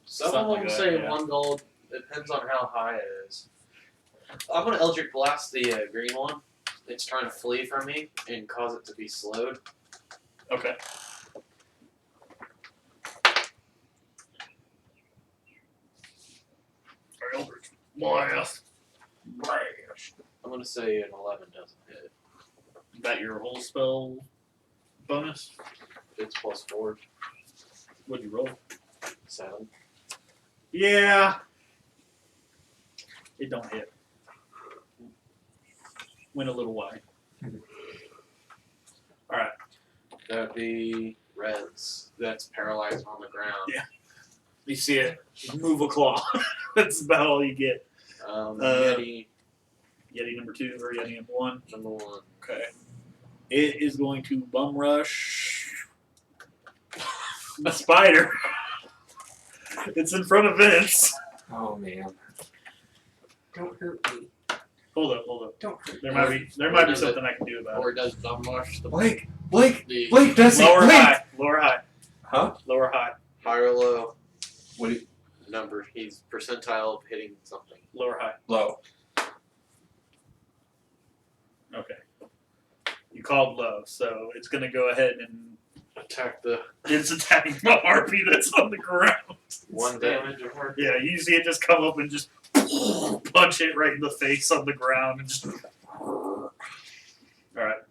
E: Some
B: Something
E: of them
B: like that,
E: say
B: yeah.
E: 1 gold. Depends on how high it is. I'm gonna Eldritch Blast the green one. It's trying to flee from me and cause it to be slowed.
B: Okay. Eldritch Blast.
E: I'm gonna say an 11 doesn't hit.
B: Is that your whole spell bonus?
E: It's +4,
B: What'd you roll?
E: 7.
B: Yeah. It don't hit. Went a little wide. Alright.
E: That'd be reds. That's paralyzed on the ground.
B: Yeah. You see it. Move a claw. That's about all you get.
E: Yeti
B: Yeti number 2 or Yeti number 1.
E: number 1.
B: Okay. It is going to bum rush the spider. It's in front of Vince.
D: Oh man. Don't hurt me.
B: Hold up.
D: Don't hurt
B: There
D: me.
B: might be something I can do about it.
E: Or does Dumbush the
D: Blake,
E: the
D: does he?
B: Lower
D: Blake!
B: high. Lower high.
D: Huh?
B: Lower high.
E: high or low
D: What do you,
E: number? He's percentile of hitting something.
B: Lower high.
D: low.
B: Okay. You called low, so it's gonna go ahead and
E: Attack the
B: it's attacking the harpy that's on the ground.
E: 1 damage of her.
B: Yeah, you see it just come up and just punch it right in the face on the ground and just. Alright.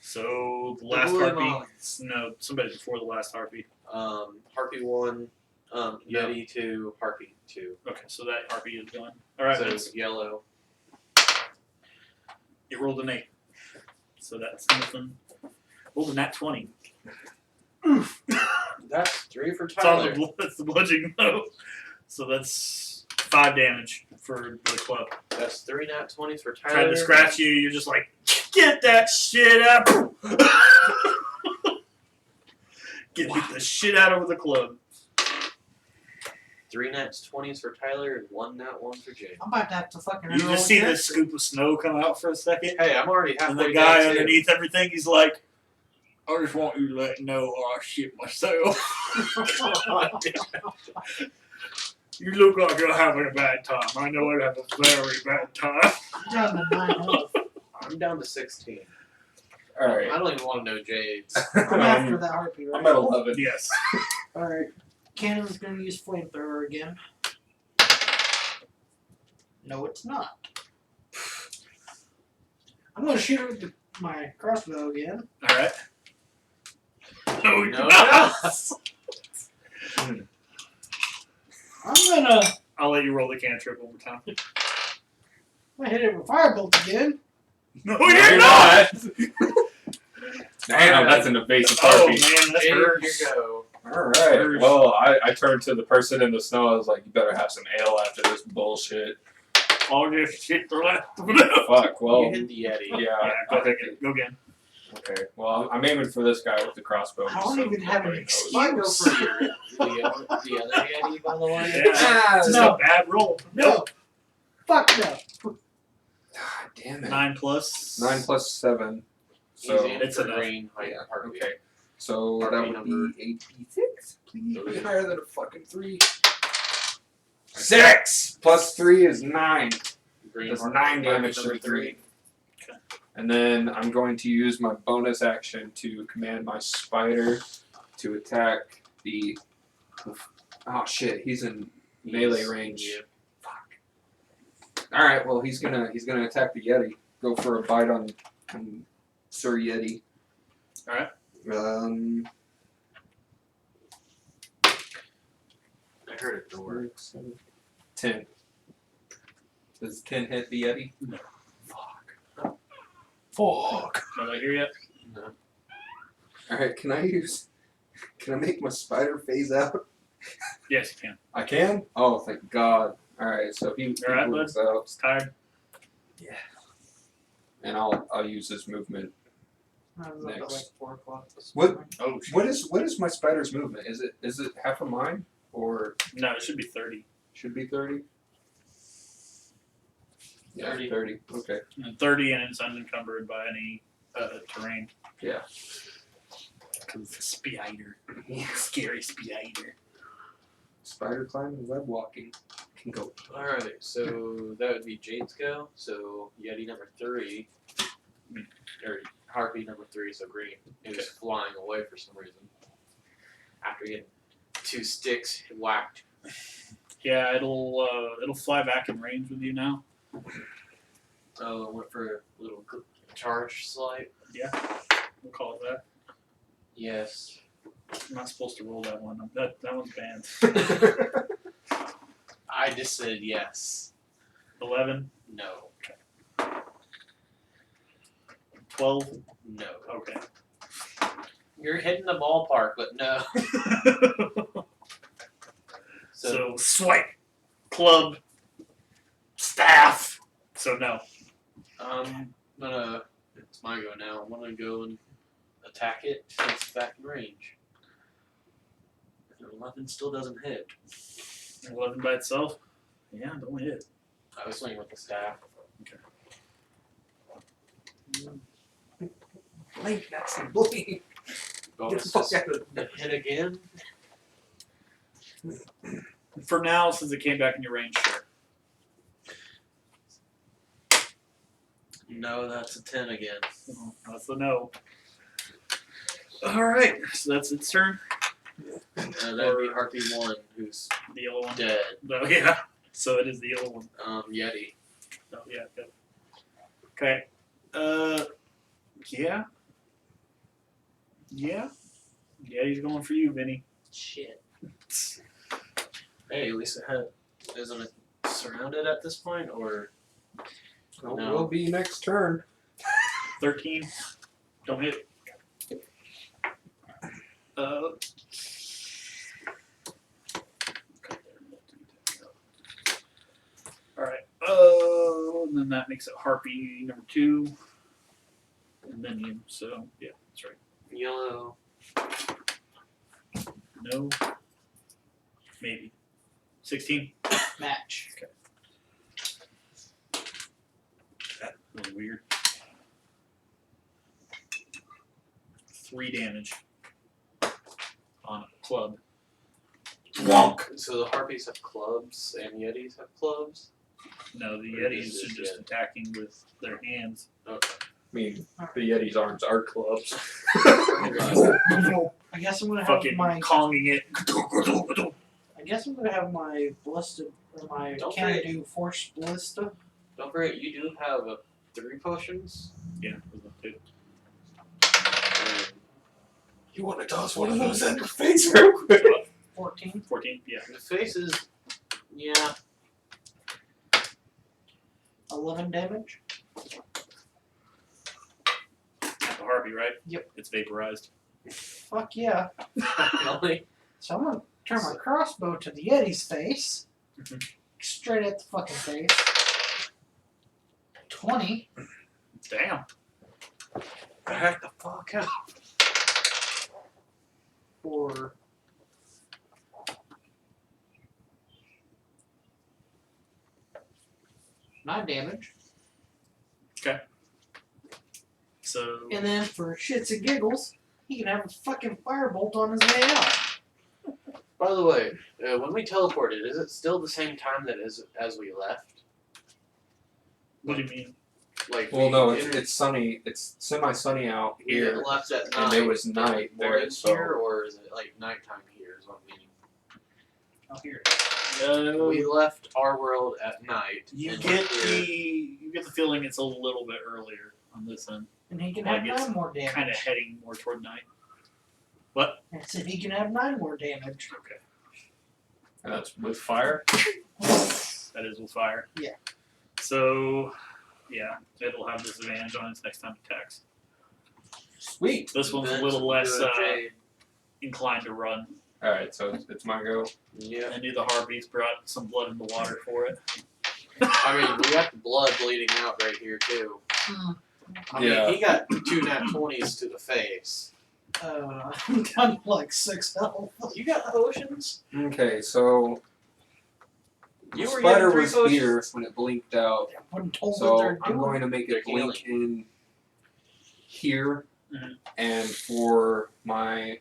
B: So the last
E: Double
B: harpy.
E: ammo.
B: No, somebody before the last harpy.
E: Harpy 1, Yeti 2, Harpy 2.
B: Okay, so that harpy is gone. Alright,
E: So
B: Vince.
E: yellow.
B: It rolled an 8. So that's nothing. Rolled a nat 20.
E: That's 3 for
B: It's on
E: Tyler.
B: that's the bludgeoning though. So that's 5 damage for the club.
E: That's 3 nat 20s for Tyler.
B: Tried to scratch you. You're just like, get that shit out. Get beat the shit out of the club.
E: 3 nat 20s for Tyler and 1 nat 1 for Jay.
C: I'm about to have to fucking.
B: You
C: roll
B: just see
C: again.
B: this scoop of snow come out for a second,
E: Hey, I'm already
B: and
E: halfway
B: the guy
E: down, too.
B: underneath everything, he's like, I just want you to let you know I shit myself. You look like you're having a bad time. I know I'd have a very bad time.
C: I'm down to 9 health.
E: I'm down to 16.
D: Alright.
E: I don't even want to know Jade's.
C: I'm after that harpy, right?
D: I'm at 11.
B: Yes.
C: Alright. Cannon's gonna use flamethrower again. No, it's not. I'm gonna shoot it with my crossbow again.
B: Alright. No, you're
E: No,
B: not.
C: I'm gonna
B: I'll let you roll the cantrip over time.
C: hit it with firebolt again.
B: No,
D: No,
B: you're not.
D: Damn, that's an evasive
B: Oh,
D: harpy.
B: man, that
E: Jade,
B: hurts.
E: you go.
D: Alright, well, I turned to the person in the snow. I was like, you better have some ale after this bullshit.
B: All this shit for left. Yeah,
D: Fuck, well,
E: You hit the Yeti.
D: yeah.
B: go
D: I
B: again.
D: think
B: Go again.
D: okay, well, I'm aiming for this guy with the crossbow.
C: I don't
D: so
C: even have an
D: nobody knows.
E: Might go for the other Yeti, by the way.
B: Yeah. This is
C: No.
B: a bad roll.
C: No. Fuck no.
D: God damn it.
B: 9 plus.
D: 9 plus 7.
E: He's
D: So,
E: in
B: it's
E: for
B: enough.
E: green height
D: yeah,
E: heartbeat.
D: okay. So that
E: Harpy
D: would
E: number
D: be 86. Please be
E: 3.
D: higher than a fucking 3. 6 plus 3 is 9.
E: Green
D: That's
E: heart-
D: 9
E: heartbeat
D: damage
E: number
D: to 3. And then I'm going to use my bonus action to command my spider to attack the. Oh shit, he's in melee
E: He's-
D: range.
E: yeah.
D: Fuck. All right, well he's gonna attack the Yeti. Go for a bite on Sir Yeti.
B: All right.
E: I heard a door.
D: 10. Does 10 hit the Yeti?
B: No.
D: Fuck. Fuck.
B: Did I hear yet?
E: No.
D: Alright, can I make my spider phase out?
B: Yes, you can.
D: I can? Oh, thank God. Alright, so he
B: Alright,
D: moves out.
B: It's tired.
D: And I'll use his movement.
C: I was up at
D: Next.
C: like 4 o'clock this
D: What-
C: morning.
B: Oh, shit.
D: What is my spider's movement? Is it half of mine? Or
B: No, it should be 30.
D: should be 30? Yeah,
E: 30.
D: 30. Okay.
B: And 30, and it's unencumbered by any terrain.
D: Yeah.
B: Because it's a spider. Scary spider.
D: Spider climbing, web walking. Can go.
E: Alright, so that would be Jade's go. So Yeti number 3. Or Harpy number 3, so green. Is
B: Okay.
E: flying away for some reason. After getting 2 sticks whacked.
B: Yeah, it'll fly back in range with you now.
E: Oh, I went for a little charge slight.
B: Yeah, we'll call it that.
E: Yes.
B: I'm not supposed to roll that one. That one's banned.
E: I just said yes.
B: 11,
E: No.
B: 12.
E: No.
B: Okay.
E: You're hitting the ballpark, but no.
B: So swipe, club, staff. So no.
E: It's my go now. I'm gonna go and attack it since it's back in range. 11 still doesn't hit.
B: 11 by itself. Yeah, don't hit.
E: I was swinging with the staff.
D: Blink, that's the blink.
E: Bonus
D: fuck out of
E: is hit again.
B: For now, since it came back in your range, sure.
E: No, that's a 10 again.
B: That's the no. All right, so that's its turn.
E: That'd be Harpy 1, who's
B: The yellow one.
E: dead.
B: Oh yeah. So it is the yellow one.
E: Yeti.
B: Oh yeah. Good. Okay. Yeah. Yeah. Yeah, he's going for you, Vinny.
E: Shit. Hey, at least isn't it surrounded at this point, or
D: Well,
E: No.
D: will be next turn.
B: 13. Don't hit. then that makes it Harpy number 2. And then you, so yeah, that's right.
E: Yellow.
B: No. Maybe. 16.
C: Match.
B: That was weird. 3 damage on a club. Wonk!
E: So the harpies have clubs and yetis have clubs.
B: No, the
E: Or
B: Yetis
E: is
B: are
E: it
B: just
E: Yeti?
B: attacking with their hands.
E: Okay.
D: I mean, the Yeti's arms are clubs.
C: I guess I'm gonna have
B: Fucking
C: my.
B: conging it.
C: I guess I'm gonna have my ballistic or my
E: Don't
C: can
E: forget-
C: do force ballista.
E: Don't forget, you do have 3 potions.
B: Yeah, those are 2.
E: And
D: You want to toss one of those at your face real quick?
C: 14.
B: 14? Yeah.
E: the faces, yeah.
C: 11 damage.
B: At the Harpy, right?
C: Yep.
B: It's vaporized.
C: Fuck yeah.
E: Really?
C: So I'm gonna turn my crossbow to the Yeti's face.
B: Mhm.
C: Straight at the fucking face. 20.
B: Damn.
E: Back the fuck up.
C: For 9 damage.
B: So
C: And then for shits and giggles, he can have a fucking firebolt on his way out.
E: By the way, when we teleported, is it still the same time that as we left?
B: what do you mean?
E: Like,
D: Well,
E: we
D: no,
E: entered-
D: it's sunny. It's semi-sunny out
E: we
D: here.
E: left at
D: and
E: night.
D: it was night there,
E: morning
D: so-
E: here, or is it like nighttime here? Is what I'm meaning.
C: Oh, here.
E: We left our world at night.
B: You
E: and
B: get
E: here-
B: the feeling it's a little bit earlier on this end.
C: And he can
B: Like
C: have
B: it's
C: 9 more damage.
B: Kind of heading more toward night.
C: I said he can have 9 more damage.
B: Okay.
D: And that's with fire.
B: That is with fire.
C: Yeah.
B: So, yeah, it'll have disadvantage on its next time it attacks.
D: Sweet.
B: This one's a
E: Vince
B: little
E: will
B: less
E: do a jade.
B: inclined to run.
D: All right, so it's my go.
E: Yeah.
B: I knew the Harpies brought some blood in the water for it.
E: I mean, we got the blood bleeding out right here too. I
D: Yeah.
E: mean, he got 2 nat 20s to the face.
C: I'm down to like 6 health.
E: You got potions?
D: Okay, so
E: You
D: the
E: were
D: spider
E: getting 3
D: was
E: potions?
D: here when it blinked out.
C: I wasn't told
D: So
C: what they're
D: I'm
C: doing.
D: going to make
E: They're
D: it blink in here, and for my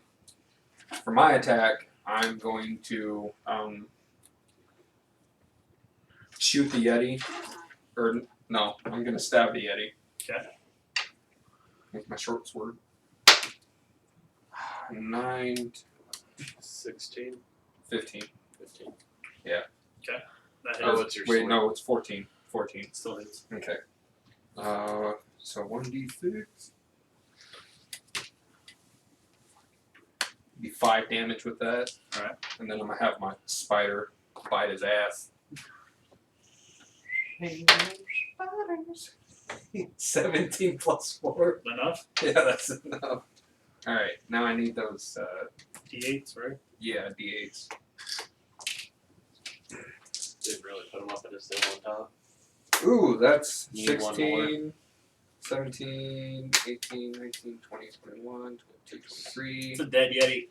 D: attack, I'm going to shoot the Yeti, or no, I'm going to stab the Yeti.
B: Okay.
D: With my short sword. 9,
E: 16,
D: 15.
E: 15.
B: That
E: Oh,
B: hits.
E: what's your
D: Wait,
E: sword?
D: no, it's 14. 14.
B: Still hits.
D: Okay. So 1d6. Be 5 damage with that.
B: Alright.
D: And then I'm gonna have my spider bite his ass.
C: Hey, there's spiders.
D: 17 plus 4.
B: Enough?
D: Yeah, that's enough. Alright, now I need those,
B: D8s, right?
D: yeah, d8s.
E: Didn't really put him up at his thing on top.
D: Ooh, that's
E: Need one
D: 16, 17, 18, 19, 20, 21, 22, 23.
B: It's a dead Yeti.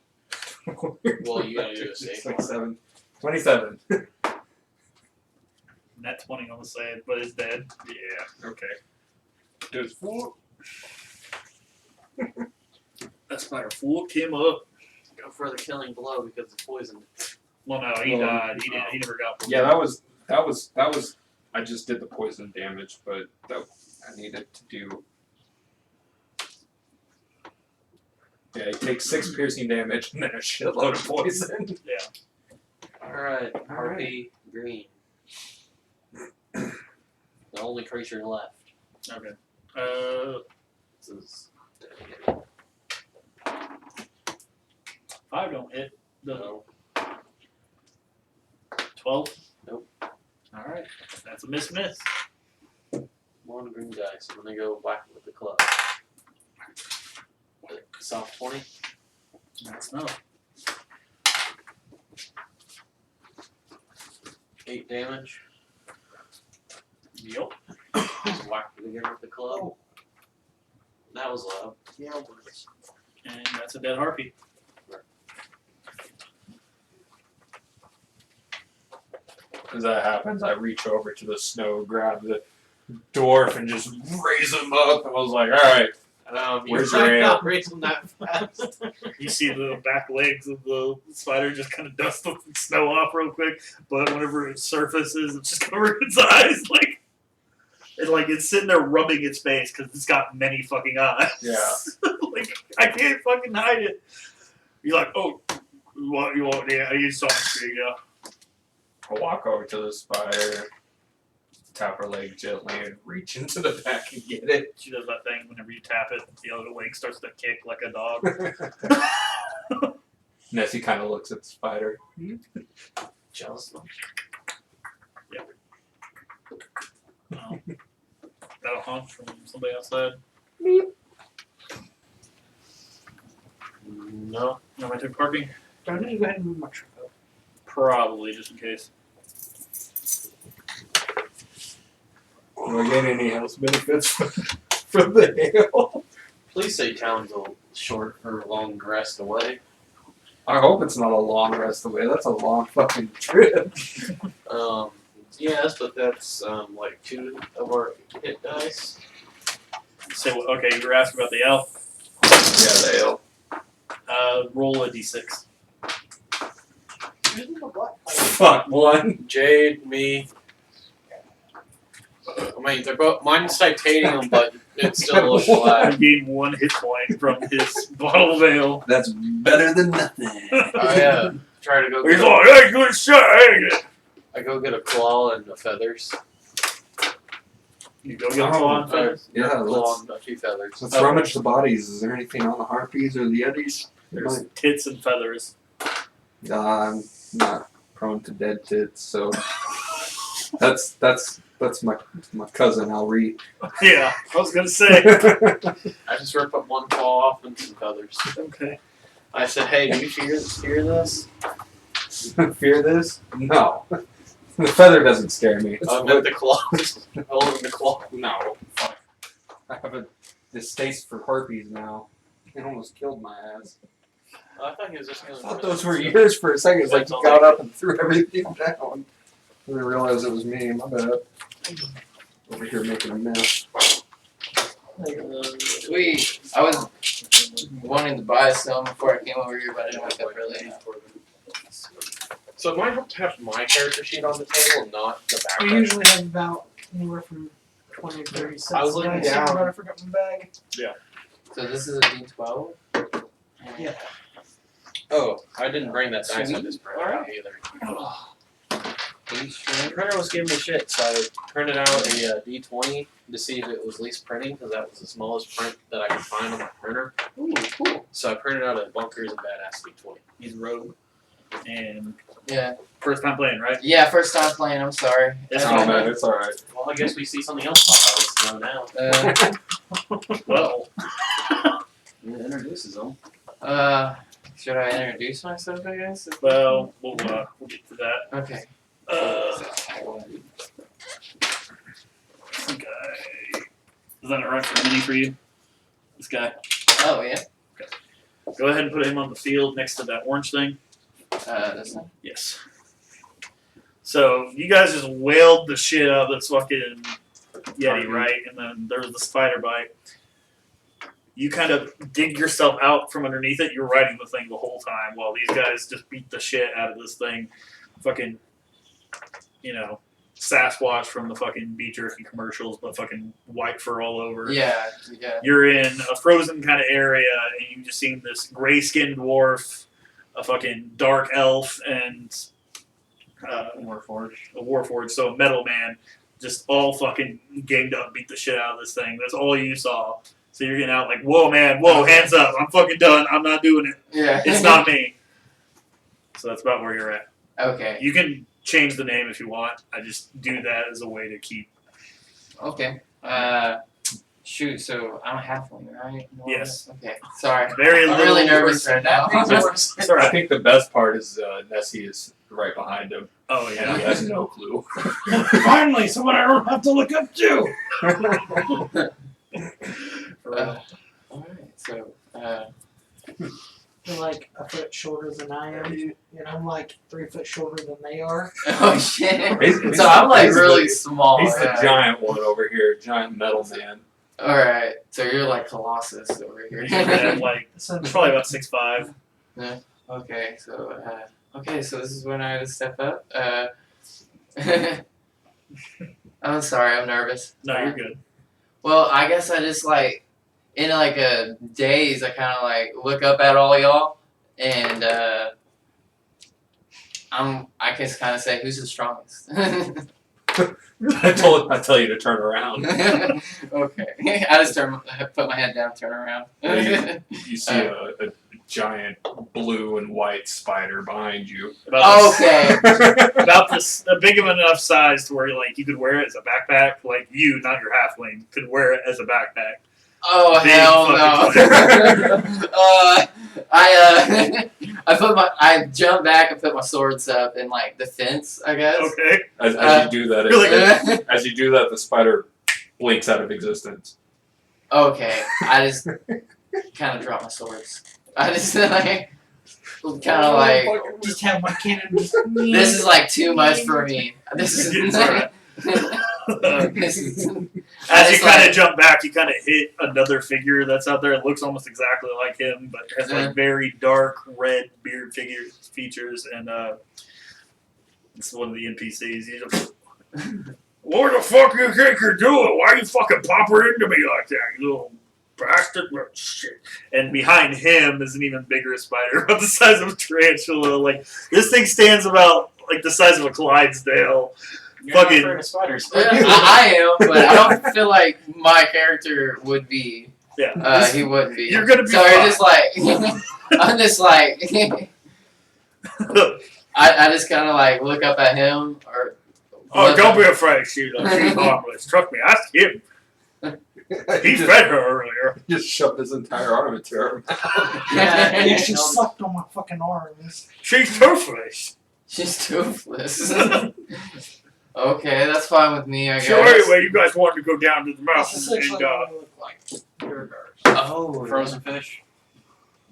E: Well, you gotta do a safe one.
D: 27. 27.
B: Net 20 on the side, but it's dead.
D: Yeah, okay. Does 4.
B: That spider fucked him up.
E: Go for the killing blow because the poison.
B: Well, no, he
D: Well,
B: died. He didn't. He never got.
D: Yeah, that was. I just did the poison damage, but that I needed to do. Yeah, he takes 6 piercing damage and then a shitload of poison.
B: Yeah.
E: Alright, Harpy green. The only creature left.
B: Okay.
E: This is
B: 5 don't hit. The
E: no.
B: 12.
E: Nope.
B: All right. That's a miss.
E: One green dice. I'm gonna go whack it with the club. Soft 20.
B: That's no.
E: 8 damage.
B: Yep.
E: Just whacked it again with the club. That was loud.
C: Yeah, it was.
B: And that's a dead harpy.
D: As that happens, I reach over to the snow, grab the dwarf, and just raise him up. I was like, all right, where's your
E: I'm
D: ale?
E: not raising that fast.
B: You see the back legs of the spider just kind of dust the snow off real quick, but whenever it surfaces, it's just covered its eyes. Like it's sitting there rubbing its face because it's got many fucking eyes.
D: Yeah.
B: Like I can't fucking hide it. You're like, oh, what you want? Yeah, you saw me. Yeah.
D: I walk over to the spider, tap her leg gently, and reach into the back and get it.
B: She does that thing whenever you tap it, the other leg starts to kick like a dog.
D: Nessie kind of looks at the spider.
E: Jealous.
B: Got a honk from somebody outside.
E: No.
B: No, I took parking.
C: Do I need to go ahead and move my truck up?
B: Probably just in case.
D: Do I get any health benefits from the hail?
E: Please say town's a short or long rest away.
D: I hope it's not a long rest away. That's a long fucking trip.
E: Yes, but that's like 2 of our hit dice.
B: So, okay, you were asking about the L.
D: Yeah, the ale.
B: Roll a d6.
C: Using the black pipe.
D: Fuck, one.
E: Jade, me. I mean, they're both. Mine's titanium, but it's still a little
B: I
E: black.
B: gained 1 hit point from his bottle of ale.
D: That's better than nothing.
E: I try to go.
B: He's
E: Get
B: like, hey, good shot, ain't it?
E: I go get a claw and a feathers.
B: You go get a claw and feathers?
D: Yeah,
E: claw
D: let's,
E: and a few feathers.
D: let's rummage the bodies. Is there anything on the harpies or the eddies?
B: There's tits and feathers.
D: I'm not prone to dead tits, so that's my cousin. I'll read.
B: Yeah, I was gonna say.
E: I just rip up one claw off and some feathers.
B: Okay.
E: I said, "Hey, do you fear this?"
D: Fear this? No. The feather doesn't scare me. It's
E: I
D: what-
E: meant the claw. Holding the claw.
D: No. Fuck. I have a distaste for harpies now. It almost killed my ass.
E: I thought he was just
D: I
E: going.
D: thought those were yours for a second. It's like you got up and threw everything down. I didn't realize it was me. My bad. Over here making a mess.
F: Sweet. I was wanting to buy some before I came over here, but I didn't wake up early enough.
E: So it might help to have my character sheet on the table, and not the
C: We
E: background.
C: usually have about anywhere from 20 to 30 cents.
E: I was looking
C: dice.
E: down.
C: I forgot my bag.
F: So this is a D12.
C: Yeah.
E: Oh, I didn't bring that dice. I
F: Sweet.
E: just printed it out either.
F: Please
E: The
F: shrink.
E: printer was giving me shit, so I printed out a D20 to see if it was least printing, because that was the smallest print that I could find on my printer.
F: Ooh, cool.
E: So I printed out a Bunkers and Badass D20.
B: He's rogue. And
F: Yeah.
B: first time playing, right?
F: Yeah, first time playing. I'm sorry.
B: It's
D: Oh
B: all
D: man, it's alright.
E: Well, I guess we see something else pop out of the snow now.
B: Well,
E: It introduces them.
F: Should I introduce myself, I guess?
B: well, we'll get to that.
F: Okay.
B: Is that alright for mini for you? This guy.
F: Oh, yeah.
B: Go ahead and put him on the field next to that orange thing.
F: This one.
B: Yes. So you guys just wailed the shit out of this fucking Yeti, right? And then there was the spider bite. You kind of dig yourself out from underneath it. You're riding the thing the whole time while these guys just beat the shit out of this thing. Fucking, Sasquatch from the fucking beef jerky commercials, but fucking white fur all over.
F: Yeah, yeah.
B: You're in a frozen kind of area, and you just seen this gray-skinned dwarf, a fucking dark elf, and a warforged, so a metal man, just all fucking ganged up, beat the shit out of this thing. That's all you saw. So you're getting out like, whoa, man, whoa, hands up, I'm fucking done, I'm not doing it.
F: Yeah.
B: It's not me. So that's about where you're at.
F: Okay.
B: You can change the name if you want. I just do that as a way to keep.
F: Okay. Shoot, so I'm a halfling, right?
B: Yes.
F: Okay. Sorry.
B: Very
F: I'm
B: little.
F: really nervous right now.
B: It's
D: I
B: alright.
D: think the best part is Nessie is right behind him.
B: Oh
D: And
B: yeah.
D: he has no clue.
C: Finally, someone I don't have to look up to.
F: Alright, so,
C: They're like a foot shorter than I am, and I'm like 3 foot shorter than they are.
F: oh shit.
D: He's-
F: So I'm like
D: he's
F: really
D: the-
F: small.
D: He's the
F: yeah.
D: giant one over here, giant metal man.
F: Alright, so you're like Colossus over here.
B: Yeah, like
C: So
B: probably about 6'5".
F: Okay, so so this is when I had to step up. I'm sorry, I'm nervous.
B: No, you're good.
F: Well, I guess I just like in like a daze, I kind of like look up at all y'all, and I can kind of say who's the strongest.
D: I tell you to turn around.
F: Okay, I just put my head down, turn around.
D: You see a giant blue and white spider behind you.
B: About
F: Okay.
B: about this, a big of enough size to where like you could wear it as a backpack. Like you, not your halfling, could wear it as a backpack.
F: Oh
B: Big
F: hell
B: fucking
F: no! I jumped back and put my swords up in like defense, I guess.
B: Okay.
D: As you do that,
B: Really
D: as you do that, the spider blinks out of existence.
F: Okay, I just kind of dropped my swords. I just like kind of like
C: just have my cannon. Just
F: this is like too much for me. This is
B: It's alright.
F: this is.
B: As you
F: just,
B: kind of
F: like-
B: jump back, you kind of hit another figure that's out there. It looks almost exactly like him, but has
F: Yeah.
B: like very dark red beard features, and it's one of the NPCs. He's just, what the fuck you think you're doing? Why you fucking popping into me like that, you little bastard? Shit. And behind him is an even bigger spider, about the size of a tarantula. Like this thing stands about like the size of a Clydesdale.
E: You're not
B: Fucking-
E: afraid of spiders.
F: I am, but I don't feel like my character would be.
B: Yeah.
F: He wouldn't be.
B: You're gonna be
F: So
B: fine.
F: you're just like, I'm just like, I just kind of like look up at him or.
B: Oh,
F: look
B: don't
F: up-
B: be afraid, Sheila. She's harmless. Trust me, ask him. He fed her earlier.
D: Just shoved his entire arm into her mouth.
C: yeah, she sucked on my fucking arms.
B: She's toothless.
F: She's toothless. Okay, that's fine with me, I guess.
B: So anyway, you guys wanted to go down to the
C: That's
B: mountain
C: essentially
B: and
C: what it looked like.
F: Oh,
E: Frozen fish.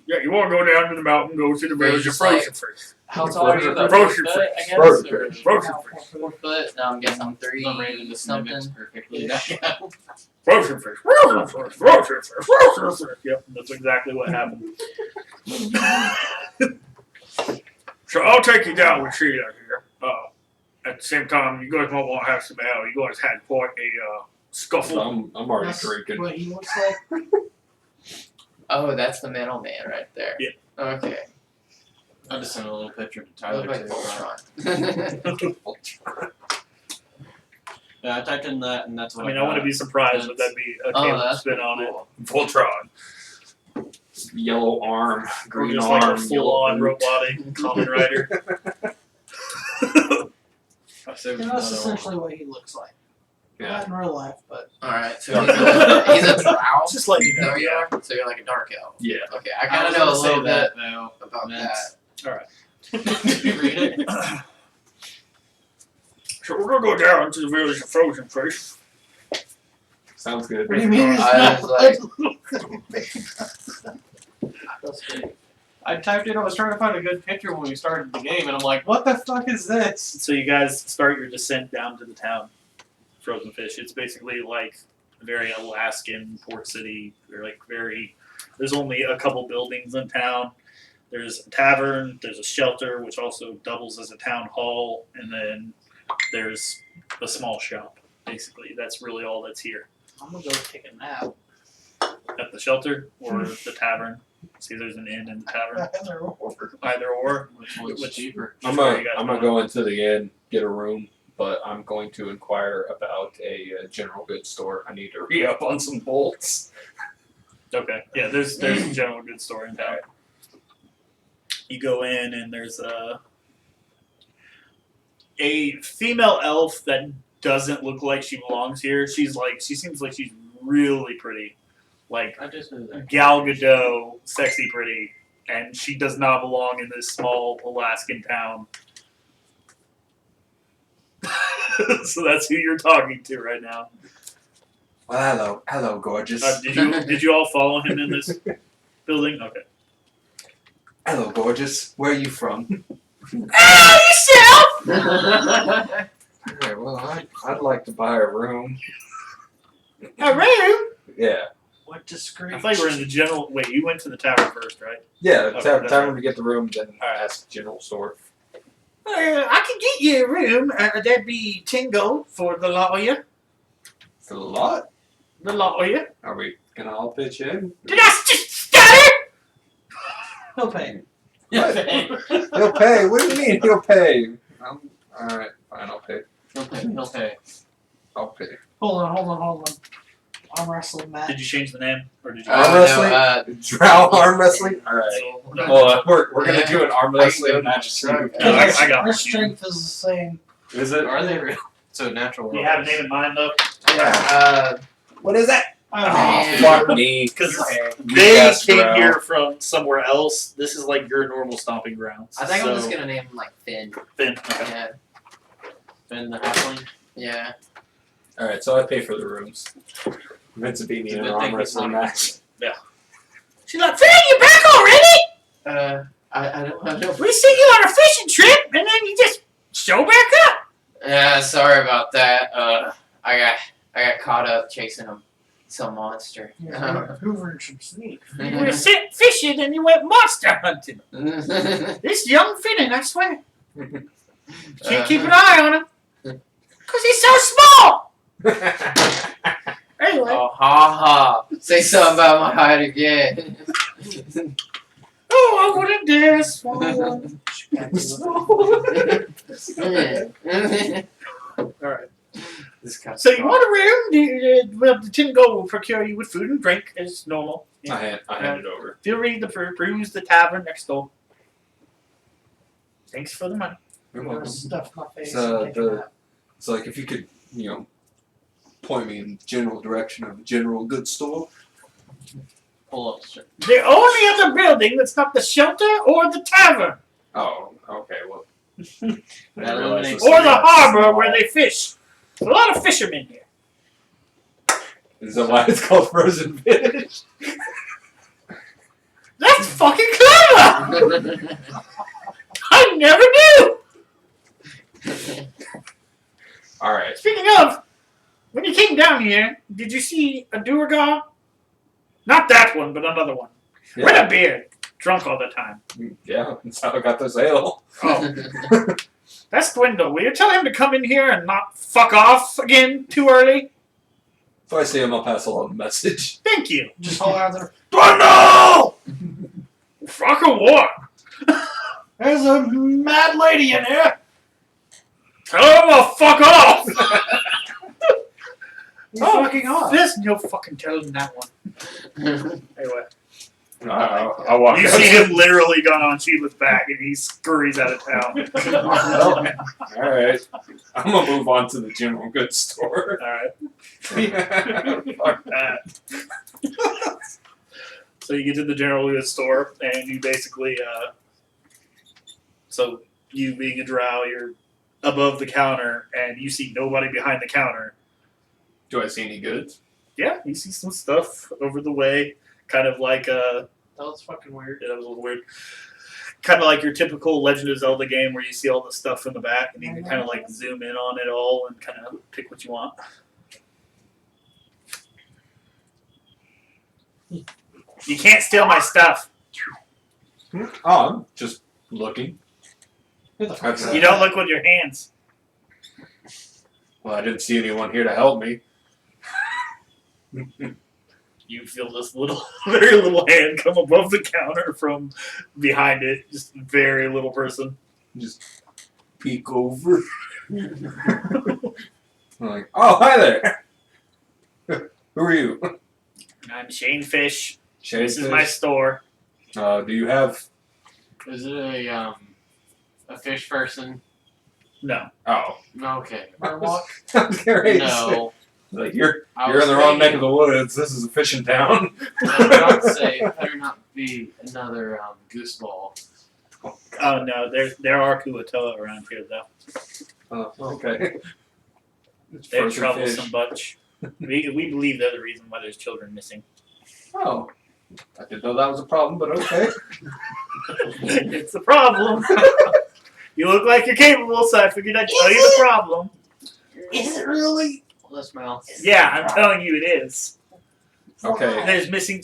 B: yeah, you want to go down to the mountain, go to the village of
F: just like-
B: frozen fish.
E: How tall are you? About
B: Frozen
E: 4 foot, I
B: fish.
E: guess?
D: Frozen
E: Or
D: fish.
B: Frozen
C: Now,
B: fish.
F: 4 foot. No, I'm guessing I'm 3
E: I'm ready to just mimic
F: something.
E: perfectly.
C: Yeah.
B: Frozen fish. Frozen fish. Frozen fish. Frozen fish. Yep, that's exactly what happened. So I'll take you down with Sheila here. At the same time, you guys might want to have some ale. You guys had quite a scuffle.
D: I'm already
C: That's
D: drinking.
C: what he looks like.
F: Oh, that's the middleman right there.
B: Yeah.
F: Okay.
E: I just sent a little picture to
F: I look
E: Tyler
F: like
E: too.
F: Voltron.
E: Yeah, I typed in that, and that's what
B: I mean, I wouldn't be surprised, but that'd be a
F: Oh,
B: Caleb
F: that's
B: spin
F: pretty
B: on it.
F: cool.
B: Voltron.
D: Yellow arm,
B: Or
D: green
B: just
D: arm,
B: like a full-on
D: yellow boot.
B: robotic Common Rider.
E: I saved
C: And
E: another
C: that's
E: one.
C: essentially what he looks like.
D: Yeah.
C: Not in real life, but
F: Alright, so he's a drow.
B: Just let you
F: Is that
B: know.
F: what you
B: Yeah.
F: are? So you're like a dark elf.
D: Yeah.
F: Okay, I
E: I
F: kind of
E: was
F: know a
E: gonna say
F: little bit
E: that though.
F: about
E: meant-
F: that.
B: Alright.
E: Did you read it?
B: So we're gonna go down to the village of Frozen Fish.
D: Sounds good.
C: what do you mean? It's
F: I
C: not
F: was
E: That's great. I typed in. I was trying to find a good picture when we started the game, and I'm like, "What the fuck is this?"
B: So you guys start your descent down to the town, Frozen Fish. It's basically like a very Alaskan port city. They're like very. There's only a couple buildings in town. There's a tavern. There's a shelter, which also doubles as a town hall, and then there's a small shop. Basically, that's really all that's here.
C: I'm gonna go take a nap.
B: At the shelter or the tavern. See, there's an inn in the tavern.
C: Either or.
B: Either or.
E: Which one's
B: Which-
E: cheaper?
D: I'm
B: Where you
D: gonna
B: guys
D: go into the inn, get a room, but I'm going to inquire about a general goods store. I need to re up on some bolts.
B: Okay. Yeah, there's a general goods store in town. You go in and there's a female elf that doesn't look like she belongs here. She seems like she's really pretty. Like
E: I just knew that.
B: Gal Gadot, sexy pretty, and she does not belong in this small Alaskan town. So that's who you're talking to right now.
D: Well, hello, gorgeous.
B: Did you all follow him in this building? Okay.
D: Hello, gorgeous. Where are you from? Okay, well, I'd like to buy a room.
B: A room?
D: Yeah.
C: What discreet?
B: I thought you were in the general. Wait, you went to the tavern first, right?
D: Yeah,
B: Okay,
D: time
B: that's
D: time to get the room, then ask the general store.
C: I can get you a room. That'd be 10 gold for the lawyer.
D: It's a lot.
C: The lawyer.
D: Are we gonna all pitch in?
C: Did I just stutter? He'll pay.
D: What? He'll pay. What do you mean he'll pay? Alright, fine, I'll pay.
F: He'll pay.
D: I'll pay.
C: Hold on. Arm wrestling match.
B: Did you change the name, or did you?
D: Arm wrestling? Drow arm wrestling? Alright.
B: So,
D: Well, we're gonna do an arm
F: I can
D: wrestling
F: go
D: match.
F: to
B: No,
F: the
B: I got
C: Our
B: one.
C: strength is the same.
D: Is it?
E: Are they real? So natural.
B: Do you have a name in mind though?
D: What is that?
C: Oh,
F: Man.
D: Fuck me.
B: Because
D: We
B: they
D: guessed
B: came
D: Drow.
B: here from somewhere else. This is like your normal stomping grounds.
F: I think
B: so,
F: I'm just gonna name him like Finn.
B: Finn. Okay.
F: Yeah.
E: Finn the halfling.
F: Yeah.
D: Alright, so I pay for the rooms. Meant to be me
E: It's a
D: in
E: good
D: an
E: thing
D: arm
E: he's
D: wrestling
E: not-
D: match.
C: she's like, Finn, you back already?
F: I don't.
C: We see you on a fishing trip, and then you just show back up.
F: Yeah, sorry about that. I got caught up chasing some monster.
C: Hoovering some sneak. You
F: Yeah.
C: were sent fishing, and you went monster hunting. This young Finn, I swear. Can't keep an eye on him. Because he's so small. Anyway.
F: Oh, ha ha. Say something about my height again.
C: Oh, I wouldn't dare swallow.
B: Alright.
C: So you want a room? Well, the 10 gold will procure you with food and drink as normal.
D: I hand it over.
C: Feel free to peruse the tavern next door. Thanks for the money.
D: You're welcome.
C: Stuff my face.
D: So,
C: and take a nap.
D: It's like if you could, point me in the general direction of a general goods store.
E: Pull up. Sir.
C: The only other building that's not the shelter or the tavern
D: Oh, okay, well. I
E: That
D: didn't realize
E: eliminates-
D: this
C: or
D: was
C: the
D: that
C: harbor
D: small.
C: where they fish. There's a lot of fishermen here.
D: Is that why it's called Frozen Fish?
C: That's fucking clever! I never knew!
D: Alright.
C: Speaking of, when you came down here, did you see a Durgar? Not that one, but another one. With a beard. Drunk all the time.
D: Yeah, that's how I got this ale.
C: Oh, that's Dwindle. Will you tell him to come in here and not fuck off again too early?
D: If I see him, I'll pass along the message.
C: Thank you.
G: Just holler out there.
C: Dwindle! Fucking what?
G: There's a mad lady in here.
C: Tell him to fuck off!
G: You fucking off.
C: This, you'll fucking tell him that one. Anyway.
D: I'll walk
B: You
D: out.
B: see him literally gone on Sheila's back, and he scurries out of town.
D: Alright. I'm gonna move on to the general goods store.
B: Alright.
D: Fuck that.
B: So you get to the general goods store, and you basically, so you being a drow, you're above the counter, and you see nobody behind the counter.
D: Do I see any goods?
B: Yeah, you see some stuff over the way, kind of like
C: That was fucking weird.
B: yeah, that was a little weird. Kind of like your typical Legend of Zelda game where you see all the stuff in the back, and you can kind of like zoom in on it all and kind of pick what you want. You can't steal my stuff.
D: Oh, I'm just looking.
G: Who the fuck is
D: Okay.
B: You don't look with your hands.
D: Well, I didn't see anyone here to help me.
B: You feel this little, very little hand come above the counter from behind it. Just very little person.
D: Just peek over. I'm like, oh, hi there. Who are you?
B: I'm Shane Fish.
D: Shane
B: This is
D: Fish?
B: my store.
D: Do you have?
E: Is it a fish person?
B: No.
D: Oh,
E: No, okay.
D: I was getting
E: No.
D: like you're
E: I
D: in
E: was
D: the wrong neck
E: thinking-
D: of the woods. This is a fishing town.
E: I was about to say, it better not be another goose ball.
B: Oh no, there are Kuatoa around here though.
D: Oh, okay. It's
B: They're
D: frozen
B: troublesome
D: fish.
B: bunch. We believe they're the reason why there's children missing.
D: Oh, I didn't know that was a problem, but okay.
B: It's the problem. You look like you're capable, so I figured I'd tell you the problem.
G: Is it really?
E: Well, this mouth.
B: Yeah, I'm telling you it is.
D: Okay.
B: There's missing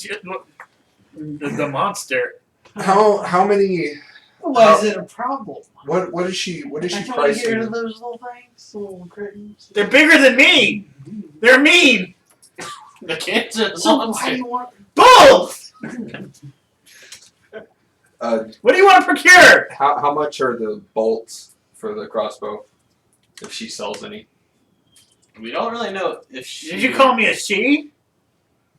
B: the monster.
D: How many?
G: Why is it a problem?
D: What is she
G: I want to get rid
D: pricing?
G: of those little things, little critters.
B: They're bigger than me. They're mean.
E: The kids are the
G: So why do
E: monster.
G: you want?
B: Both.
D: Uh,
B: What do you want to procure?
D: how much are the bolts for the crossbow? If she sells any.
E: We don't really know if she.
B: Did you call me a she?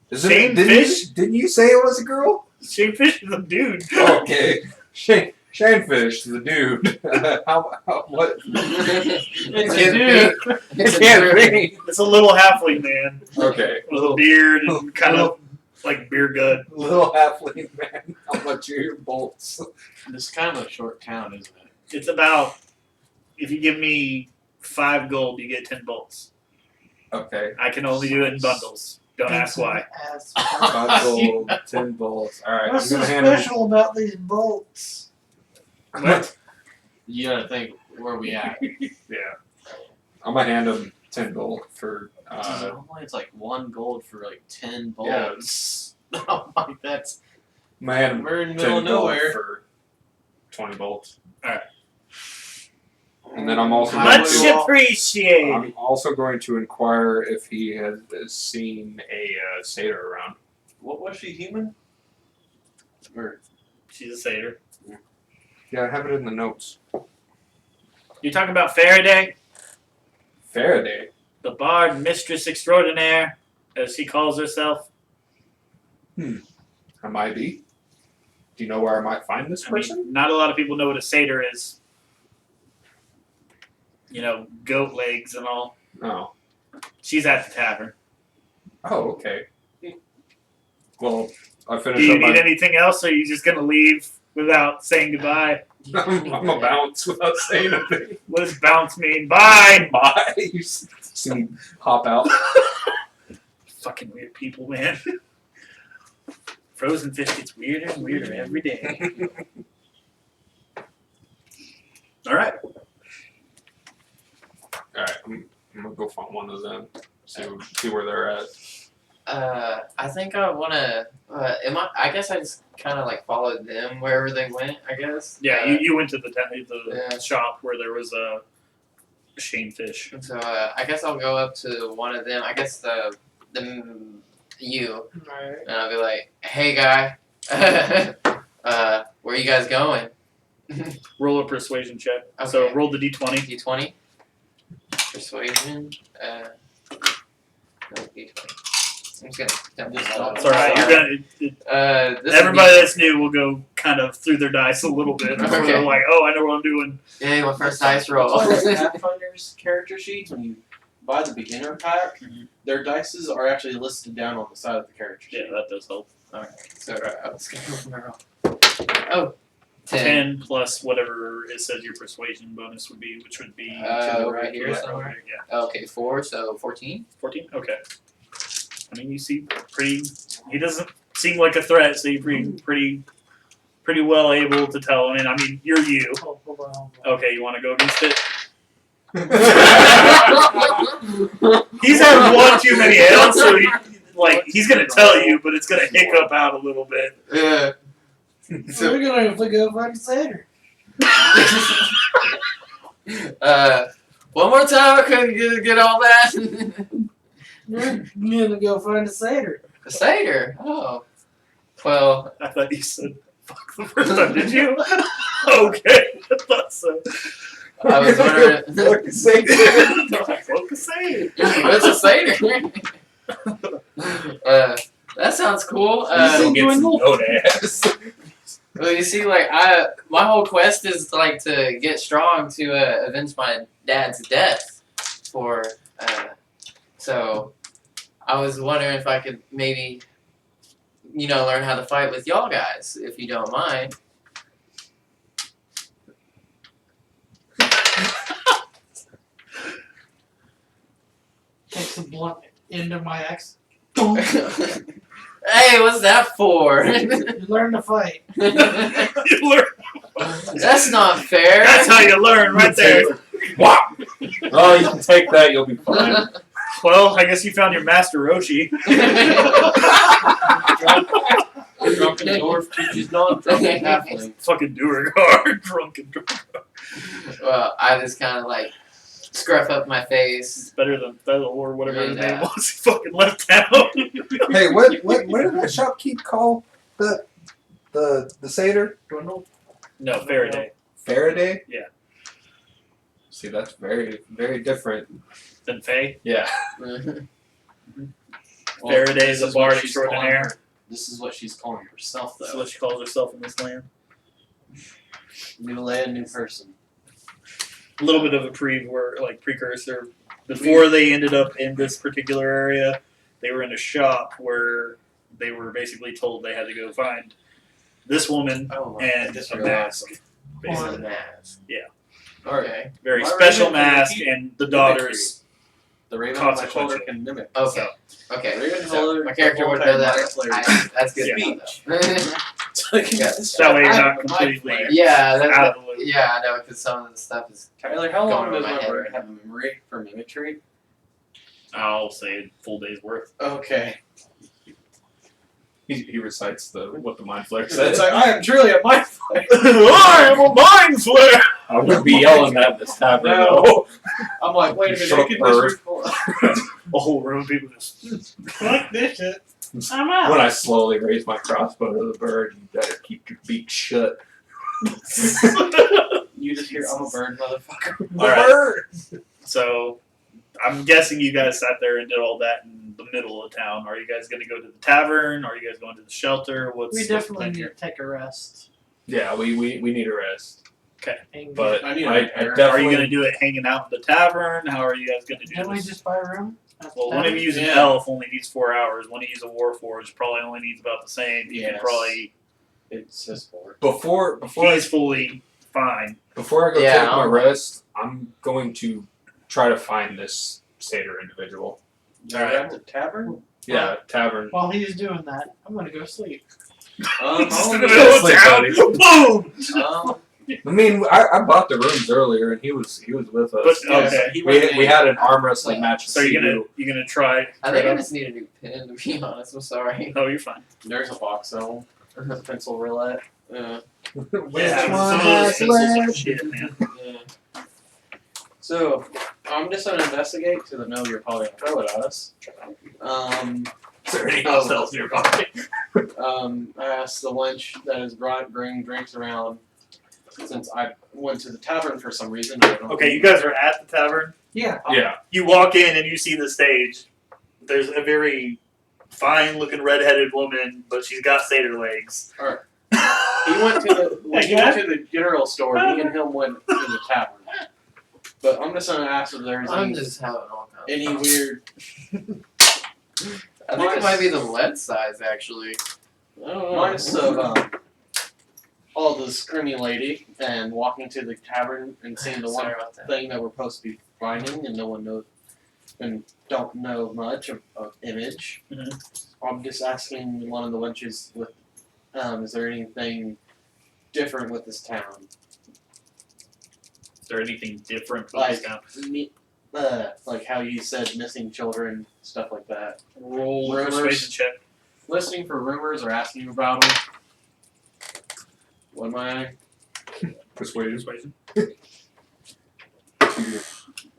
D: Isn't
B: Shane
D: it,
B: Fish?
D: didn't you say it was a girl?
B: Shane Fish is a dude.
D: Okay. Shane Fish, the dude. What?
E: It's
F: Can't
E: a dude.
F: It's
D: Can't be.
B: It's a little halfling man
D: Okay.
B: with a beard and kind of like beer gut.
D: Little halfling man. How much are your bolts?
E: This is kind of a short town, isn't it?
B: It's about, if you give me 5 gold, you get 10 bolts.
D: Okay.
B: I can only do it in bundles. Don't ask why.
D: 5 gold, 10 bolts. Alright,
G: What's
D: I'm
G: so
D: gonna hand him.
G: special about these bolts?
B: What?
E: You gotta think where we at.
B: Yeah.
D: I'm gonna hand him 10 gold for.
E: Normally it's like 1 gold for like 10
D: Yeah.
E: bolts. Oh my, that's.
D: I'm gonna hand him
E: We're in the
D: 10
E: middle of
D: gold
E: nowhere.
D: for 20 bolts.
B: Alright.
D: And then I'm also
E: How
D: going
B: Much
E: do-
B: appreciated.
D: I'm also going to inquire if he has seen a satyr around.
E: What was she, human? Or.
B: She's a satyr.
D: Yeah, I have it in the notes.
B: You talking about Faraday?
D: Faraday.
B: The bard mistress extraordinaire, as she calls herself.
D: I might be. Do you know where I might find this
B: I
D: person?
B: mean, not a lot of people know what a satyr is. You know, goat legs and all.
D: Oh.
B: She's at the tavern.
D: Oh, okay. Well, I
B: Do
D: finished
B: you
D: up
B: need
D: my.
B: anything else, or are you just gonna leave without saying goodbye?
D: I'm a bounce without saying anything.
B: What does bounce mean? Bye!
D: Bye. You see me hop out.
B: Fucking weird people, man. Frozen fish gets weirder and weirder every day. Alright.
D: Alright, I'm gonna go find one of them. See where they're at.
F: I think I wanna. I guess I just kind of like followed them wherever they went. I guess.
B: Yeah, you went to the
F: Yeah.
B: shop where there was a Shane fish.
F: So I guess I'll go up to one of them. I guess you,
G: Right.
F: and I'll be like, "Hey, guy, where you guys going?"
B: Roll a persuasion check. So
F: Okay.
B: roll the d20.
F: D20. Persuasion. No D20. I'm just gonna dump this all.
B: It's alright. You're gonna.
F: This is
B: Everybody
F: me.
B: that's new will go kind of through their dice a little bit before
F: Okay.
B: they're like, "Oh, I know what I'm doing."
F: Yeah, my first dice roll.
E: It's like Pathfinder's character sheets when you buy the beginner pack.
B: Mhm.
E: Their dices are actually listed down on the side of the character sheet.
B: Yeah, that does help.
F: So I was gonna roll my roll. Oh, 10.
B: 10 plus whatever it says your persuasion bonus would be, which would be to the
F: Over
B: right.
F: here
B: Yeah,
F: somewhere?
B: yeah.
F: Okay, 4, so 14.
B: 14? Okay. I mean, you see pretty. He doesn't seem like a threat, so you're pretty well able to tell. I mean, you're you.
G: Oh, hold on.
B: Okay, you want to go against it? He's had one too many ales, so he's gonna tell you, but it's gonna hiccup out a little bit.
F: Yeah.
G: So we're gonna have to go find a satyr.
F: One more time, I couldn't get all that.
G: We're gonna go find a satyr.
F: A satyr. Oh. Well,
B: I thought you said fuck the first time, did you? Okay, I thought so.
F: I was wondering.
D: Fucking satyr.
B: Fuck a satyr.
F: What's a satyr? That sounds cool.
D: Don't get some goat ass.
F: Well, you see, like my whole quest is like to get strong to avenge my dad's death. So I was wondering if I could maybe, learn how to fight with y'all guys, if you don't mind.
G: the blunt end of my axe.
F: Hey, what's that for?
G: You learn to fight.
B: You learn.
F: That's not fair.
B: That's how you learn, right there.
D: Wow. Oh, you can take that. You'll be fine.
B: Well, I guess you found your master Roshi.
E: Drunken dwarf teaches non-drunken halfling.
B: Fucking Duergar, drunken.
F: Well, I just kind of like scruff up my face.
B: It's better than Fellow or whatever his
F: Yeah.
B: name was. He fucking left town.
D: Hey, what did that shopkeep call the satyr?
B: No, Faraday.
D: Faraday?
B: Yeah.
D: See, that's very, very different.
B: Then Faye.
D: Yeah.
B: Faraday is
E: this
B: a bard
E: what she's calling
B: extraordinaire.
E: her- This is what she's calling herself,
B: That's
E: though.
B: what she calls herself in this land.
E: New land, new person.
B: A little bit of a precursor. Before they ended up in this particular area, they were in a shop where they were basically told they had to go find this woman
E: Oh,
B: and
E: this
B: a
E: really
B: mask.
E: awesome.
F: Or
B: Basically.
F: a mask.
B: Yeah.
F: Okay.
B: Very
E: Why
B: special
E: Raven can
B: mask,
E: repeat
B: and the daughters.
E: The raven on my shoulder
B: Consequential.
E: can mimic.
F: Okay. Okay.
E: Raven
F: So
E: holder,
F: my character would know that. That's good.
B: Yeah.
F: Yes.
B: That way you're not completely
F: Yeah,
B: out of the loop.
F: yeah, I know, because some of the stuff is.
E: Tyler, how long
F: Going
E: does
F: over my
E: my
F: head
E: bird
F: right
E: have a memory for mimicry?
B: I'll say a full day's worth.
E: Okay.
D: He recites what the mind flayer
E: It's
D: says.
E: like, I am truly a mind flayer.
B: I am a mind flayer!
D: I would be yelling that in this tavern.
E: No.
D: though.
E: I'm like, wait a minute,
D: Shut
E: I
D: up,
E: can
D: bird.
E: just
B: A whole room of people just.
G: Fuck this shit. I'm out.
D: When I slowly raise my crossbow to the bird, you better keep your beak shut.
E: You just hear, I'm a bird, motherfucker.
D: The
B: Alright.
D: bird!
B: So, I'm guessing you guys sat there and did all that in the middle of town. Are you guys going to go to the tavern? Are you guys going to the shelter? What's
G: We
B: what's the
G: definitely
B: plan
G: need
B: here?
G: to take a rest.
D: Yeah, we need a rest.
G: And
D: But
E: I need a
D: I
E: repair.
D: definitely.
B: Are you going to do it hanging out in the tavern? How are you guys going to do
G: Didn't we
B: this?
G: just buy a room? at the
B: Well, one of
G: tavern?
B: you use an
E: Yeah.
B: elf only needs 4 hours. One of you use a warforged probably only needs about the same. You can
E: Yes.
B: probably
E: It's his fault.
D: Before I
B: he's fully fine.
D: Before I go
F: Yeah,
D: take my
F: I'll-
D: rest, I'm going to try to find this satyr individual.
E: You're at the tavern?
D: Yeah, tavern.
G: While he's doing that, I'm gonna go sleep.
B: Just in the
E: Um,
B: middle of
D: Sleep,
B: town. Boom!
D: I mean, I bought the rooms earlier, and he was with us.
B: But
E: yes,
B: okay.
E: he went
D: we
E: in.
D: had an arm wrestling match.
B: So you're gonna try.
F: I think I just need a new pen, to be honest. I'm sorry.
B: Oh, you're fine.
E: There's a box though. A pencil roulette.
B: Yeah,
D: Which
B: some
D: one
B: of those
D: has
B: pencils are
D: left?
B: shit, man.
E: Yeah. So I'm just gonna investigate because I know you're probably gonna throw it at us.
B: Is there anything else nearby?
E: I asked the wench that is bringing drinks around since I went to the tavern for some reason. I don't know.
B: Okay, you guys are at the tavern.
G: Yeah.
D: Yeah.
B: You walk in and you see the stage. There's a very fine-looking red-headed woman, but she's got satyr legs.
E: Alright. He went to the when he went to the general store. Me and him went to the tavern. But I'm just gonna ask if there's
F: I'm
E: any,
F: just having all kinds
E: any
F: of
E: weird.
F: I think it might be the lead size, actually.
E: I don't know. Minus of all the screamy lady and walking to the tavern and seeing the one
F: Sorry about that.
E: thing that we're supposed to be finding and no one knows and don't know much of image.
B: Mhm.
E: I'm just asking one of the wenches with is there anything different with this town?
B: Is there anything different from
E: Like
B: this town?
E: like how you said missing children, stuff like that.
B: Roll
E: rumors.
B: persuasion check.
E: Listening for rumors or asking about them. What am I?
D: Persuasion.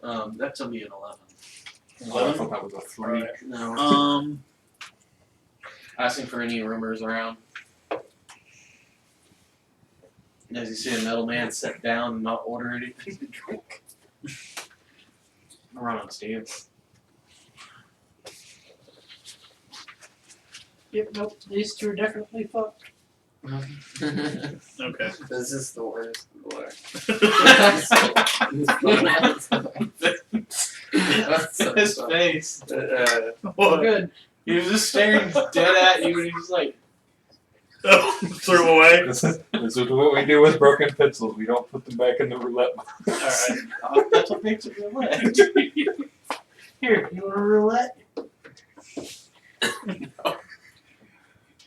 E: That's gonna be an 11.
D: I thought that was a 3.
B: Alright.
E: No. Asking for any rumors around. As you see a metal man sit down and not order anything to drink. Run on Steve.
G: Yep, nope. These two are definitely fucked.
B: Okay.
F: This is the worst.
E: His face.
B: What?
G: Good.
E: He was just staring dead at you and he was like,
B: Oh, threw him away.
D: This is what we do with broken pencils. We don't put them back in the roulette box.
B: Alright.
E: oh, that's what makes it roulette.
G: Here, you want a roulette?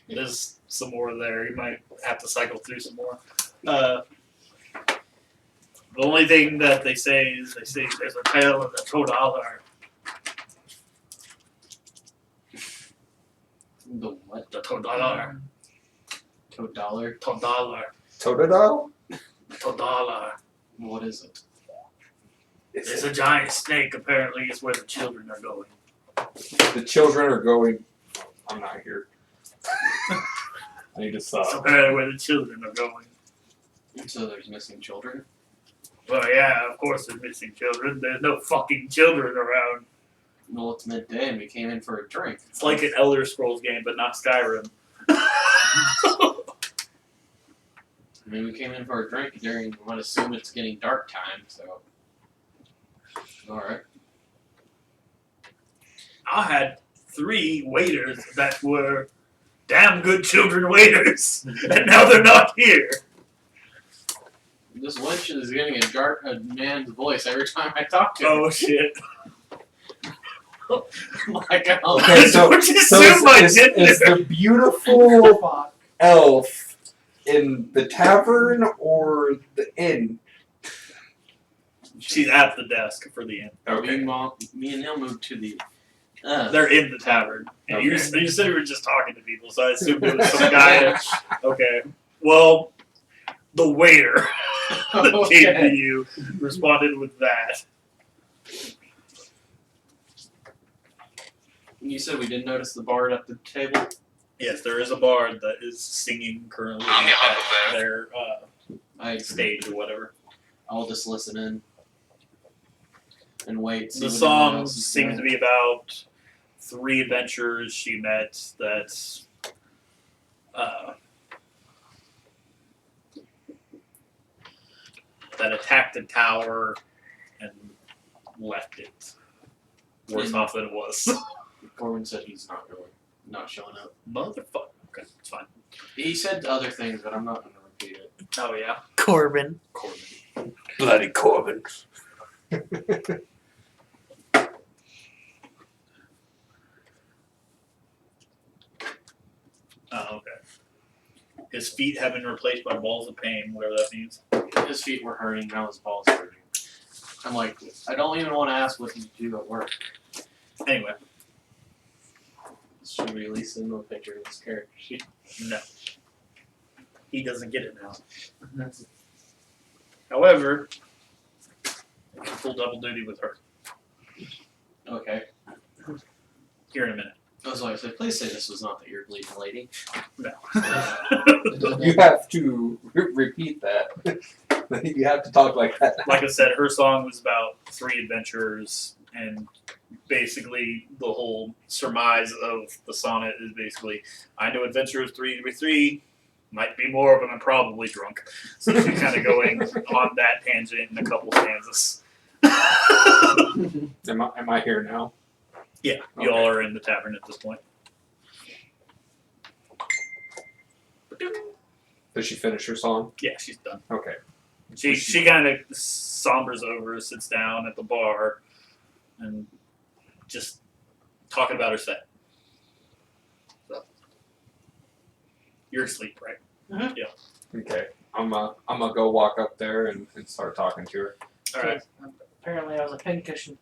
B: There's some more there. You might have to cycle through some more. The only thing that they say is there's a tale of the $2.
E: The what?
B: The $2.
E: $2?
B: $2.
D: Totodile?
B: $2.
E: What is it?
B: There's a giant snake. Apparently, it's where the children are going.
D: The children are going. I'm not here. I need to
B: It's
D: stop.
B: apparently where the children are going.
E: So there's missing children?
B: Well, yeah, of course there's missing children. There's no fucking children around.
E: Well, it's midday and we came in for a drink.
B: It's like an Elder Scrolls game, but not Skyrim.
E: I mean, we came in for a drink during, I would assume it's getting dark time, so. Alright.
B: I had 3 waiters that were damn good children waiters, and now they're not here.
E: This wench is getting a man's voice every time I talk to her.
B: Oh shit!
E: Like, oh,
D: Okay, so,
B: Don't
D: so
B: assume my gender.
D: is the beautiful elf in the tavern or the inn?
B: She's at the desk for the inn.
D: Okay.
E: me and Neil moved to the.
B: They're in the tavern. And you
D: Okay.
B: you said you were just talking to people, so I assumed it was some guy. Okay. Well, the waiter that came to you responded with that.
E: You said we didn't notice the bard at the table?
B: Yes, there is a bard that is singing currently
H: I'm the
B: at
H: Huckleberry.
B: their
E: I
B: stage or whatever.
E: I'll just listen in and wait. See
B: The
E: what
B: song
E: anyone else is
B: seems to
E: doing.
B: be about 3 adventurers she met that that attacked the tower and left it worse off than it was.
E: Corbin said he's not showing up.
B: Motherfucker. Okay, it's fine.
E: He said other things, but I'm not going to repeat it.
B: Oh yeah,
C: Corbin.
B: Corbin.
D: Bloody Corbin.
B: Oh okay. His feet have been replaced by balls of pain, whatever that means.
E: His feet were hurting, now his balls are hurting. I'm like, I don't even want to ask what you do at work.
B: Anyway,
E: Should we at least send him a picture of his character sheet?
B: no. He doesn't get it now. However, I can full double duty with her
E: Okay.
B: here in a minute.
E: I was like, please say this was not the ear bleeding lady.
B: No.
D: You have to repeat that. You have to talk like that.
B: Like I said, her song was about 3 adventurers, and basically the whole surmise of the sonnet is basically, I know adventurers 3 might be more, but I'm probably drunk. So she's kind of going on that tangent in a couple stanzas.
D: Am I here now?
B: Yeah, you all are in the tavern at this point.
D: Does she finish her song?
B: Yeah, she's done.
D: Okay.
B: She kind of sombers over, sits down at the bar, and just talking about her set. So, you're asleep, right?
D: Okay. I'm gonna go walk up there and start talking to her.
B: All right.
G: Apparently, I was a pincushion.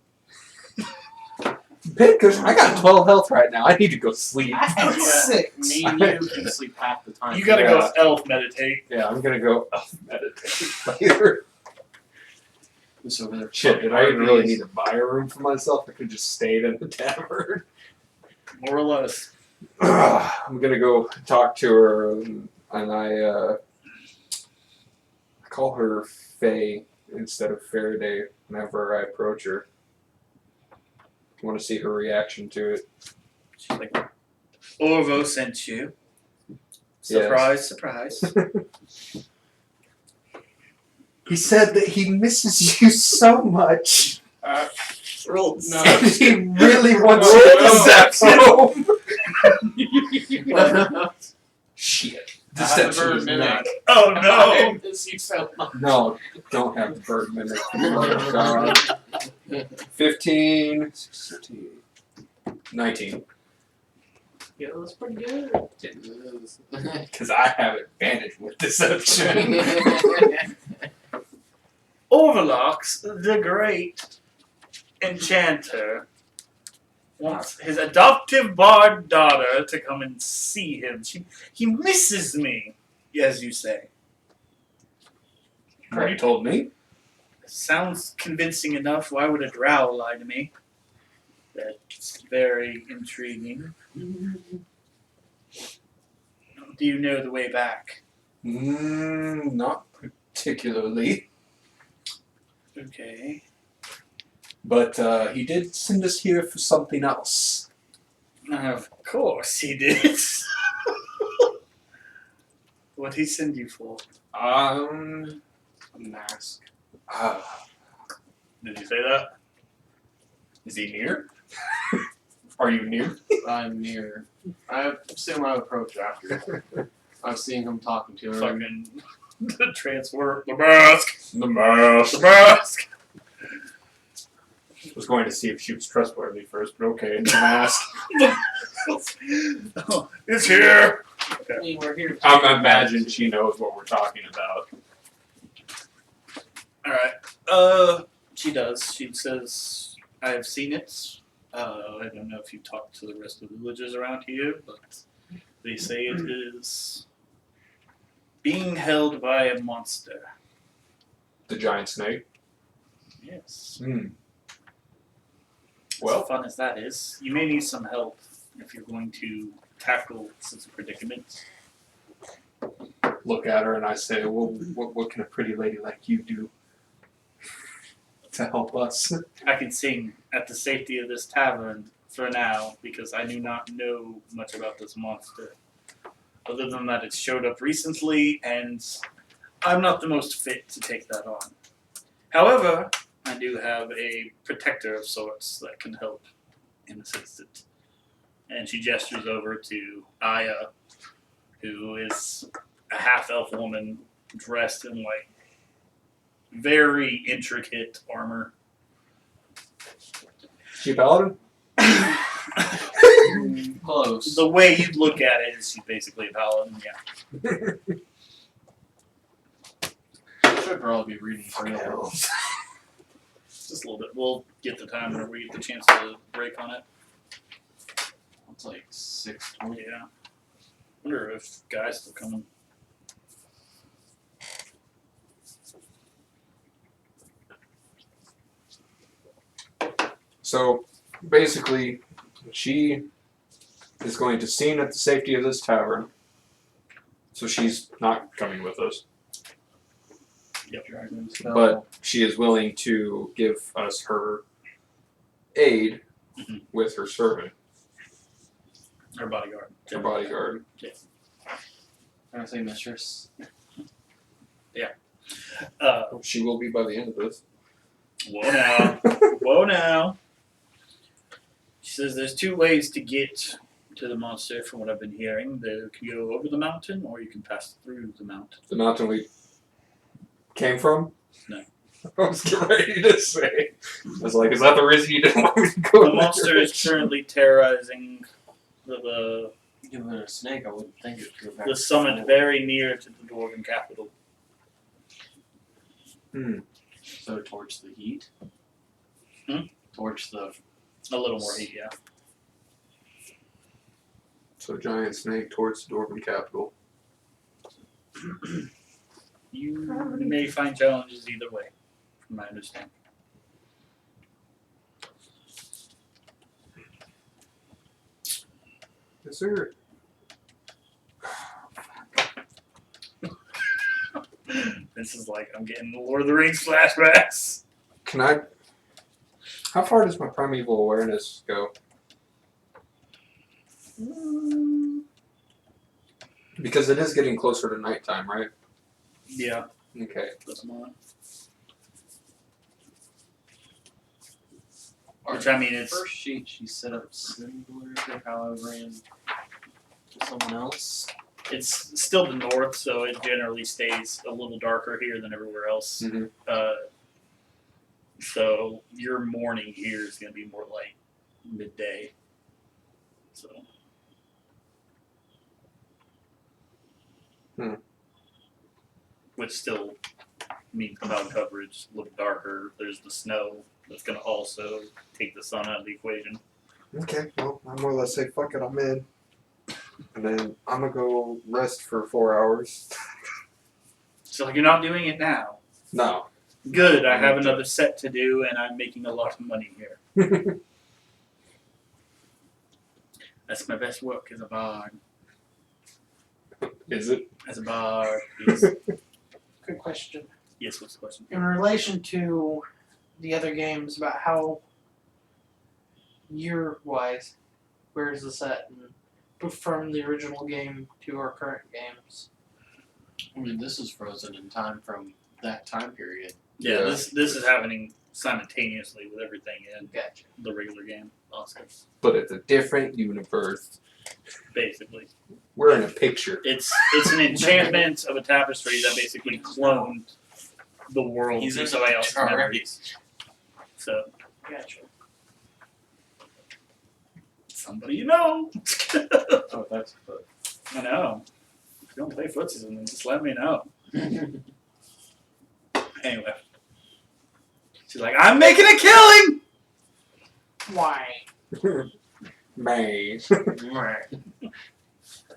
D: Because I got 12 health right now. I need to go sleep.
G: I had
E: Yeah.
G: 6.
E: Me and you can sleep half the time.
B: You gotta
D: Yeah.
B: go elf meditate.
D: Yeah, I'm gonna go meditate later.
E: Just over there.
D: Shit, did I even really need to buy a room for myself? I could just stayed in the tavern.
B: More or less.
D: I'm gonna go talk to her, and I call her Faye instead of Faraday whenever I approach her. I want to see her reaction to it.
B: She's like, Orvo sent you.
D: Yes.
B: Surprise.
D: He said that he misses you so much.
B: Roll
E: No.
D: And he really wants
E: No,
D: you to
E: no.
D: come back home. Shit. Deception is not.
B: Oh
E: I
B: no!
E: miss you so much.
D: No, don't have the bird mimic. Oh, God. 15, 16, 19.
A: Yeah, that's pretty good.
D: Because I have advantage with deception.
B: Orvilox, the great enchanter, wants his adoptive bard daughter to come and see him. He misses me, as you say.
D: What you told me?
B: Sounds convincing enough. Why would a drow lie to me? That's very intriguing. Do you know the way back?
D: Not particularly.
B: Okay.
D: But he did send us here for something else.
B: Of course he did. What'd he send you for?
E: A mask.
B: Did you say that?
D: Is he near? Are you near?
E: I'm near. I assume I approach after. I've seen him talking to her.
B: Fucking the transfer. The mask.
D: The mask.
B: The mask.
D: I was going to see if she was trustworthy first, but okay, it's a mask.
B: Oh, it's here.
E: I mean, we're here.
D: I imagine she knows what we're talking about.
B: Alright. She does. She says, I have seen it. I don't know if you talked to the rest of the villagers around here, but they say it is being held by a monster.
D: The giant snake.
B: Yes.
D: Well,
B: As fun as that is, you may need some help if you're going to tackle such a predicament.
D: look at her and I say, well, what can a pretty lady like you do to help us?
B: I can sing at the safety of this tavern for now because I do not know much about this monster. Other than that, it showed up recently, and I'm not the most fit to take that on. However, I do have a protector of sorts that can help in this instant. And she gestures over to Aya, who is a half-elf woman dressed in, like, very intricate armor.
D: She paladin?
E: Close.
B: The way you'd look at it is she's basically a paladin, yeah.
E: Should probably be reading for you.
B: Just a little bit. We'll get the time whenever we get the chance to break on it.
E: It's like 6:20.
B: Yeah. Wonder if guys still coming.
D: So basically, she is going to sing at the safety of this tavern. So she's not coming with us.
B: Yep.
D: But she is willing to give us her aid
B: Mhm.
D: with her servant,
B: Her bodyguard.
D: her bodyguard.
E: Can I say mistress?
D: She will be by the end of this.
B: Whoa now. Whoa now. She says there's two ways to get to the monster from what I've been hearing. They can go over the mountain or you can pass through the mountain.
D: The mountain we came from?
B: No.
D: I was getting ready to say. I was like, is that the reason you didn't want me to go
B: The
D: there?
B: monster is currently terrorizing the
E: Given it a snake, I wouldn't think it would go back.
B: summit very near to the dwarven capital.
E: So towards the heat.
B: Hmm?
E: Towards the.
B: A little more heat, yeah.
D: So giant snake towards the dwarven capital.
B: You may find challenges either way, from my understanding.
D: Is there...
B: This is like I'm getting Lord of the Rings flashbacks.
D: Can I... How far does my primeval awareness go? Because it is getting closer to nighttime, right?
B: Yeah,
D: Okay.
B: that's mine. Which I mean, it's
E: First sheet, she set up similar to how I ran to someone else.
B: it's still the north, so it generally stays a little darker here than everywhere else.
D: Mhm.
B: So your morning here is going to be more like midday. So. Which still means cloud coverage a little darker. There's the snow that's going to also take the sun out of the equation.
D: Okay, well, I more or less say, fuck it, I'm in. And then I'm gonna go rest for 4 hours.
B: So you're not doing it now.
D: No.
B: Good. I have another set to do, and I'm making a lot of money here. That's my best work as a bard.
D: Is it?
B: As a bard, yes.
C: Good question.
B: Yes, what's the question?
C: In relation to the other games, about how year-wise, where's the set from the original game to our current games?
E: I mean, this is frozen in time from that time period.
B: Yeah,
D: Yeah.
B: this is happening simultaneously with everything in
C: Gotcha.
B: the regular game, also.
D: But it's a different universe.
B: Basically.
D: We're in a picture.
B: It's an enchantment of a tapestry that basically cloned the world
E: He's
B: to
E: in
B: somebody
E: the
B: else's
E: chart.
B: memories. So
C: Gotcha.
B: somebody you know.
E: Oh, that's good.
B: I know. If you don't play footsies with me, just let me know. Anyway. She's like, I'm making a killing!
C: Why?
D: May.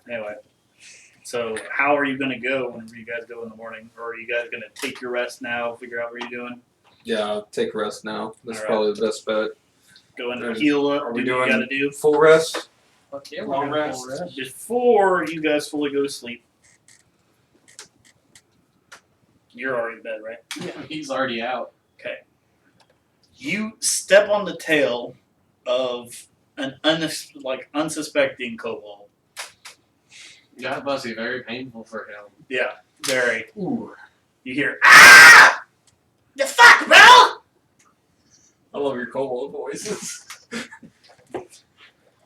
B: Anyway. So how are you gonna go whenever you guys go in the morning? Or are you guys gonna take your rest now, figure out what you're doing?
D: Yeah, I'll take a rest now. That's
B: Alright.
D: probably the best bet.
B: Go in and
D: Are
B: heal up,
D: we
B: do what you
D: doing
B: gotta do.
D: full rest?
E: Fuck yeah,
D: Long
E: we're
D: rest.
E: gonna rest.
B: Before you guys fully go to sleep. You're already in bed, right?
E: Yeah, he's already out.
B: Okay. You step on the tail of an unsuspecting kobold.
E: Yeah, that must be very painful for him.
B: Yeah, very.
E: Ooh.
B: You hear, ah! The fuck, bro?
D: I love your kobold voices.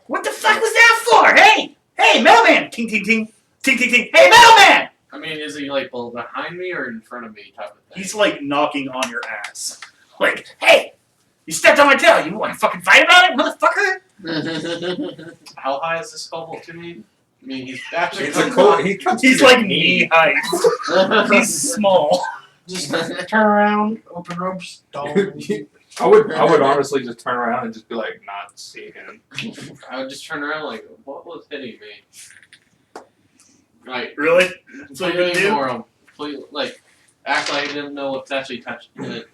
B: What the fuck was that for? Hey! Hey, mailman! Ting, ting, ting. Ting, ting, ting. Hey, mailman!
E: I mean, is he like behind me or in front of me type of thing?
B: He's like knocking on your ass. Like, hey! You stepped on my tail. You want to fucking fight about it, motherfucker?
E: How high is this kobold to me? I mean, he's actually
D: He's a cold. He comes
B: He's
D: to your
B: like
D: knee.
B: knee height. He's small.
C: Just turn around, open ropes, don't.
D: I would honestly just turn around and just be like, not see him.
E: I would just turn around like, what was hitting me? Like,
B: Really? That's what you
E: completely
B: do?
E: ignore him. Like, act like I didn't know what's actually touching it.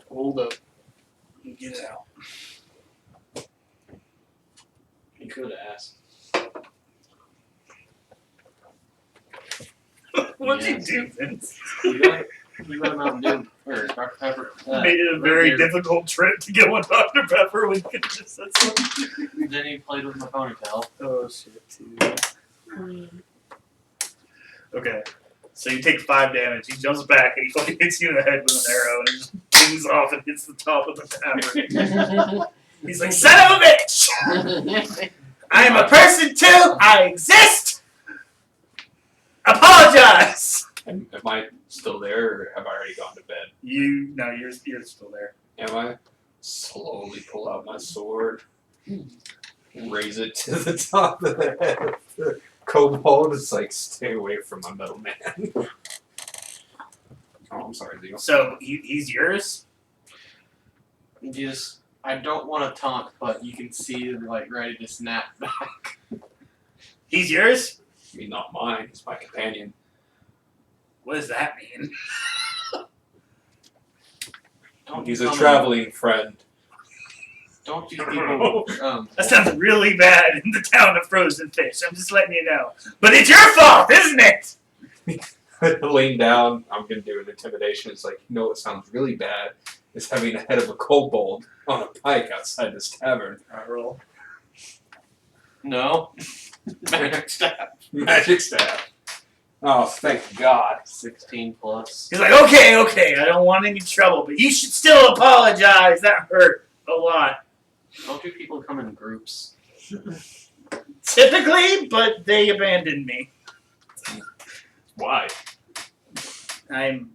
B: Hold up. Get it out.
E: He could have asked.
B: What'd
E: Yes.
B: you do, Vince?
E: You got Mountain Dew or Dr. Pepper.
B: Made it a very
E: right
B: difficult trip to get one Dr. Pepper when you could have just said something.
E: here. Then he played with my ponytail.
B: Oh, shit, too. Okay. So you take 5 damage. He jumps back and he fucking hits you in the head with an arrow and it just pings off and hits the top of the tavern. He's like, son of a bitch! I am a person too! I exist! Apologize!
D: Am I still there, or have I already gone to bed?
B: No, you're still there.
D: Am I? Slowly pull out my sword, raise it to the top of the head of the kobold. It's like, stay away from my metal man. Oh, I'm sorry, Leo.
B: So he's yours?
E: Just, I don't want to taunt, but you can see him like ready to snap back.
B: He's yours?
D: I mean, not mine. He's my companion.
B: What does that mean?
E: Don't
D: He's
E: you
D: a
E: come
D: traveling friend.
E: in- Don't you people?
B: That sounds really bad in the town of Frozen Fish. I'm just letting you know. But it's your fault, isn't it?
D: I lean down. I'm gonna do an intimidation. It's like, you know what sounds really bad is having the head of a kobold on a pike outside this tavern.
B: Alright, roll.
E: No. Magic staff.
D: Magic staff. Oh, thank God.
E: 16 plus.
B: He's like, okay, I don't want any trouble, but you should still apologize. That hurt a lot.
E: Don't you people come in groups?
C: Typically, but they abandoned me.
B: Why?
C: I'm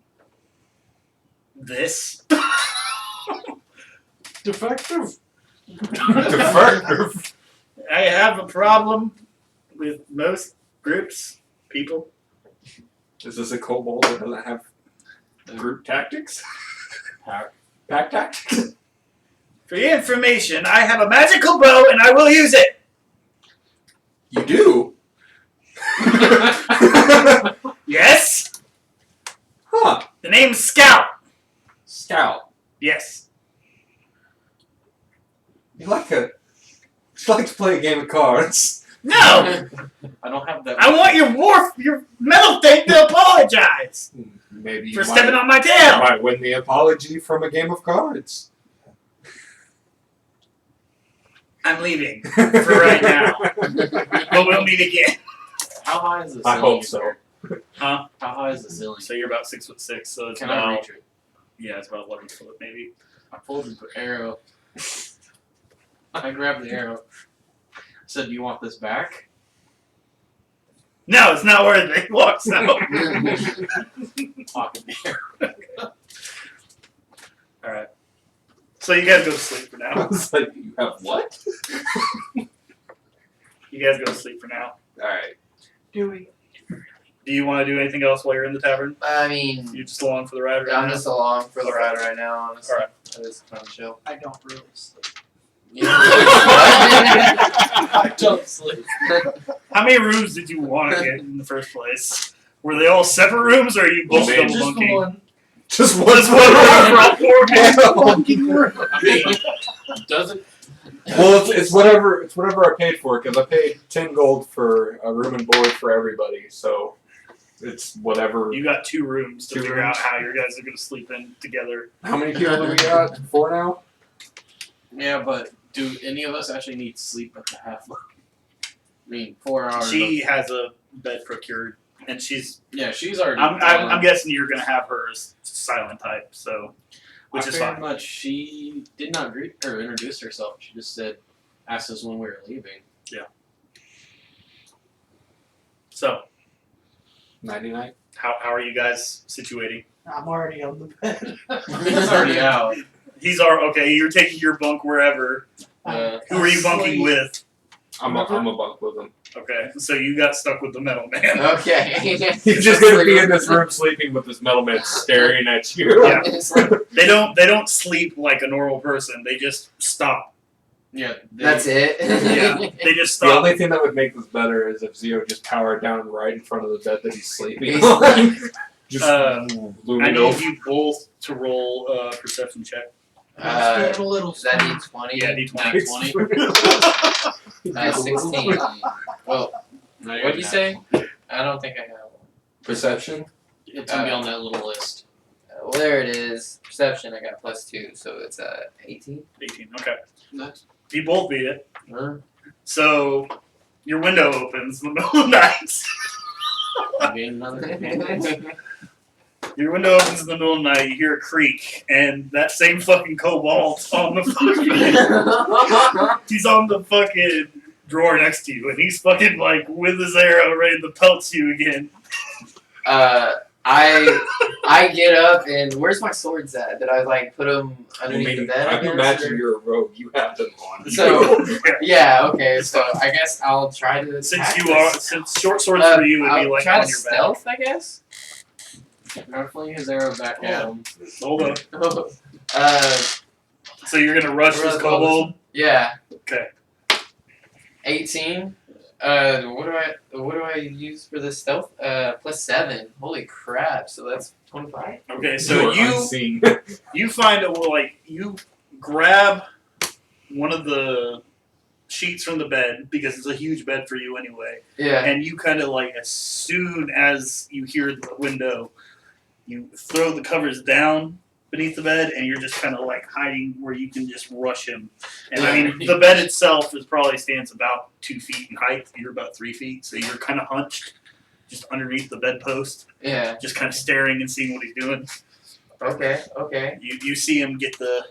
C: this.
G: Defective.
D: Defective.
C: I have a problem with most groups, people.
D: Is this a kobold that doesn't have group tactics? Pack tactics?
C: For your information, I have a magical bow and I will use it.
D: You do?
C: Yes?
D: Huh.
C: The name's Scout.
D: Scout.
C: Yes.
D: You like to play a game of cards.
C: No!
E: I don't have that.
C: I want your metal thing to apologize
D: Maybe you
C: for stepping on my
D: you
C: tail.
D: might win the apology from a game of cards.
C: I'm leaving for right now, but we'll meet again.
E: How high is the ceiling?
D: I hope
E: in
D: so.
E: here?
C: Huh?
E: How high is the ceiling?
B: So you're about 6'6", so it's
E: Can
B: about
E: I reach it?
B: yeah, it's about 11 foot maybe.
E: I pulled the arrow. I grabbed the arrow. Said, "Do you want this back?"
C: No, it's not worth it. Walks out.
E: Pocket the arrow.
C: All right. So you guys go to sleep for
D: I
C: now.
D: was like, you have what?
C: You guys go to sleep for now.
D: Alright.
C: Do you want to do anything else while you're in the tavern?
F: I mean,
C: You just along for the ride right
F: I'm
C: now?
F: just along for the ride right now, honestly.
C: Alright.
F: I just kind of chill.
G: I don't really sleep.
F: You know,
E: I don't sleep.
C: How many rooms did you want to get in the first place? Were they all separate rooms, or are you both double
G: Just
C: bunking?
G: one.
D: Just
C: Just one room for all four people?
G: Fucking room.
E: I mean, doesn't.
D: Well, it's whatever I paid for, because I paid 10 gold for a room and board for everybody, so it's whatever.
C: You got 2 rooms to
D: Two
C: figure out
D: rooms.
C: how you guys are going to sleep in together.
D: How many people do we got? 4 now?
E: Yeah, but do any of us actually need sleep at the half? I mean, 4 hours.
C: She has a bed procured, and she's.
E: She's already.
C: I'm guessing you're going to have her as silent type, so. Which
E: I
C: is
E: figured
C: fine.
E: much. She did not greet or introduce herself. She just said, asked us when we were leaving.
C: So,
D: 99.
C: how are you guys situating?
G: I'm already on the bed.
E: He's already out.
C: Okay, you're taking your bunk wherever. Who are you bunking with?
D: I'm a bunk with him.
C: Okay, so you got stuck with the metal man.
F: okay.
D: He's just gonna be in this room sleeping with this metal man staring at you.
C: Yeah.
F: It's like,
C: They don't sleep like a normal person. They just stop.
E: Yeah.
F: that's it.
C: Yeah, they just
D: The
C: stop.
D: only thing that would make this better is if Zio just powered down right in front of the bed that he's sleeping
F: He's
D: on. Just
C: I
D: looming
C: need
D: over.
C: you both to roll a perception check.
G: Just a little.
F: Does that need 20?
C: Yeah, D20.
E: Nat 20.
F: 16. Well,
E: No, you're
F: what do you
E: nat
F: say?
E: 20.
F: I don't think I have one.
D: Perception?
E: It's gonna be on that little list.
F: Well, there it is. Perception, I got +2, so it's 18.
C: 18. Okay,
E: Nice.
C: you both beat it.
F: Huh?
C: So your window opens in the middle of the night.
E: Again, another.
C: Your window opens in the middle of the night. You hear a creak, and that same fucking kobold on the fucking. He's on the fucking drawer next to you, and he's fucking like with his arrow ready to pelt you again.
F: I get up and where's my swords at? Did I like put them underneath the bed?
D: I can
F: guess,
D: imagine
F: or-
D: you're a rogue. You have them on.
F: So yeah, okay. So I guess I'll try to.
C: Since
F: attack
C: you are,
F: this.
C: since short swords for you would be
F: I'll
C: like
F: try
C: on
F: to
C: your back.
F: stealth, I guess.
E: Gonna fling his arrow back at him.
C: Hold on.
F: Uh,
C: So you're gonna rush this kobold?
F: yeah.
C: Okay.
F: 18. What do I use for the stealth? +7. Holy crap! So that's 25.
C: Okay, so
D: You are unseen.
C: you find it like you grab one of the sheets from the bed because it's a huge bed for you anyway,
F: Yeah.
C: and you kind of like as soon as you hear the window, you throw the covers down beneath the bed, and you're just kind of like hiding where you can just rush him. And I mean, the bed itself is probably stands about 2 feet in height. You're about 3 feet, so you're kind of hunched, just underneath the bedpost,
F: Yeah.
C: just kind of staring and seeing what he's doing.
F: Okay. Okay.
C: You see him get the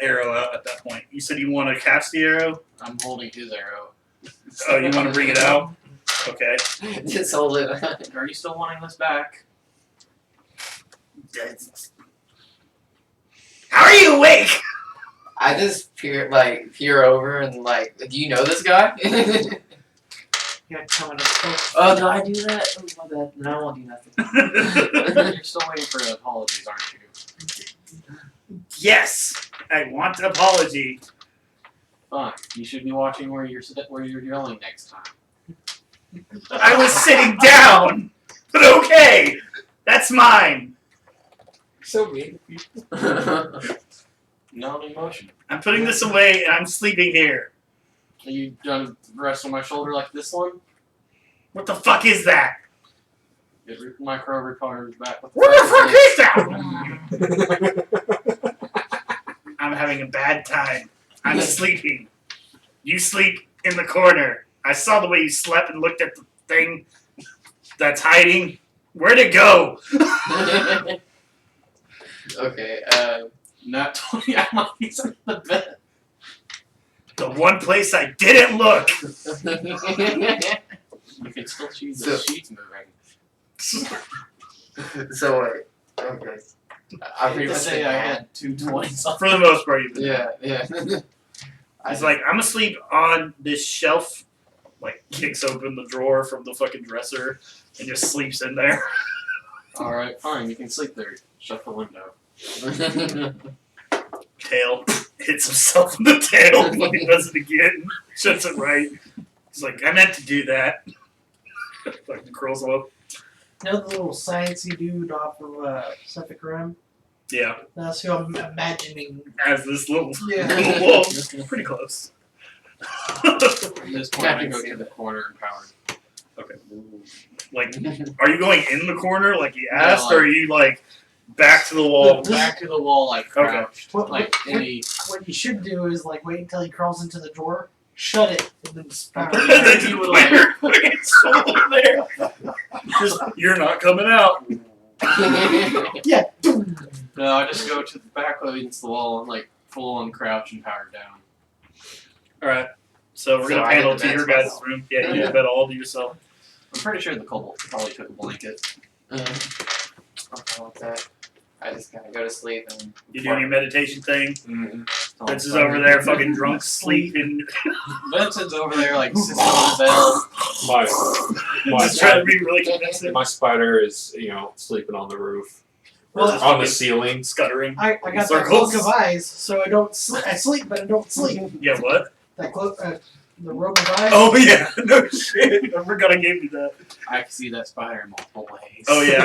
C: arrow out at that point. You said you want to catch the arrow.
E: I'm holding his arrow.
C: Oh, you want to bring it out? Okay.
F: Just hold it.
E: Are you still wanting this back?
C: How are you awake?
F: I just peer over and like, do you know this guy?
E: Yeah, coming up close.
F: Oh, did I do that? Oh, my bad. No, I won't do nothing.
E: You're still waiting for apologies, aren't you?
C: Yes, I want an apology.
E: Fine. You should be watching where you're going next time.
C: I was sitting down, but okay, that's mine.
D: So mean.
E: No emotion.
C: I'm putting this away and I'm sleeping here.
E: Are you gonna rest on my shoulder like this one?
C: What the fuck is that?
E: Get micro recorders back.
C: Where the fuck is that? I'm having a bad time. I'm sleeping. You sleep in the corner. I saw the way you slept and looked at the thing that's hiding. Where'd it go?
F: Okay,
E: Not 20 he's under the bed.
C: The one place I didn't look.
E: You can still see the
F: So-
E: sheets moving.
F: so wait, okay. I pretty
E: Let's
F: much
E: say I had 220 something.
C: For the most part, you've been.
F: Yeah.
C: He's like, I'm asleep on this shelf. Like, kicks open the drawer from the fucking dresser and just sleeps in there.
E: Alright, fine, you can sleep there. Shut the window.
C: Tail hits himself in the tail, but he does it again. Shuts it right. He's like, I meant to do that. Fucking curls him up.
G: You know the little sciencey dude off of Pacific Rim?
C: Yeah,
G: That's who I'm imagining.
C: as this little,
G: Yeah.
C: little wolf. Pretty close.
E: At this point, I go to the corner and power.
C: Okay. Like, are you going in the corner like he
E: No,
C: asked, or are you like back to the wall?
E: Back to the wall, like
C: Okay.
E: crouched.
G: What-
E: Like any.
G: What you should do is like wait until he crawls into the drawer, shut it, and then spout
C: And
G: it.
C: then you would like fucking soul in there. Just, you're not coming out.
G: Yeah.
E: No, I just go to the back against the wall and like full on crouch and power down.
C: All right. So we're
F: So
C: gonna
F: I
C: panel
F: get
C: to
F: the
C: your
F: bed
C: guys'
F: myself.
C: room. Yeah, you get the bed all to yourself.
E: I'm pretty sure the kobold probably took a blanket.
F: Okay, with that. I just gotta go to sleep and.
C: You doing your meditation thing.
F: Mm-hmm.
C: Vince is over there, fucking drunk, sleeping.
E: Vincent's over there, like sits on the bed.
D: My
C: Just trying to be really convincing.
D: my spider is, sleeping on the roof. Or
G: Well,
D: on the ceiling.
C: Scuttering.
G: I got that
C: Circles.
G: cloak of eyes, so I don't. I sleep, but I don't sleep.
C: Yeah, what?
G: That cloak, the robe of eyes.
C: Oh yeah, no shit. I forgot I gave you that.
E: I can see that spider in multiple ways.
C: Oh yeah,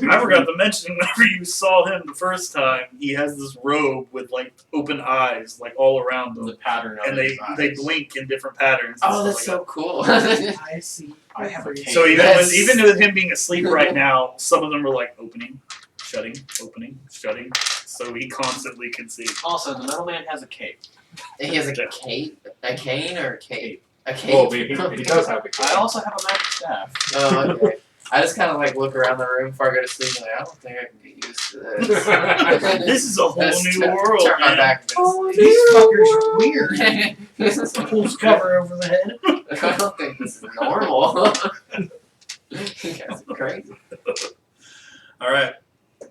C: I forgot to mention whenever you saw him the first time, he has this robe with like open eyes, like all around
E: The
C: him,
E: pattern of
C: and
E: his
C: they
E: eyes.
C: blink in different patterns. and
F: Oh,
C: stuff
F: that's
C: like
F: so cool.
G: I see.
E: I have a
G: cape.
C: So even
F: Yes.
C: with, even with him being asleep right now, some of them are like opening, shutting, opening, shutting. So he constantly can see.
E: Also, the metal man has a cape.
F: He has a cape, a cane or a cape, a cape.
D: Well, he does have a
E: I
D: cape.
E: also have a magic staff.
F: Oh, okay. I just kind of like look around the room before I go to sleep. And like, I don't think I can get used to this.
C: This is a whole
F: Just
C: new world,
F: Turn my
C: man.
F: back. to
G: Oh, these fuckers are weird.
F: this.
G: Pulls cover over the head.
F: I don't think this is normal. You guys are crazy.
C: All right.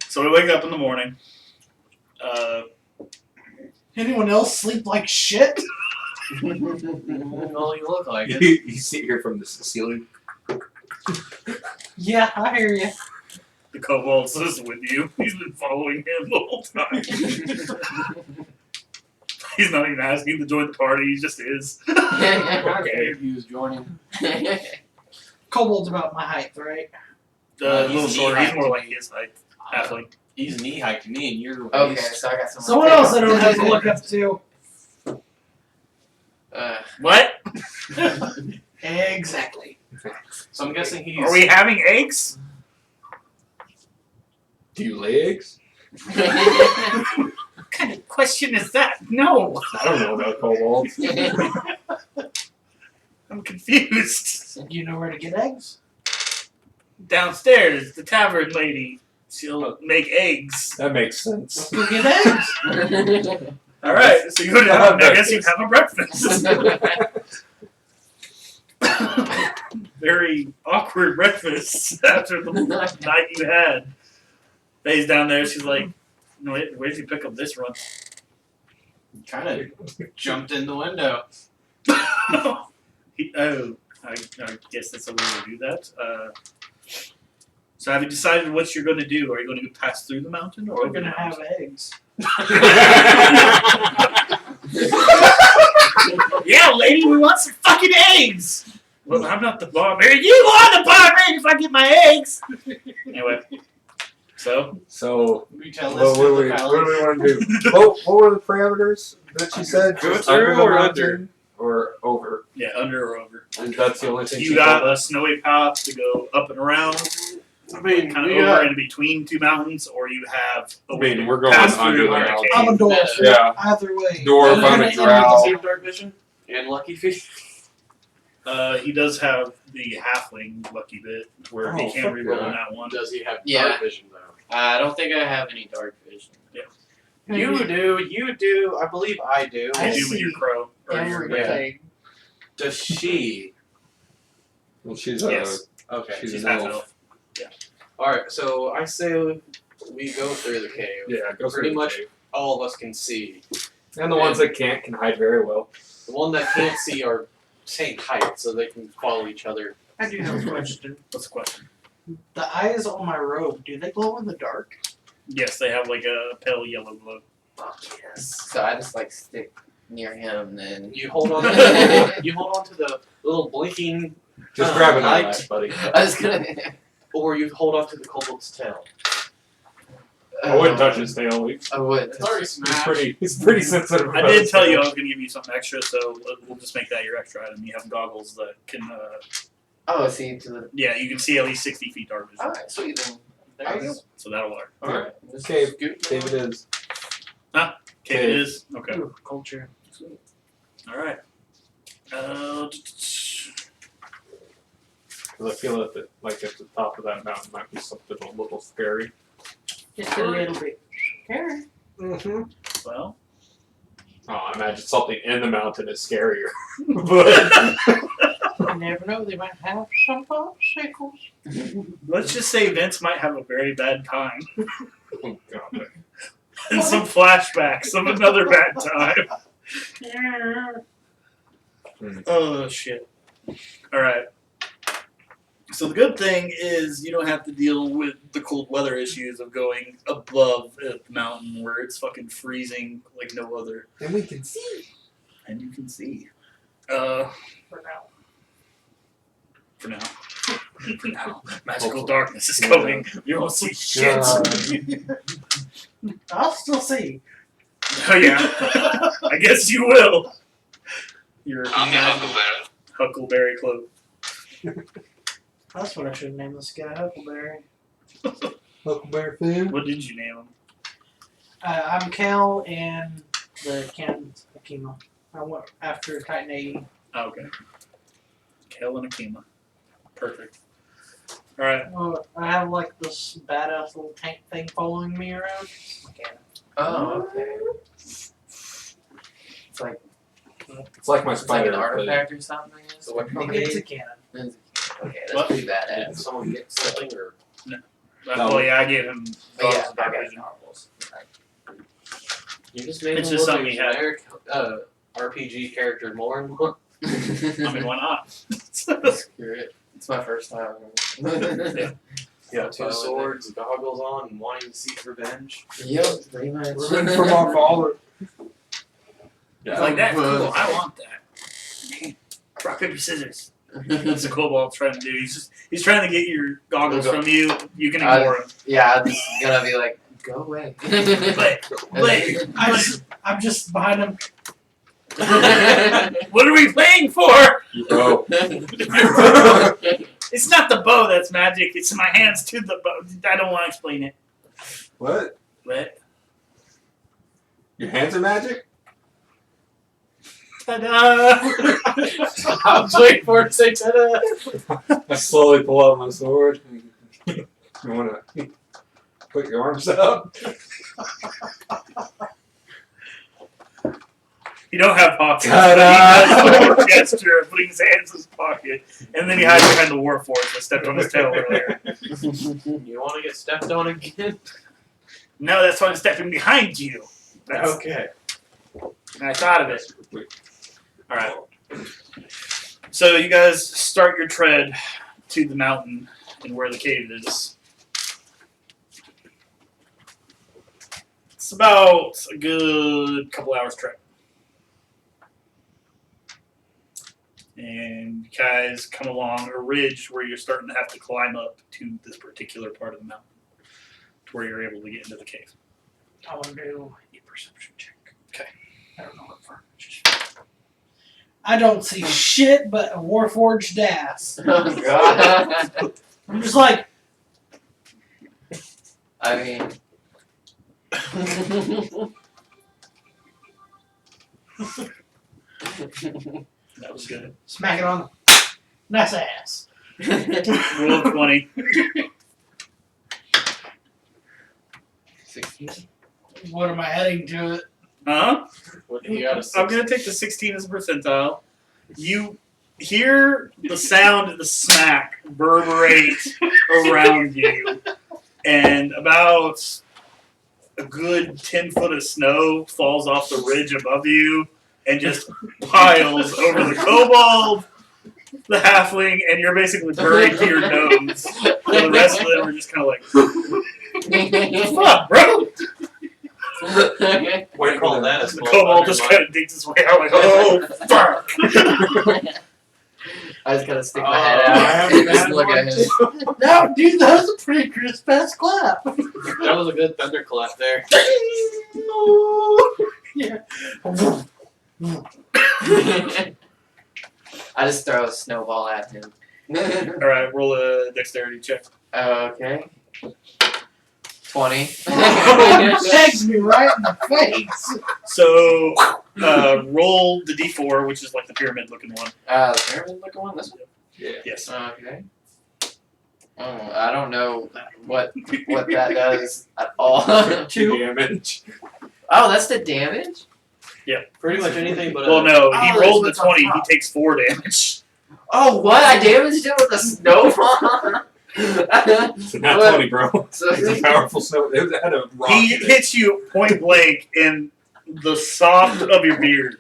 C: So we wake up in the morning.
G: Anyone else sleep like shit?
E: Well, you look like it.
D: You see here from the ceiling.
G: Yeah, I hear you.
C: The kobold is with you. He's been following him the whole time. He's not even asking to join the party. He just is.
E: I figured he was joining.
G: Kobold's about my height, right?
C: A little
E: He's
C: shorter. He's
E: knee-high
C: more
E: to
C: like
E: me.
C: his height. Halfling.
E: He's knee high to me, and you're
F: Okay,
E: waist.
F: so I got someone.
G: Someone else I don't have to look up to.
C: What?
G: Exactly.
E: So I'm guessing he's.
C: Are we having eggs?
D: Do you lay eggs?
C: What kind of question is that? No.
D: I don't know about kobolds.
C: I'm confused.
G: You know where to get eggs?
C: Downstairs, the tavern lady. She'll make eggs.
D: That makes sense.
G: Go get eggs.
C: All right, so you go down. I guess you have a breakfast.
B: very awkward breakfast after the night you had. Faye's down there. She's like, "No, where did you pick up this run?"
A: Kind of jumped in the window.
B: I guess that's a way to do that. So have you decided what you're going to do? Are you going to pass through the mountain, or
G: We're
B: over the
G: gonna have
B: mountain?
G: eggs.
B: Yeah, lady, we want some fucking eggs. Well, I'm not the barbarian. You are the barbarian if I get my eggs. Anyway, so
A: We tell
D: Well,
A: this
D: what
A: to
D: do
A: the
D: we
A: fellas.
D: want to do? What were the parameters that she said?
E: Go
D: Just
E: through
D: under the
E: or
D: mountain or over?
B: yeah, under or over.
D: And that's the only thing
B: You
D: she
B: got
D: told
B: a
D: us.
B: snowy path to go up and around,
A: I mean,
B: kind of
A: we
B: over
A: got
B: and between two mountains, or you have a
D: I
B: way
D: mean,
B: to
D: we're going
B: pass
D: under
B: through
D: the
B: in a
D: mountain.
G: I'm a
B: cave.
G: dwarf.
D: Yeah.
G: Either way.
D: Dwarf, I'm a
G: Gonna
D: drow.
E: Does he have dark vision? And lucky feet?
B: He does have the halfling lucky bit where he
A: Oh,
B: can
A: fuck
B: reroll
A: yeah.
B: on that one.
E: Does he have
F: Yeah.
E: dark vision though?
F: I don't think I have any dark vision.
E: You do. I believe I do.
G: I
B: You do with your
G: see
B: crow. Or your,
G: Everything.
E: Does she?
D: Well, she's
B: Yes.
E: Okay.
D: she's
B: She's
D: an
B: half
D: elf.
B: elf.
E: Alright, so I say we go through the cave.
D: Yeah, go
E: Pretty
D: through the
E: much
D: cave.
E: all of us can see.
D: And the ones that can't can hide very well.
E: The one that can't see are same height, so they can follow each other.
G: I do have a question.
B: What's the question?
G: The eyes on my robe, do they glow in the dark?
B: Yes, they have like a pale yellow glow.
F: Fuck yes. So I just like stick near him then.
E: You hold on. You hold on to the little blinking,
D: Just grab an
E: light.
D: eyelash, buddy.
F: I was gonna.
E: or you hold on to the kobold's tail.
D: I wouldn't touch his tail.
F: I would.
E: It's already smashed.
D: He's pretty sensitive.
B: I
D: about
B: did
D: his
B: tell you I
D: tail.
B: was going to give you something extra, so we'll just make that your extra item. You have goggles that can,
F: Oh, see to the.
B: yeah, you can see at least 60 feet dark vision.
F: Alright, sweet then. There you go.
B: So that'll work.
F: Alright.
D: Cave. Cave it is.
B: Okay,
D: Cave.
B: it is. Okay.
G: Ooh, culture.
B: Alright.
D: Because I feel that like at the top of that mountain might be something a little scary.
G: Just a little bit.
F: Scary.
G: Mm-hmm.
B: Well,
D: Oh, I imagine something in the mountain is scarier. But
G: You never know, they might have some popsicles.
B: let's just say Vince might have a very bad time.
D: oh god.
B: And some flashbacks of another bad time. Oh, shit. Alright. So the good thing is you don't have to deal with the cold weather issues of going above the mountain where it's fucking freezing like no other.
D: And we can see.
B: And you can see.
G: For now.
B: For now. For now. Magical
D: Hopefully.
B: darkness is
D: Yeah.
B: coming. You don't see shit.
G: I'll still see.
B: Oh yeah. I guess you will. Your
H: I'm the Huckleberry.
B: Huckleberry cloak.
G: That's what I should name this guy, Huckleberry.
D: Huckleberry fan.
B: What did you name him?
G: I'm Cal and the cannon's Akima. I went after Titan 80.
B: Oh, okay. Kel and Akima. Perfect. Alright.
G: Oh, I have like this badass little tank thing following me around. My cannon.
F: Oh, okay. It's like
D: my
F: it's like
D: spider.
F: an artifact or something. I guess.
E: So what
G: Okay, it's a cannon.
F: Okay, that's
B: What?
F: pretty
E: did
F: badass.
E: someone get something or?
D: No.
B: Well, yeah, I gave him
F: But yeah,
B: goggles of dark
F: I got
B: vision.
F: goggles.
E: You just made
B: It's
E: him
B: just
E: look
B: something
E: like
B: he had.
E: generic RPG character more and more.
B: I mean, why not?
F: Screw it. It's my first time.
B: Yeah.
E: Yeah, two swords, goggles on, and wanting to seek revenge.
F: Yep, pretty much.
D: Revenge from our father.
B: Like that? Cool. I want that. Rock, paper, scissors. That's the kobold's trying to do. He's trying to get your goggles from you. You can ignore him.
F: Yeah, I'm just gonna be like, go away.
B: But
G: I'm just behind him.
B: what are we playing for?
D: Oh.
B: It's not the bow that's magic. It's my hands to the bow. I don't want to explain it.
D: What?
B: What?
D: Your hands are magic?
B: Ta-da!
E: I was waiting for it to say ta-da.
D: I slowly pull out my sword. You wanna put your arms up?
B: You don't have pockets.
D: Ta-da!
B: But he does the gesture of putting his hands in his pocket.
C: you. And then he hides behind the Warforged that stepped on his tail earlier.
E: You want to get stepped on again?
C: No, that's why I'm stepping behind you. That's,
E: Okay.
C: I thought of it. Alright. So you guys start your tread to the mountain and where the cave is. It's about a good couple hours trek. And you guys come along a ridge where you're starting to have to climb up to this particular part of the mountain to where you're able to get into the cave.
G: I want to do
C: A perception check. Okay.
G: I don't know what furniture. I don't see shit but a warforged ass.
F: Oh god.
G: I'm just like,
F: I mean.
C: That was good.
G: smack it on the nice ass.
C: Roll of 20.
F: 16.
G: What am I adding to it?
C: Huh?
E: What do you got?
C: I'm going to take the 16 as a percentile. You hear the sound of the smack reverberate around you, and about a good 10 foot of snow falls off the ridge above you and just piles over the kobold, the halfling, and you're basically buried to your nose. And the rest of them are just kind of like, fuck, bro?
E: What do you call that?
C: The kobold just kind of digs his way out like, oh, fuck.
F: I just gotta stick my head
E: I
F: out
E: haven't
F: and just
E: had
F: look
E: one
F: at him.
G: No, dude, that was a pretty crisp ass clap.
E: That was a good thunderclap there.
G: Yeah.
F: I just throw a snowball at him.
C: Alright, roll a dexterity check.
F: Okay. 20.
G: Pegs me right in the face.
C: So, roll the d4, which is like the pyramid looking one.
F: The pyramid looking one? This one?
D: Yeah.
C: Yes.
F: Okay. Oh, I don't know what that does at all.
D: 2 damage.
F: Oh, that's the damage?
E: Pretty much anything but.
C: Well, no, he
F: Oh,
C: rolled the
F: that's what's on
C: 20, he
F: top.
C: takes 4 damage.
F: Oh, what? I damaged him with a snowball?
D: It's not 20, bro.
F: So
D: It's a powerful snow. It had a rock.
C: He
D: in it.
C: hits you point blank in the soft of your beard.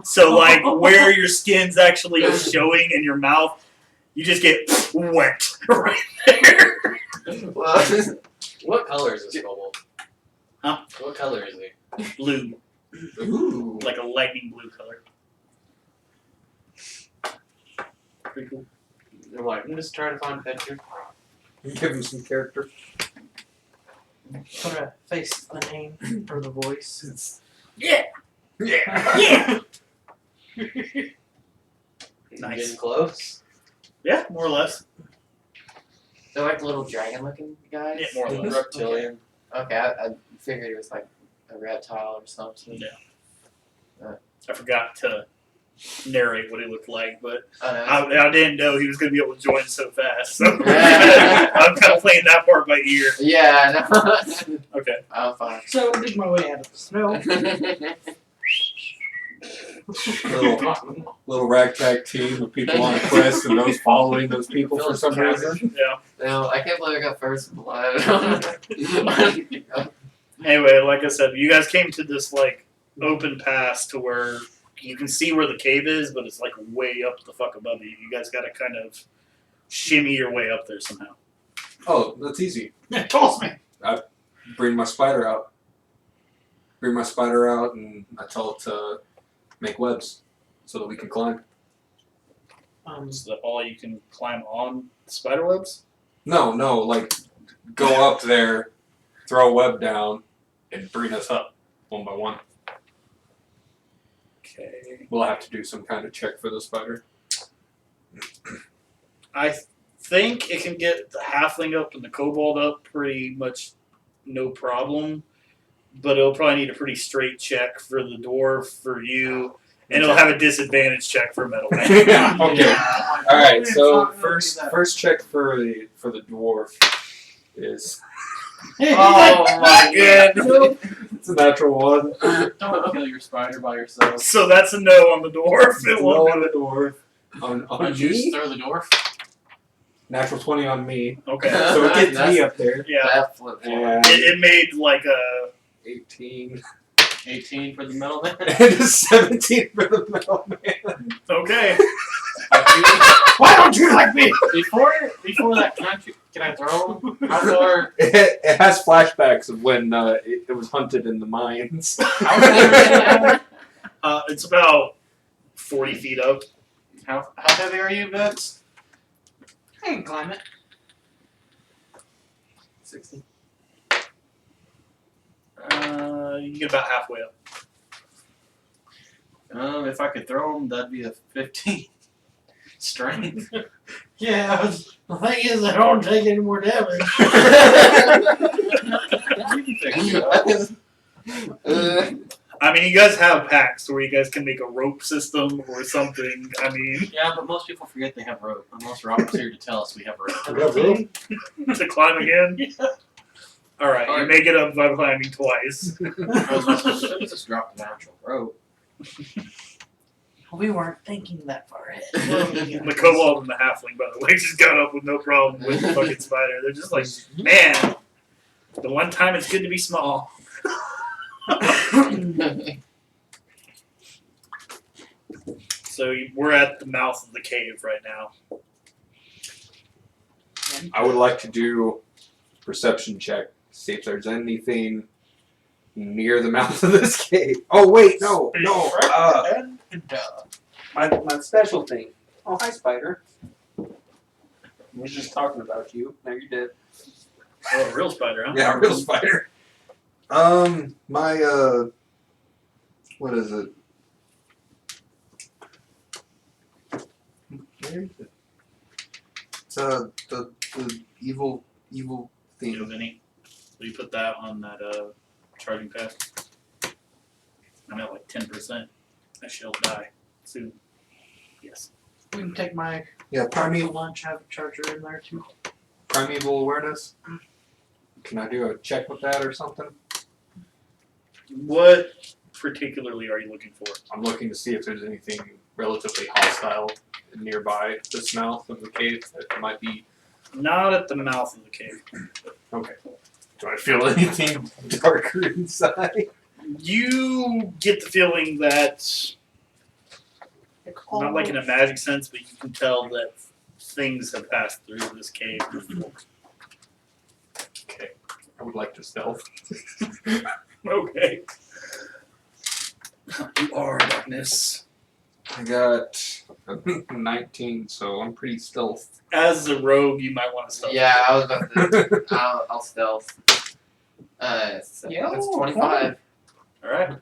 C: So, like, where your skin's actually showing in your mouth, you just get wet right there.
F: well,
E: What color is this kobold?
C: Huh?
E: What color is he?
C: Blue.
F: ooh.
C: Like a lightning blue color. Pretty cool.
E: I'm like, I'm just trying to find a picture.
D: Give him some character.
G: Put a face to the name or the voice.
C: Yeah!
D: Yeah.
C: Nice.
E: Getting close.
C: Yeah, more or less.
F: They're like little dragon looking guys?
C: Yeah, more or less.
E: Reptilian.
F: Okay, I figured it was like a reptile or something.
C: Yeah. I forgot to narrate what he looked like, but
F: Oh, no.
C: I didn't know he was going to be able to join so fast. So I'm kind of playing that part by ear.
F: Yeah, I know.
C: Okay.
F: I'm fine.
G: So dig my way out of the snow.
D: Little ragtag team of people on a quest and those following those people for some reason.
C: Yeah.
F: No, I can't believe I got first blood.
C: Anyway, like I said, you guys came to this like open pass to where you can see where the cave is, but it's like way up the fuck above you. You guys got to kind of shimmy your way up there somehow.
D: Oh, that's easy.
G: Toss me.
D: Bring my spider out. Bring my spider out, and I tell it to make webs so that we can climb.
C: Is that all you can climb on spider webs?
D: No, like go up there, throw a web down, and bring us up one by one.
C: Okay.
D: We'll have to do some kind of check for the spider.
C: I think it can get the halfling up and the kobold up pretty much no problem, but it'll probably need a pretty straight check for the dwarf, for you, and it'll have a disadvantage check for metal man.
D: Okay. All right. So
G: It's not gonna be that.
D: first check for the dwarf is
F: Oh my god.
D: it's a natural 1.
E: Don't kill your spider by yourself.
C: So that's a no on the dwarf. It
D: It's
C: won't
D: no on
C: do
D: the dwarf. On
F: Why don't you just
D: me?
F: throw the dwarf?
D: Natural 20 on me.
C: Okay.
D: So it gets me up there.
C: Yeah.
F: That flip
D: And
C: It made like a
D: 18.
E: 18 for the metal man.
D: And a 17 for the metal man.
C: okay.
G: Why don't you like me?
F: Before that, can I throw him? How far?
D: It has flashbacks of when it was hunted in the mines.
F: How far?
C: It's about 40 feet up.
F: How heavy are you, Vince?
G: I can climb it.
F: 60.
C: You get about halfway up.
E: If I could throw him, that'd be a 15 strength.
G: Yeah, the thing is, I don't take any more damage.
C: I mean, you guys have packs where you guys can make a rope system or something. I mean,
E: Yeah, but most people forget they have rope. Unless Robert's here to tell us we have rope.
D: We have rope?
C: to climb again. All right, you make it up by climbing twice.
E: I was about to say, just drop the natural rope.
G: We weren't thinking that far ahead.
C: The kobold and the halfling, by the way, just got up with no problem with the fucking spider. They're just like, man, the one time it's good to be small. So we're at the mouth of the cave right now.
D: I would like to do a perception check, see if there's anything near the mouth of this cave. Oh wait, no. My special thing. Oh hi, spider. I was just talking about you. Now you're dead.
C: Oh, a real spider, huh?
D: Yeah, real spider. What is it? Where is it? It's the evil
C: You
D: thing.
C: know, Vinny. So you put that on that charging pad. I'm at like 10%. I shall die soon. Yes.
G: We can take my
D: Yeah, primeval
G: lunch, have a charger in there too.
D: awareness. Can I do a check with that or something?
C: What particularly are you looking for?
D: I'm looking to see if there's anything relatively hostile nearby this mouth of the cave that might be.
C: Not at the mouth of the cave.
D: Okay. Do I feel anything darker inside?
C: You get the feeling that, not like in a magic sense, but you can tell that things have passed through this cave before.
D: Okay. I would like to stealth.
C: Okay. You are darkness.
D: I got a 19, so I'm pretty stealth.
C: As a rogue, you might want to stealth.
F: Yeah, I was about to. I'll stealth. So
G: Yo,
F: that's 25.
C: Alright.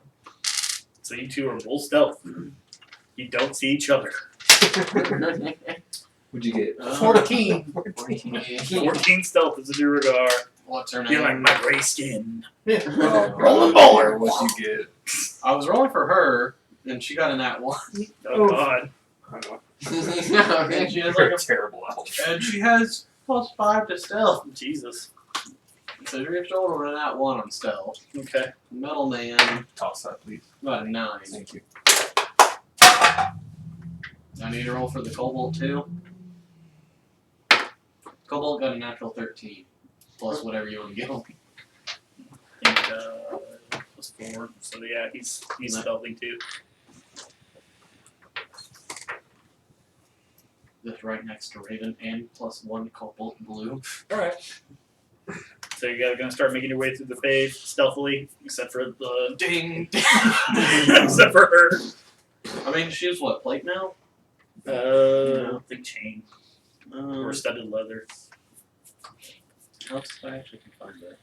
C: So you two are both stealth. You don't see each other.
D: What'd you get?
G: 14.
C: 14 stealth is a Duergar.
F: What's her name?
C: You're like, my gray skin.
G: Rolling bowler.
D: What'd you get?
E: I was rolling for her, and she got a nat 1.
C: Oh, God.
D: I don't know.
E: And she has
D: You're
E: like
D: a terrible elf.
E: and she has +5 to stealth.
C: Jesus.
E: So you're still rolling a nat 1 on stealth.
C: Okay.
E: Metal man,
D: Toss that, please.
E: about a 9.
D: Thank you.
E: I need to roll for the Cobalt too. Cobalt got a natural 13. Plus whatever you want to give him.
C: I think, plus 4. So, yeah, he's stealthing too.
E: That's right next to Raven and +1 Cobalt blue.
C: Alright. So you guys are going to start making your way through the cave stealthily, except for the...
E: Ding!
C: except for her.
E: I mean, she's what, plate now?
C: I think chain. Or
E: Um,
C: studded leather.
E: I actually can find that.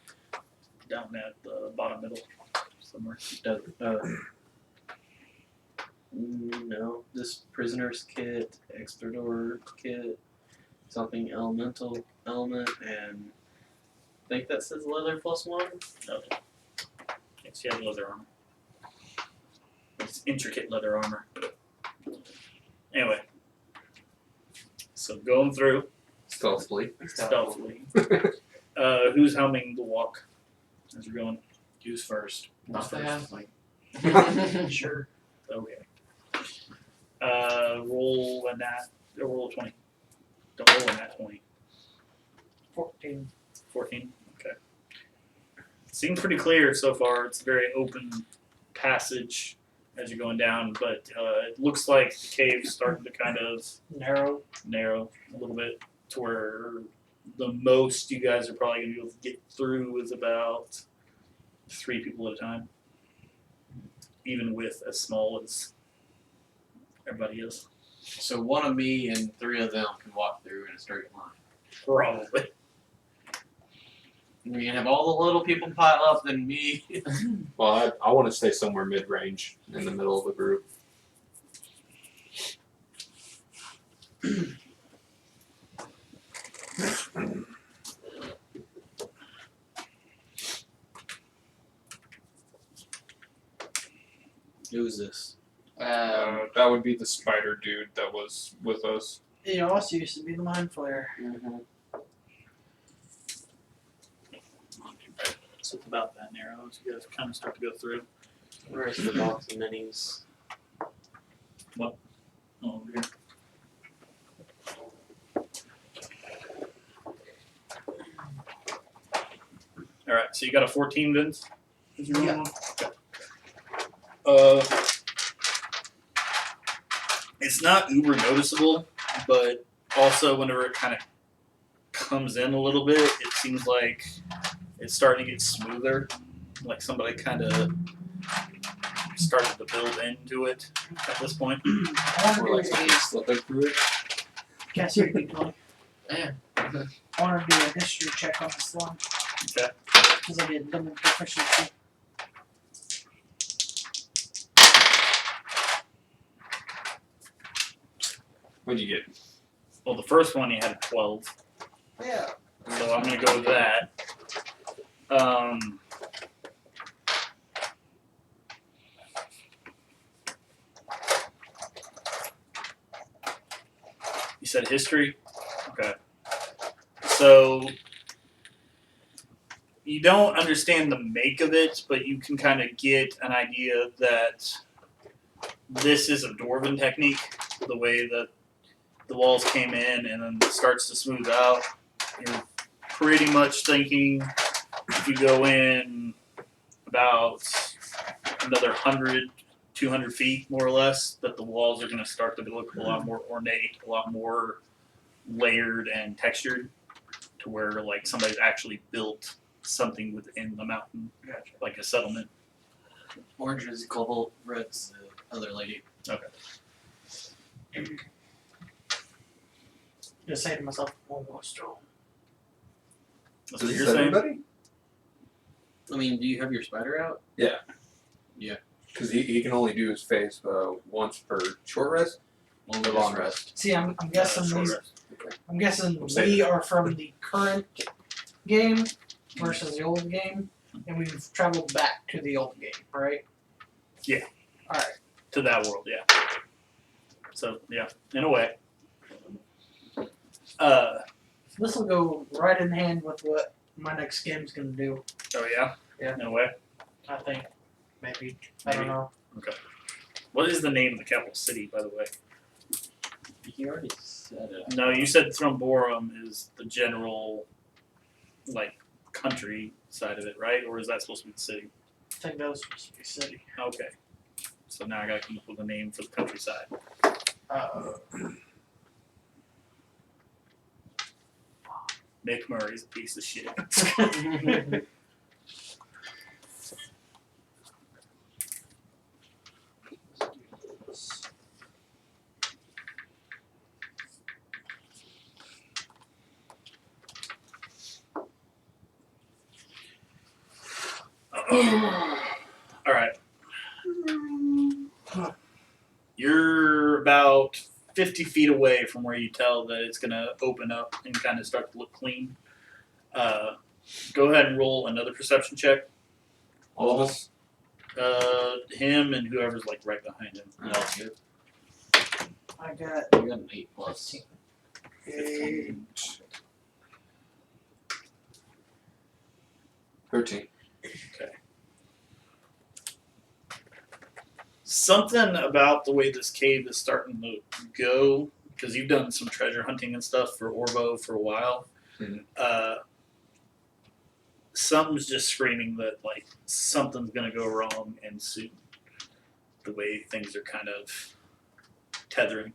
C: Down at the bottom middle somewhere.
E: No, this prisoner's kit, Extrador kit, something elemental element, and I think that says leather +1.
C: Okay. Yes, she has leather armor. It's intricate leather armor. Anyway. So going through
D: Stealthily.
C: stealthily. Who's helming the walk as we're going?
E: Who's first?
F: Not the halfling.
G: Sure.
C: Okay.
B: Roll a 20. Don't roll a nat 20.
G: 14.
B: 14. Okay. Seems pretty clear so far. It's a very open passage as you're going down, but it looks like the cave's starting to kind of
G: Narrow.
B: narrow a little bit to where the most you guys are probably going to be able to get through is about 3 people at a time, even with as small as everybody is.
F: So one of me and 3 of them can walk through in a straight line.
B: Probably.
F: We can have all the little people pile up, then me.
D: Well, I want to stay somewhere mid-range in the middle of the group.
E: Who's this?
D: That would be the spider dude that was with us.
G: He also used to be the mind flayer.
B: So it's about that narrow as you guys kind of start to go through.
E: Where's the box of minis?
B: Oh, over here. Alright, so you got a 14, Vince? Is your
G: Yeah.
B: one? Okay. It's not uber noticeable, but also whenever it kind of comes in a little bit, it seems like it's starting to get smoother. Like somebody kind of started to build into it at this point.
G: I
D: Or
G: want
D: like
G: to
D: something slipping through it.
G: guess who be doing?
F: Yeah.
G: I want to do a history check on this one.
B: Okay.
G: Because I did double proficiency.
D: What'd you get?
B: Well, the first one you had a 12,
G: Yeah.
B: so I'm gonna go with that. You said history? Okay. So you don't understand the make of it, but you can kind of get an idea that this is a dwarven technique, the way that the walls came in and then it starts to smooth out. You're pretty much thinking if you go in about another 100, 200 feet, more or less, that the walls are going to start to look a lot more ornate, a lot more layered and textured, to where like somebody's actually built something within the mountain, like a settlement.
E: Orange is Global, red's the other lady.
G: Just say to myself, almost strong.
B: That's
D: Is
B: what
D: this
B: you're saying?
D: everybody?
E: I mean, do you have your spider out?
D: Because he can only do his phase once per short rest.
E: Only
D: long
E: just
D: rest.
G: See, I'm guessing
B: Short
G: these.
B: rest.
G: I'm guessing
D: I'm saying
G: we are from the current game versus the old game, and we've traveled back to the old game, right?
B: Yeah.
G: All right.
B: To that world, yeah. So yeah, in a way.
G: This will go right in hand with what my next game's gonna do.
B: Oh yeah.
G: Yeah.
B: In a way.
G: I think. Maybe. I don't
B: Maybe.
G: know.
B: What is the name of the capital city, by the way?
E: You already said it.
B: No, you said Thromborum is the general, like, country side of it, right? Or is that supposed to be the city?
G: I think that was supposed to be city.
B: Okay. So now I gotta come up with a name for the countryside. Nick Murray's a piece of shit. Alright. You're about 50 feet away from where you tell that it's going to open up and kind of start to look clean. Go ahead and roll another perception check.
D: All of us?
B: Him and whoever's like right behind him.
G: I got
E: You got an 8 plus.
G: 15.
D: 13.
B: Something about the way this cave is starting to go, because you've done some treasure hunting and stuff for Orvo for a while.
D: Mhm.
B: Something's just screaming that like something's gonna go wrong and soon. The way things are kind of tethering,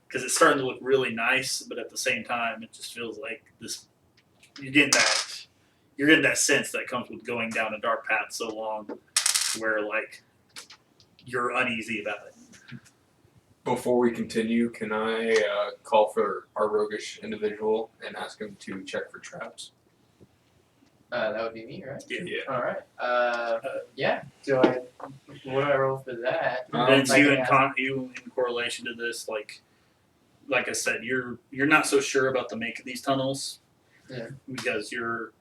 B: because it's starting to look really nice, but at the same time, it just feels like this. You're getting that sense that comes with going down a dark path so long, where like you're uneasy about it.
D: Before we continue, can I call for our roguish individual and ask him to check for traps?
F: That would be me, right?
D: Yeah.
F: All right. Yeah. What do I roll for that?
B: Vince,
F: Like
B: you
F: an
B: you in correlation to this, like I said, you're not so sure about the make of these tunnels.
F: Yeah.
B: Because you're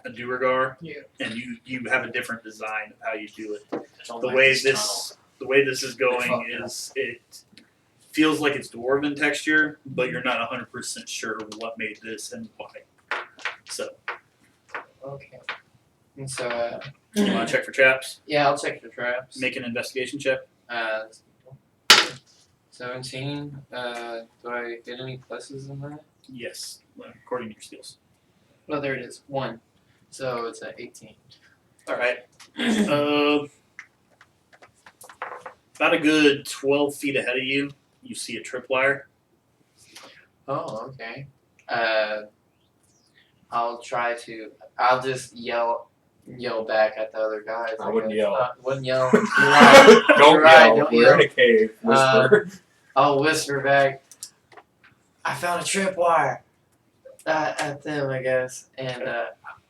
B: a Duergar.
G: Yeah.
B: And you have a different design of how you do it.
E: Don't
B: The
E: like
B: way
E: this
B: the way this is going
E: fucked
B: is it feels like it's dwarven texture, but you're not 100% sure what made this and why. So
F: Okay. And so,
B: you want to check for traps?
F: yeah, I'll check for traps.
B: Make an investigation check.
F: 17. Do I get any pluses in that?
B: Yes, according to your skills.
F: Well, there it is. 1. So it's an 18.
B: All right. About a good 12 feet ahead of you, you see a tripwire.
F: Oh, okay. I'll just yell back at the other guys.
D: I wouldn't
F: guess.
D: yell.
F: Wouldn't yell. You're right.
D: Don't
F: You're right,
D: yell.
F: don't
D: We're
F: yell.
D: in a cave. Whisper.
F: I'll whisper back. I found a tripwire at them, I guess, and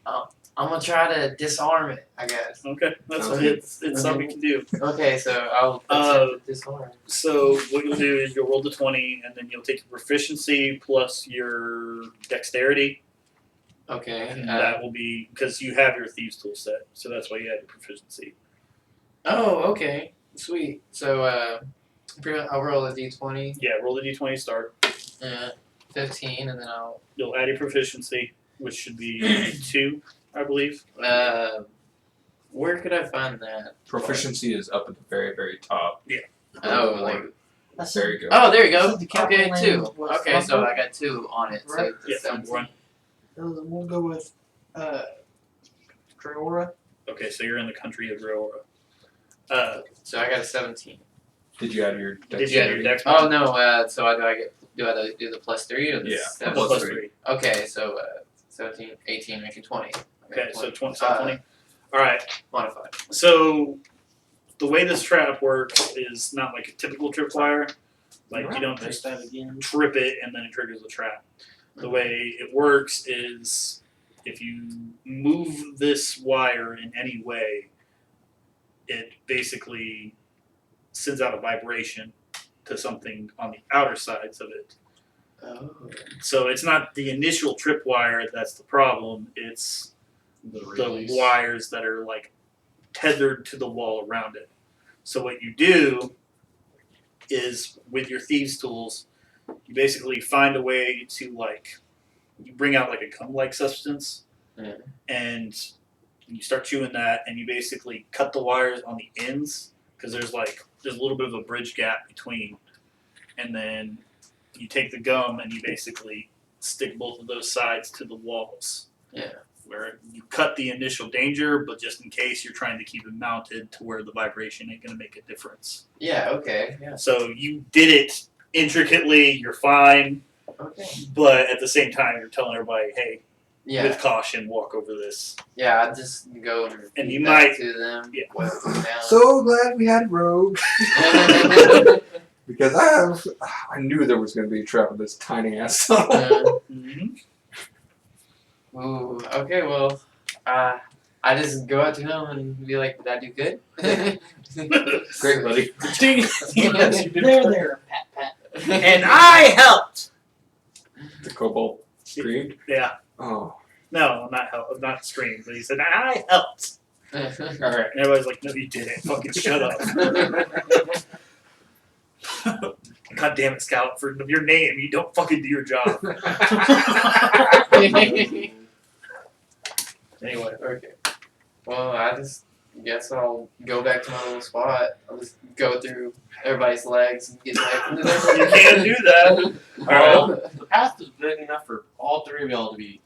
F: I'm gonna try to disarm it, I guess.
B: Okay, that's
D: Okay.
B: it's something you can do.
F: Okay, so I'll attempt to disarm.
B: So what you'll do is you'll roll the 20, and then you'll take your proficiency plus your dexterity,
F: Okay.
B: and that will be because you have your thieves tool set, so that's why you have your proficiency.
F: Oh, okay. Sweet. So I'll roll a d20.
B: Yeah, roll the d20 start.
F: 15, and then I'll.
B: You'll add your proficiency, which should be 2, I believe.
F: Where could I find that?
D: Proficiency is up at the very, very top.
F: Oh, like.
G: That's
D: There you go.
F: Oh, there you go.
G: This is the capital
F: Okay,
G: name
F: 2.
G: was
F: Okay, so
G: Rumble.
F: I got 2 on it.
G: Right.
F: So
B: Yeah,
F: it's 17.
B: one.
G: We'll go with Dreora.
B: Okay, so you're in the country of Reora.
F: So I got a 17.
D: Did you add your dexterity?
B: Did you add your dex?
F: Oh no. So do I do the plus 3 or the
D: Yeah,
F: 7?
D: plus
B: +3.
D: 3.
F: Okay, so 17, 18, making 20.
B: Okay, so 20.
F: Uh,
B: All right.
F: Modified.
B: So the way this trap works is not like a typical tripwire. Like you don't
E: Press
B: just
E: that again.
B: trip it and then it triggers the trap. The way it works is if you move this wire in any way, it basically sends out a vibration to something on the outer sides of it.
F: Oh.
B: So it's not the initial tripwire that's the problem, it's
E: The
B: the
E: release.
B: wires that are like tethered to the wall around it. So what you do is with your thieves tools, you basically find a way to you bring out like a gum-like substance,
F: Yeah.
B: and you start chewing that, and you basically cut the wires on the ends because there's a little bit of a bridge gap between, and then you take the gum and you basically stick both of those sides to the walls.
F: Yeah.
B: Where you cut the initial danger, but just in case you're trying to keep it mounted to where the vibration ain't going to make a difference.
F: Yeah. Okay. Yeah.
B: So you did it intricately, you're fine,
F: Okay.
B: but at the same time you're telling everybody, hey,
F: Yeah.
B: with caution, walk over this.
F: Yeah. I just go and repeat
B: And you
F: that
B: might-
F: to them.
B: yeah.
F: What was down.
D: So glad we had Rogue. Because I knew there was going to be a trap in this tiny ass tunnel.
B: Mm-hmm.
F: Ooh. Okay. Well. I just go out to them and be like, "Did I do good?"
D: Great, buddy.
B: Yes, you did.
G: There, pat, pat.
B: And I helped.
D: The kobold screamed.
B: Yeah.
D: Oh.
B: No, not scream, but he said, I helped.
D: All right.
B: And everybody's like, no, you didn't. Fucking shut up. God damn it, Scout. For your name, you don't fucking do your job. Anyway.
F: Okay. Well, I just guess I'll go back to my little spot. I'll just go through everybody's legs and get back into there.
B: You can't do that.
E: Well, the path is big enough for all three of y'all to be.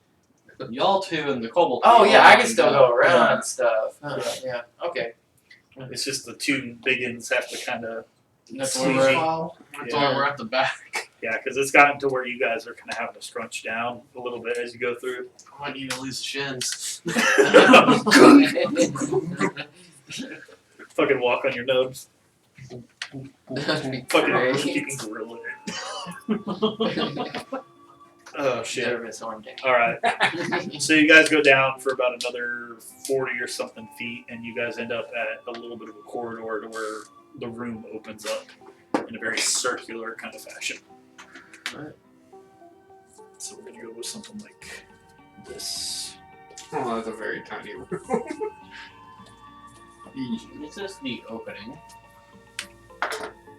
E: Y'all two and the kobold.
F: Oh yeah, I can
E: all
F: still
E: lined
F: go
E: up.
F: around
E: Yeah.
F: and stuff. Yeah. Okay.
B: It's just the two biggins have to kind of
E: That's
B: Sneaky.
E: why
G: Wow.
E: we're at the back.
B: yeah, because it's gotten to where you guys are kind of having to scrunch down a little bit as you go through.
E: I might need to lose the shins.
B: Fucking walk on your nubs.
F: That'd be
B: Fucking
F: great.
B: gorilla. Oh shit.
F: Nervous one day.
B: All right. So you guys go down for about another 40 or something feet, and you guys end up at a little bit of a corridor to where the room opens up in a very circular kind of fashion.
E: Alright.
B: So we're gonna go with something like this.
D: Oh, that's a very tiny room.
E: It's just the opening.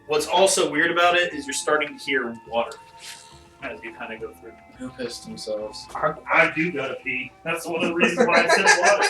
B: What's also weird about it is you're starting to hear water as you kind of go through.
E: Who pissed themselves?
B: I do gotta pee. That's one of the reasons why I said water.